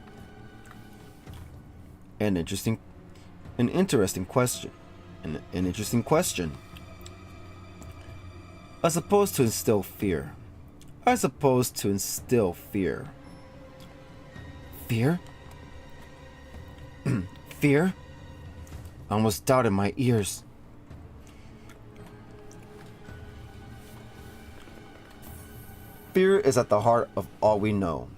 An interesting question. An interesting question. I suppose to instill fear. Fear? Fear? I almost doubted my ears. Fear is at the heart of all we know.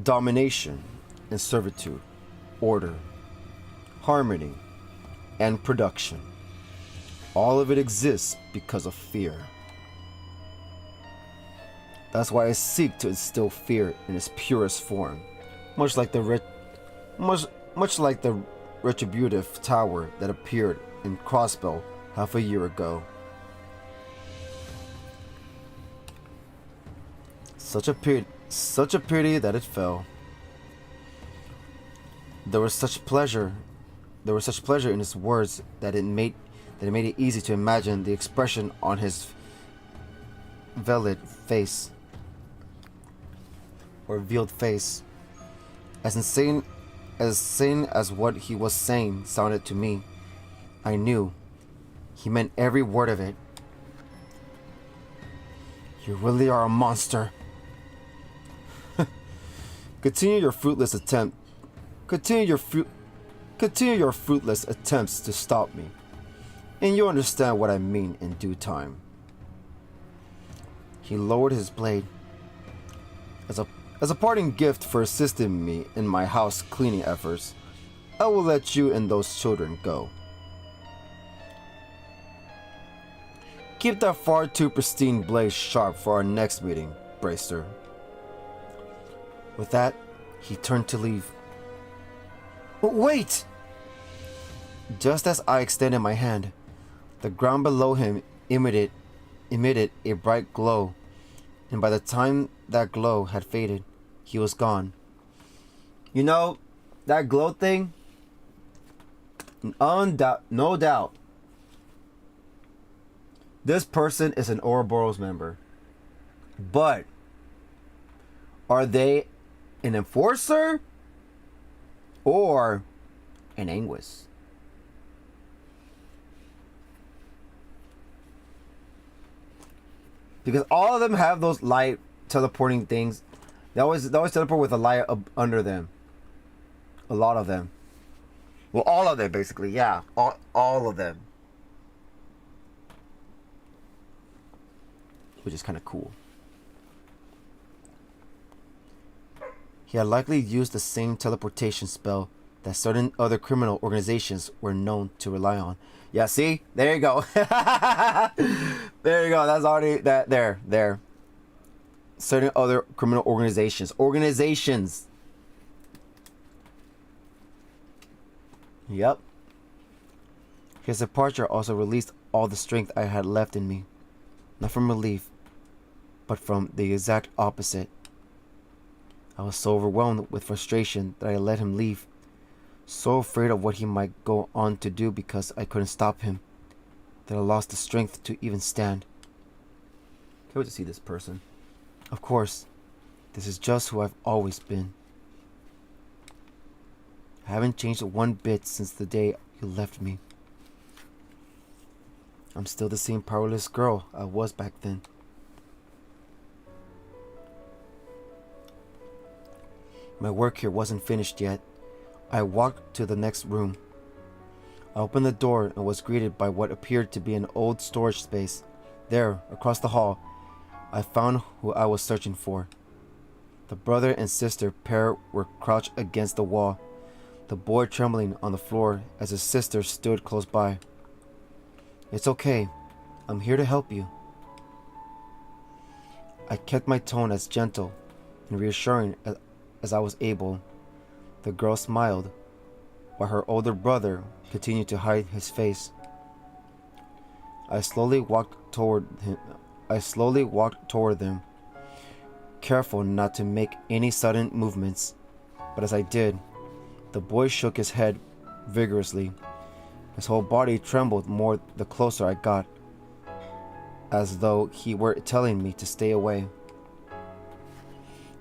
Domination and servitude, order, harmony, and production. All of it exists because of fear. That's why I seek to instill fear in its purest form, much like the retributive tower that appeared in Crossbow half a year ago. Such a pity that it fell. There was such pleasure in his words that it made it easy to imagine the expression on his veiled face. As insane as what he was saying sounded to me, I knew he meant every word of it. You really are a monster. Continue your fruitless attempts to stop me, and you'll understand what I mean in due time. He lowered his blade. As a parting gift for assisting me in my house cleaning efforts, I will let you and those children go. Keep that far too pristine blade sharp for our next meeting, Bracer. With that, he turned to leave. But wait! Just as I extended my hand, the ground below him emitted a bright glow, and by the time that glow had faded, he was gone. You know, that glow thing? No doubt. This person is an Ouroboros member. But are they an enforcer or an Anguis? Because all of them have those light teleporting things. They always teleport with a light under them. A lot of them. Well, all of them basically, yeah. All of them. Which is kind of cool. He had likely used the same teleportation spell that certain other criminal organizations were known to rely on. Yeah, see? There you go. There you go. That's already that there. Certain other criminal organizations. Yep. His departure also released all the strength I had left in me. Not from relief, but from the exact opposite. I was so overwhelmed with frustration that I let him leave. So afraid of what he might go on to do because I couldn't stop him, that I lost the strength to even stand. Can't wait to see this person. Of course, this is just who I've always been. I haven't changed one bit since the day you left me. I'm still the same powerless girl I was back then. My work here wasn't finished yet. I walked to the next room. I opened the door and was greeted by what appeared to be an old storage space. There, across the hall, I found who I was searching for. The brother and sister pair were crouched against the wall, the boy trembling on the floor as his sister stood close by. "It's okay. I'm here to help you." I kept my tone as gentle and reassuring as I was able. The girl smiled, while her older brother continued to hide his face. I slowly walked toward them, careful not to make any sudden movements. But as I did, the boy shook his head vigorously. His whole body trembled more the closer I got, as though he were telling me to stay away.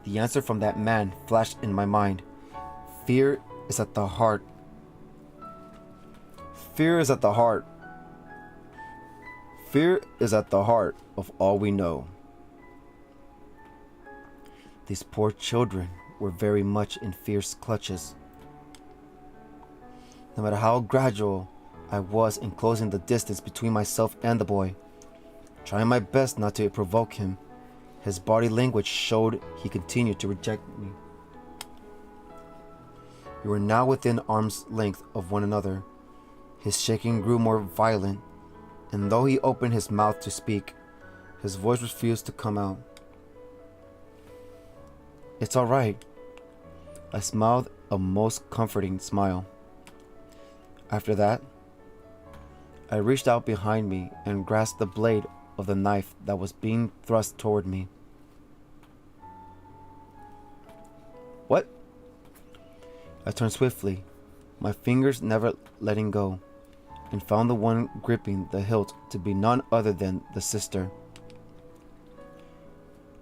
The answer from that man flashed in my mind. Fear is at the heart. Fear is at the heart. Fear is at the heart of all we know. These poor children were very much in fear's clutches. No matter how gradual I was in closing the distance between myself and the boy, trying my best not to provoke him, his body language showed he continued to reject me. We were now within arm's length of one another. His shaking grew more violent, and though he opened his mouth to speak, his voice refused to come out. "It's all right." I smiled a most comforting smile. After that, I reached out behind me and grasped the blade of the knife that was being thrust toward me. "What?" I turned swiftly, my fingers never letting go, and found the one gripping the hilt to be none other than the sister.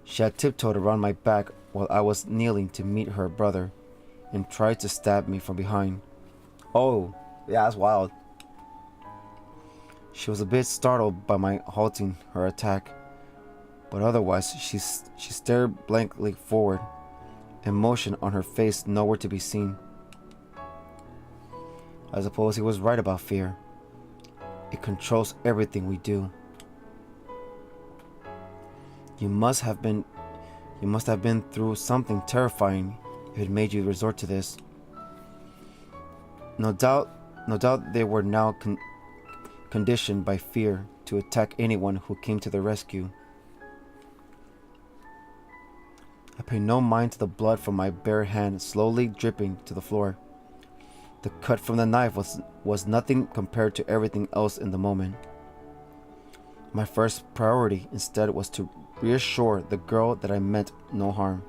She had tiptoed around my back while I was kneeling to meet her brother, and tried to stab me from behind. Oh, yeah, that's wild. She was a bit startled by my halting her attack, but otherwise she stared blankly forward, emotion on her face nowhere to be seen. I suppose he was right about fear. It controls everything we do. You must have been through something terrifying if it made you resort to this. No doubt they were now conditioned by fear to attack anyone who came to their rescue. I paid no mind to the blood from my bare hand slowly dripping to the floor. The cut from the knife was nothing compared to everything else in the moment. My first priority instead was to reassure the girl that I meant no harm.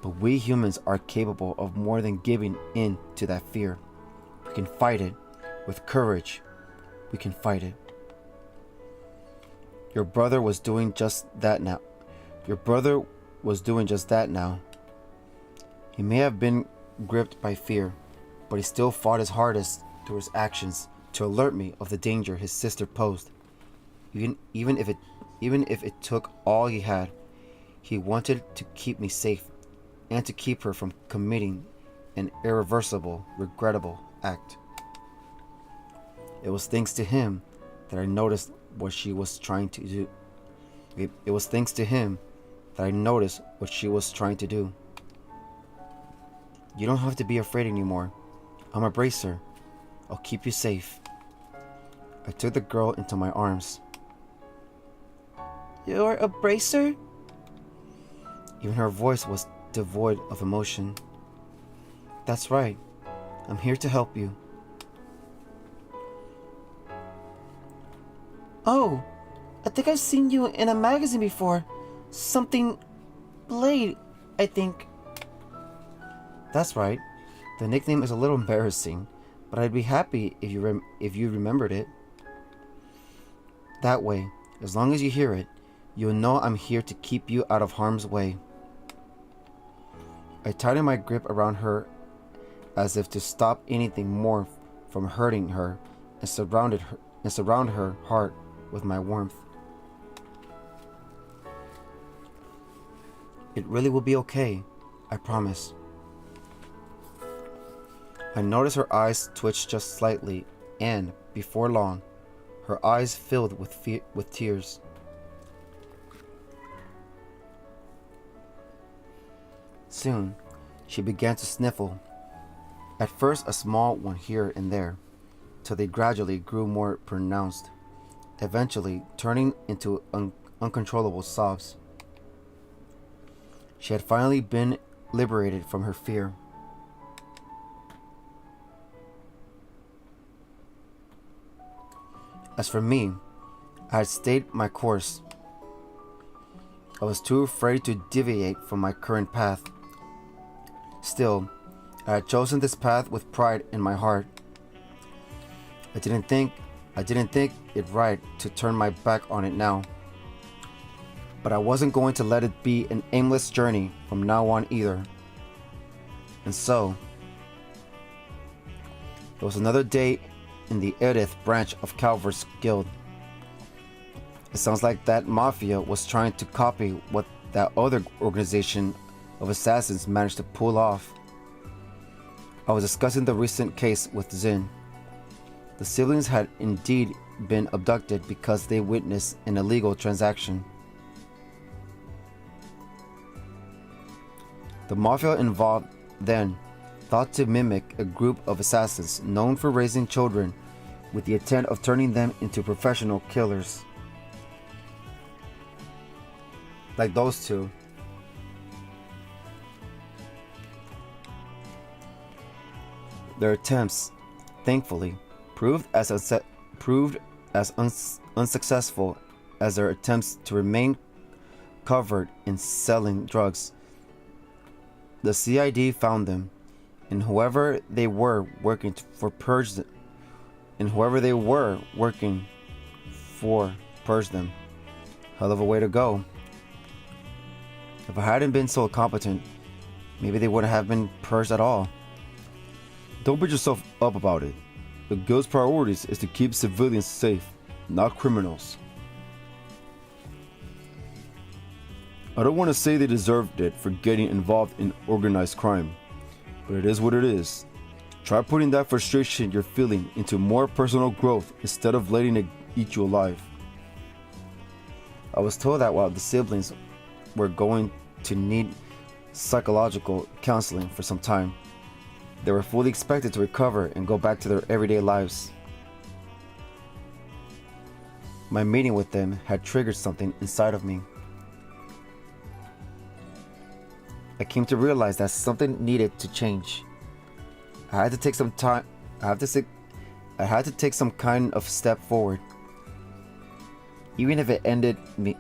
But we humans are capable of more than giving in to that fear. We can fight it. With courage, we can fight it. Your brother was doing just that now. He may have been gripped by fear, but he still fought his hardest through his actions to alert me of the danger his sister posed. Even if it took all he had, he wanted to keep me safe and to keep her from committing an irreversible, regrettable act. It was thanks to him that I noticed what she was trying to do. It was thanks to him that I noticed what she was trying to do. You don't have to be afraid anymore. I'm a bracer. I'll keep you safe. I took the girl into my arms. You're a bracer? Even her voice was devoid of emotion. That's right. I'm here to help you. Oh, I think I've seen you in a magazine before. Something Blade, I think. That's right. The nickname is a little embarrassing, but I'd be happy if you remembered it. That way, as long as you hear it, you'll know I'm here to keep you out of harm's way. I tightened my grip around her as if to stop anything more from hurting her and surround her heart with my warmth. It really will be okay. I promise. I noticed her eyes twitch just slightly, and, before long, her eyes filled with tears. Soon, she began to sniffle. At first a small one here and there, till they gradually grew more pronounced, eventually turning into uncontrollable sobs. She had finally been liberated from her fear. As for me, I had stayed my course. I was too afraid to deviate from my current path. Still, I had chosen this path with pride in my heart. I didn't think it right to turn my back on it now. But I wasn't going to let it be an aimless journey from now on either. And so, there was another day in the Edith branch of Calvert's Guild. It sounds like that mafia was trying to copy what that other organization of assassins managed to pull off. I was discussing the recent case with Zin. The siblings had indeed been abducted because they witnessed an illegal transaction. The mafia involved then thought to mimic a group of assassins known for raising children with the intent of turning them into professional killers. Like those two. Their attempts, thankfully, proved as unsuccessful as their attempts to remain covered in selling drugs. The CID found them, and whoever they were working for purged them. Hell of a way to go. If I hadn't been so competent, maybe they wouldn't have been purged at all. Don't beat yourself up about it. The guild's priorities is to keep civilians safe, not criminals. I don't want to say they deserved it for getting involved in organized crime, but it is what it is. Try putting that frustration you're feeling into more personal growth instead of letting it eat you alive. I was told that while the siblings were going to need psychological counseling for some time, they were fully expected to recover and go back to their everyday lives. My meeting with them had triggered something inside of me. I came to realize that something needed to change. I had to take some time. I had to take some kind of step forward. Even if it ended in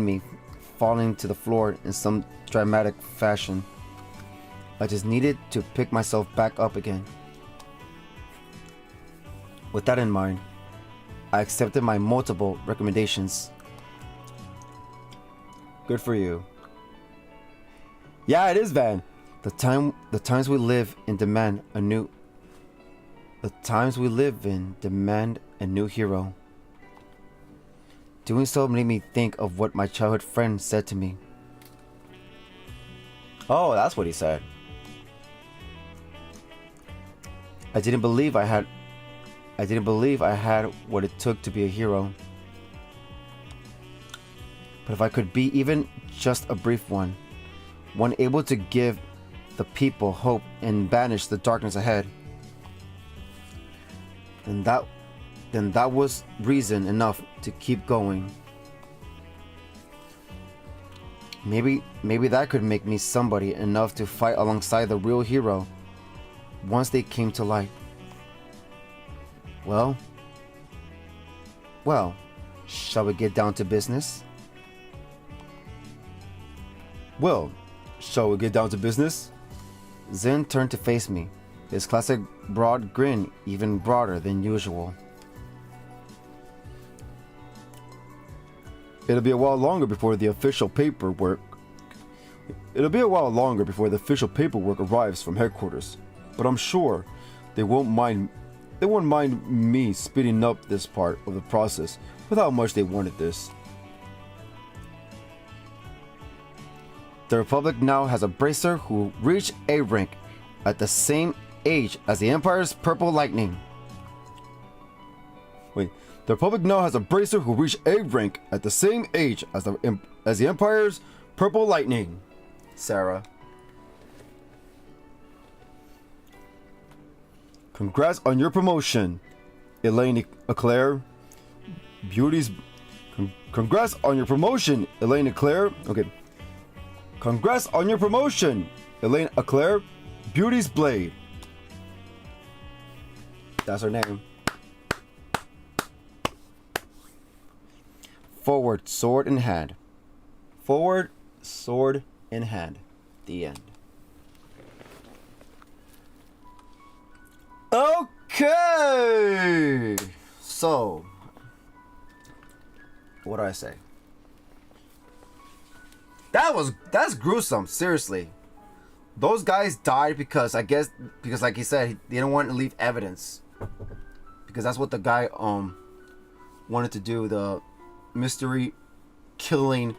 me falling to the floor in some dramatic fashion. I just needed to pick myself back up again. With that in mind, I accepted my multiple recommendations. Good for you. Yeah, it is, Van. The times we live in demand a new hero. Doing so made me think of what my childhood friend said to me. Oh, that's what he said. I didn't believe I had what it took to be a hero. But if I could be even just a brief one able to give the people hope and banish the darkness ahead, then that was reason enough to keep going. Maybe that could make me somebody enough to fight alongside the real hero once they came to light. Well, shall we get down to business? Well, shall we get down to business? Zen turned to face me, his classic broad grin even broader than usual. It'll be a while longer before the official paperwork arrives from headquarters, but I'm sure they won't mind me speeding up this part of the process with how much they wanted this. The Republic now has a bracer who reached A rank at the same age as the Empire's Purple Lightning. Wait, the Republic now has a bracer who reached A rank at the same age as the Empire's Purple Lightning. Sarah. Congrats on your promotion, Elaine Eclair. Congrats on your promotion, Elaine Eclair. Okay. Congrats on your promotion, Elaine Eclair. Beauty's Blade. That's her name. Forward, sword in hand. Forward, sword in hand. The end. Okay. So, what do I say? That's gruesome. Seriously, those guys died because like he said, they didn't want to leave evidence, because that's what the guy wanted to do. The mystery killing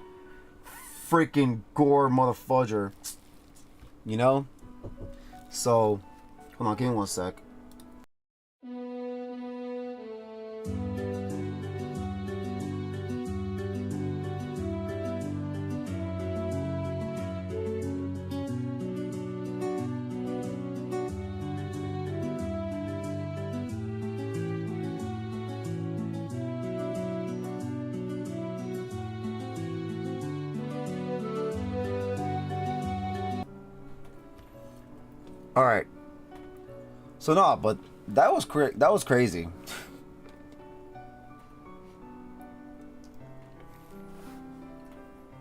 freaking gore motherfudger, you know. So hold on, give me one sec. All right. So no, but that was crazy.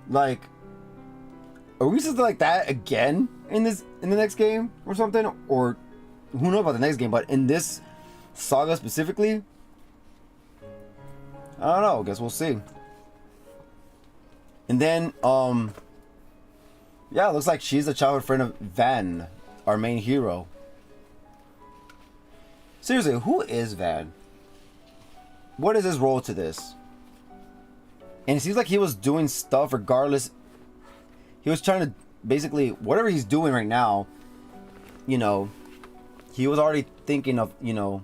Like, are we just like that again in the next game or something? Or who knows about the next game? But in this saga specifically, I don't know. I guess we'll see. And then yeah, it looks like she's the childhood friend of Van, our main hero. Seriously, who is Van? What is his role to this? And it seems like he was doing stuff regardless. He was trying to basically, whatever he's doing right now, you know, he was already thinking of, you know,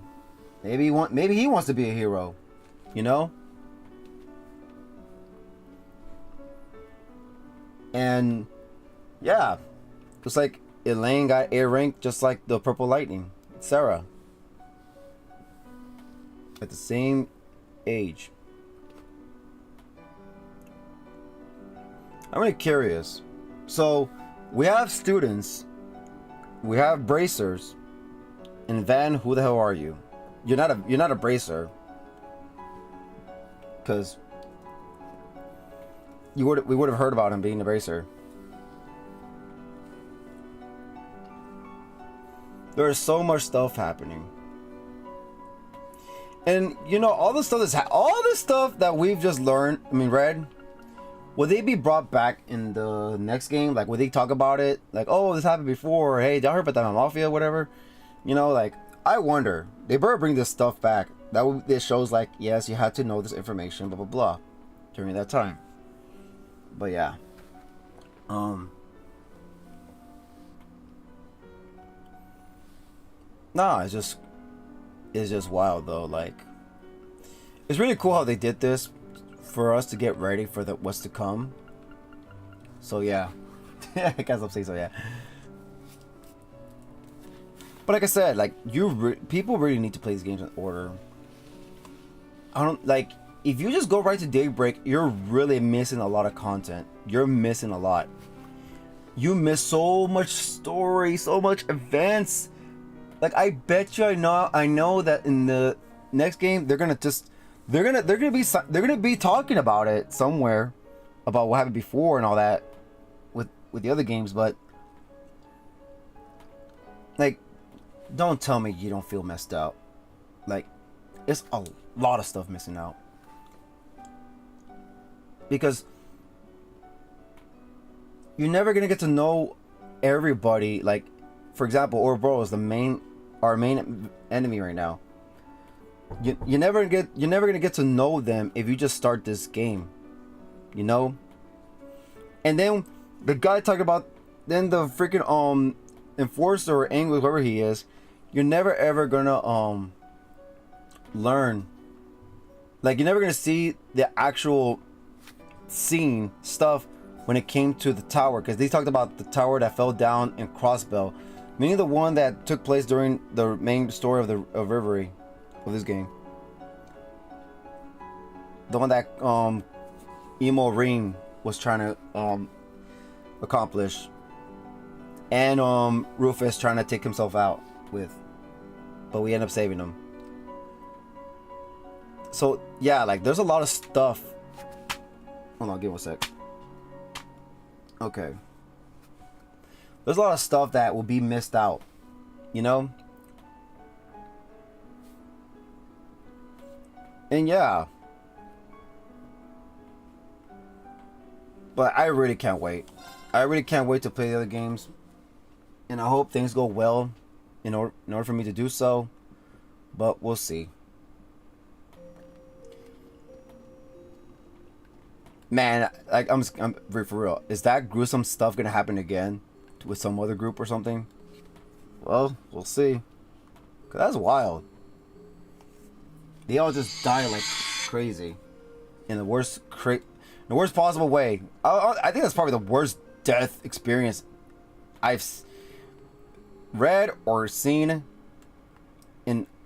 maybe he wants to be a hero, you know? And yeah, just like Elaine got A rank, just like the Purple Lightning, Sarah, at the same age. I'm really curious. So we have students, we have bracers, and Van, who the hell are you? You're not a bracer, because we would have heard about him being a bracer. There is so much stuff happening, and you know, all this stuff that we've just learned. I mean, read. Will they be brought back in the next game? Like, will they talk about it? Like, oh, this happened before. Or, hey, did I heard about that on Mafia? Whatever. You know, like, I wonder. They better bring this stuff back. It shows like, yes, you had to know this information, blah blah blah, during that time. But yeah. Nah, it's just wild though. Like, it's really cool how they did this for us to get ready for what's to come. So yeah. I guess I'll say so, yeah. But like I said, like, people really need to play these games in order. I don't, like, if you just go right to Daybreak, you're really missing a lot of content. You're missing a lot. You miss so much story, so much events. Like, I bet you I know that in the next game they're gonna be talking about it somewhere, about what happened before and all that with the other games. But like, don't tell me you don't feel messed out. Like, it's a lot of stuff missing out, because you're never gonna get to know everybody. Like, for example, Ouroboros is our main enemy right now. You're never gonna get to know them if you just start this game, you know. And then the guy talking about then the freaking enforcer or angler, whoever he is, you're never ever gonna learn. Like, you're never gonna see the actual scene stuff when it came to the tower, because they talked about the tower that fell down in Crossbell, meaning the one that took place during the main story of Reverie of this game. The one that Emo Reem was trying to accomplish, and Rufus trying to take himself out with, but we end up saving him. So yeah, like, there's a lot of stuff. Hold on, give me a sec. Okay. There's a lot of stuff that will be missed out, you know? And yeah. But I really can't wait. I really can't wait to play the other games. And I hope things go well in order for me to do so. But we'll see. Man, like, I'm for real. Is that gruesome stuff gonna happen again with some other group or something? Well, we'll see. 'Cause that's wild. They all just die like crazy, in the worst possible way. I think that's probably the worst death experience I've read or seen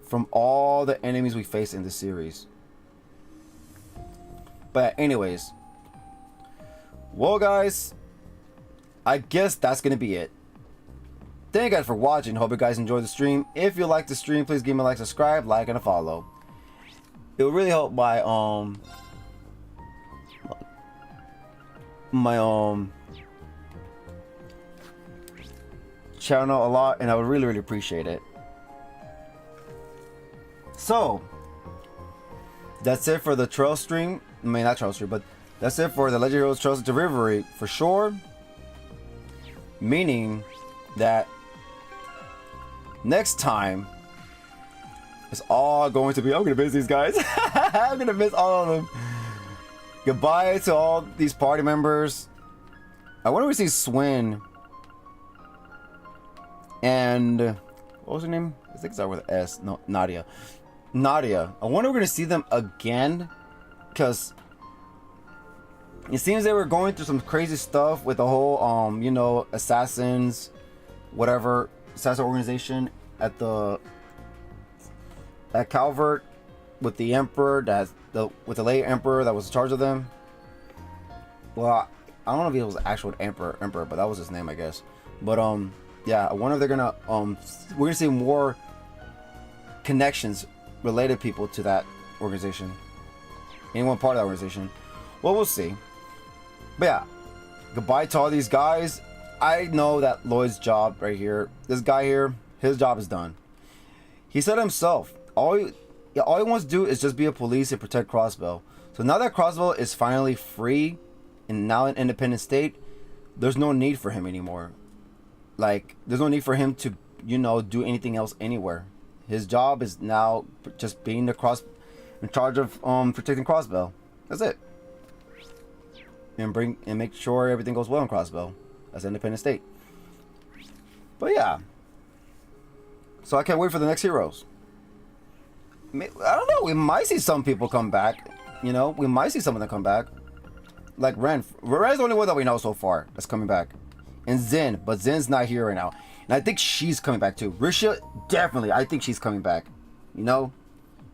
from all the enemies we face in the series. But anyways. Well, guys, I guess that's gonna be it. Thank you guys for watching. Hope you guys enjoyed the stream. If you like the stream, please give me a like, subscribe, like, and a follow. It will really help my channel a lot, and I would really appreciate it. So that's it for the trail stream. I mean, not trail stream, but that's it for the Legend Heroes Trails to Reverie for sure. Meaning that next time it's all going to be, I'm gonna miss these guys. I'm gonna miss all of them. Goodbye to all these party members. I wonder if we see Swin and what was her name? I think it's out with an S. No, Nadia. I wonder if we're gonna see them again, because it seems they were going through some crazy stuff with the whole you know, assassins, whatever, assassin organization at Calvert, with the emperor with the late emperor that was in charge of them. Well, I don't know if he was actual emperor, but that was his name, I guess. But yeah, I wonder if they're gonna we're gonna see more connections, related people to that organization, anyone part of that organization. Well, we'll see. But yeah, goodbye to all these guys. I know that Lloyd's job right here, this guy here, his job is done. He said himself, all he wants to do is just be a police and protect Crossbell. So now that Crossbell is finally free and now an independent state, there's no need for him anymore. Like, there's no need for him to, you know, do anything else anywhere. His job is now just being in charge of protecting Crossbell. That's it. And make sure everything goes well in Crossbell as an independent state. But yeah. So I can't wait for the next heroes. I don't know, we might see some people come back. You know, we might see some of them come back. Like Ren. Ren's the only one that we know so far that's coming back. And Zen, but Zen's not here right now. And I think she's coming back too. Risha, definitely, I think she's coming back. You know?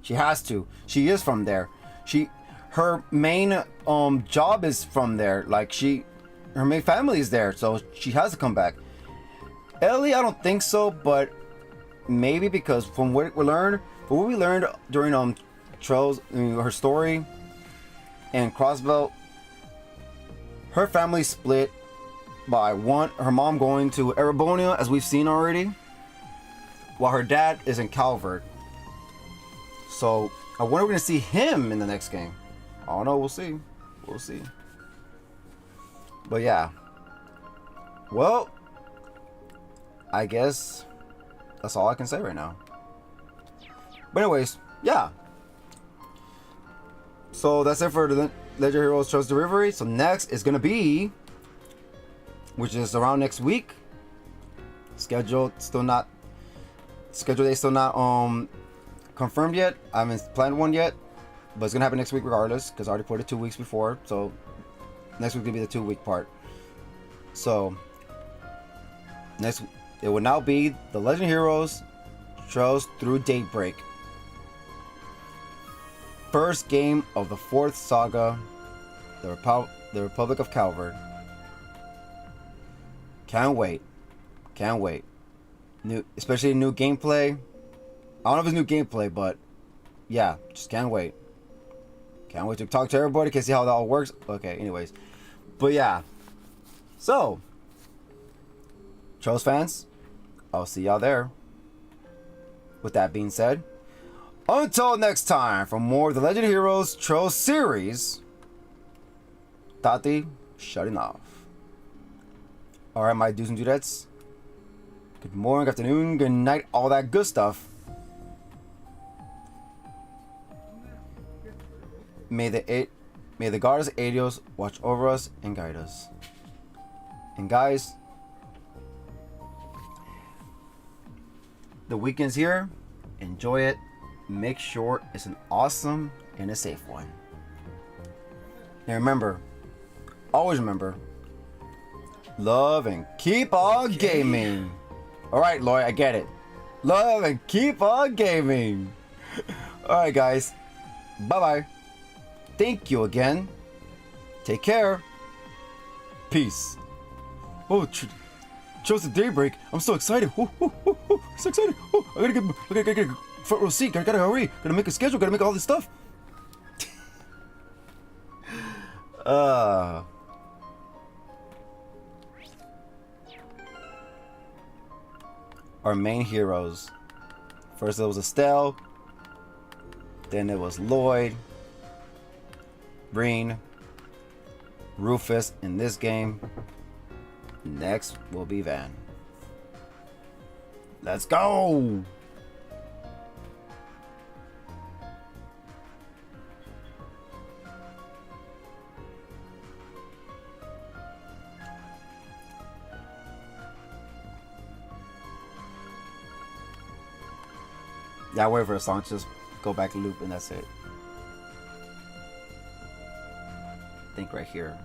She has to. She is from there. Her main job is from there. Like, her main family is there, so she has to come back. Ellie, I don't think so, but maybe, because from what we learned during Trails, her story and Crossbell, her family split by her mom going to Erebonia, as we've seen already, while her dad is in Calvert. So I wonder if we're gonna see him in the next game. I don't know, we'll see. But yeah. Well, I guess that's all I can say right now. But anyways, yeah. So that's it for the Legend Heroes Trails to Reverie. So next is gonna be which is around next week. Schedule date still not confirmed yet. I haven't planned one yet, but it's gonna happen next week regardless, because I already put it 2 weeks before. So next week will be the 2-week part. So next it will now be the Legend Heroes Trails Through Daybreak. First game of the 4th saga, the Republic of Calvard. Can't wait. Can't wait. Especially new gameplay. I don't know if it's new gameplay, but yeah, just can't wait. Can't wait to talk to everybody, can see how that all works. Okay, anyways. But yeah. So, Trails fans, I'll see y'all there. With that being said, until next time, for more of the Legend Heroes Trails series, Taty, shutting off. Alright, my dudes and dudettes. Good morning, good afternoon, good night, all that good stuff. May the goddess Adios watch over us and guide us. And guys, the weekend's here. Enjoy it. Make sure it's an awesome and a safe one. And remember, always remember, love and keep on gaming. Alright, Lloyd, I get it. Love and keep on gaming. Alright, guys. Bye-bye. Thank you again. Take care. Peace. Oh, Trails to Daybreak. I'm so excited. So excited. Oh, I gotta get a front row seat. I gotta hurry. Gotta make a schedule. Gotta make all this stuff. Our main heroes. First it was Estelle. Then it was Lloyd. Breen. Rufus in this game. Next will be Van. Let's go! Yeah, wait for a song, just go back and loop and that's it. I think right here.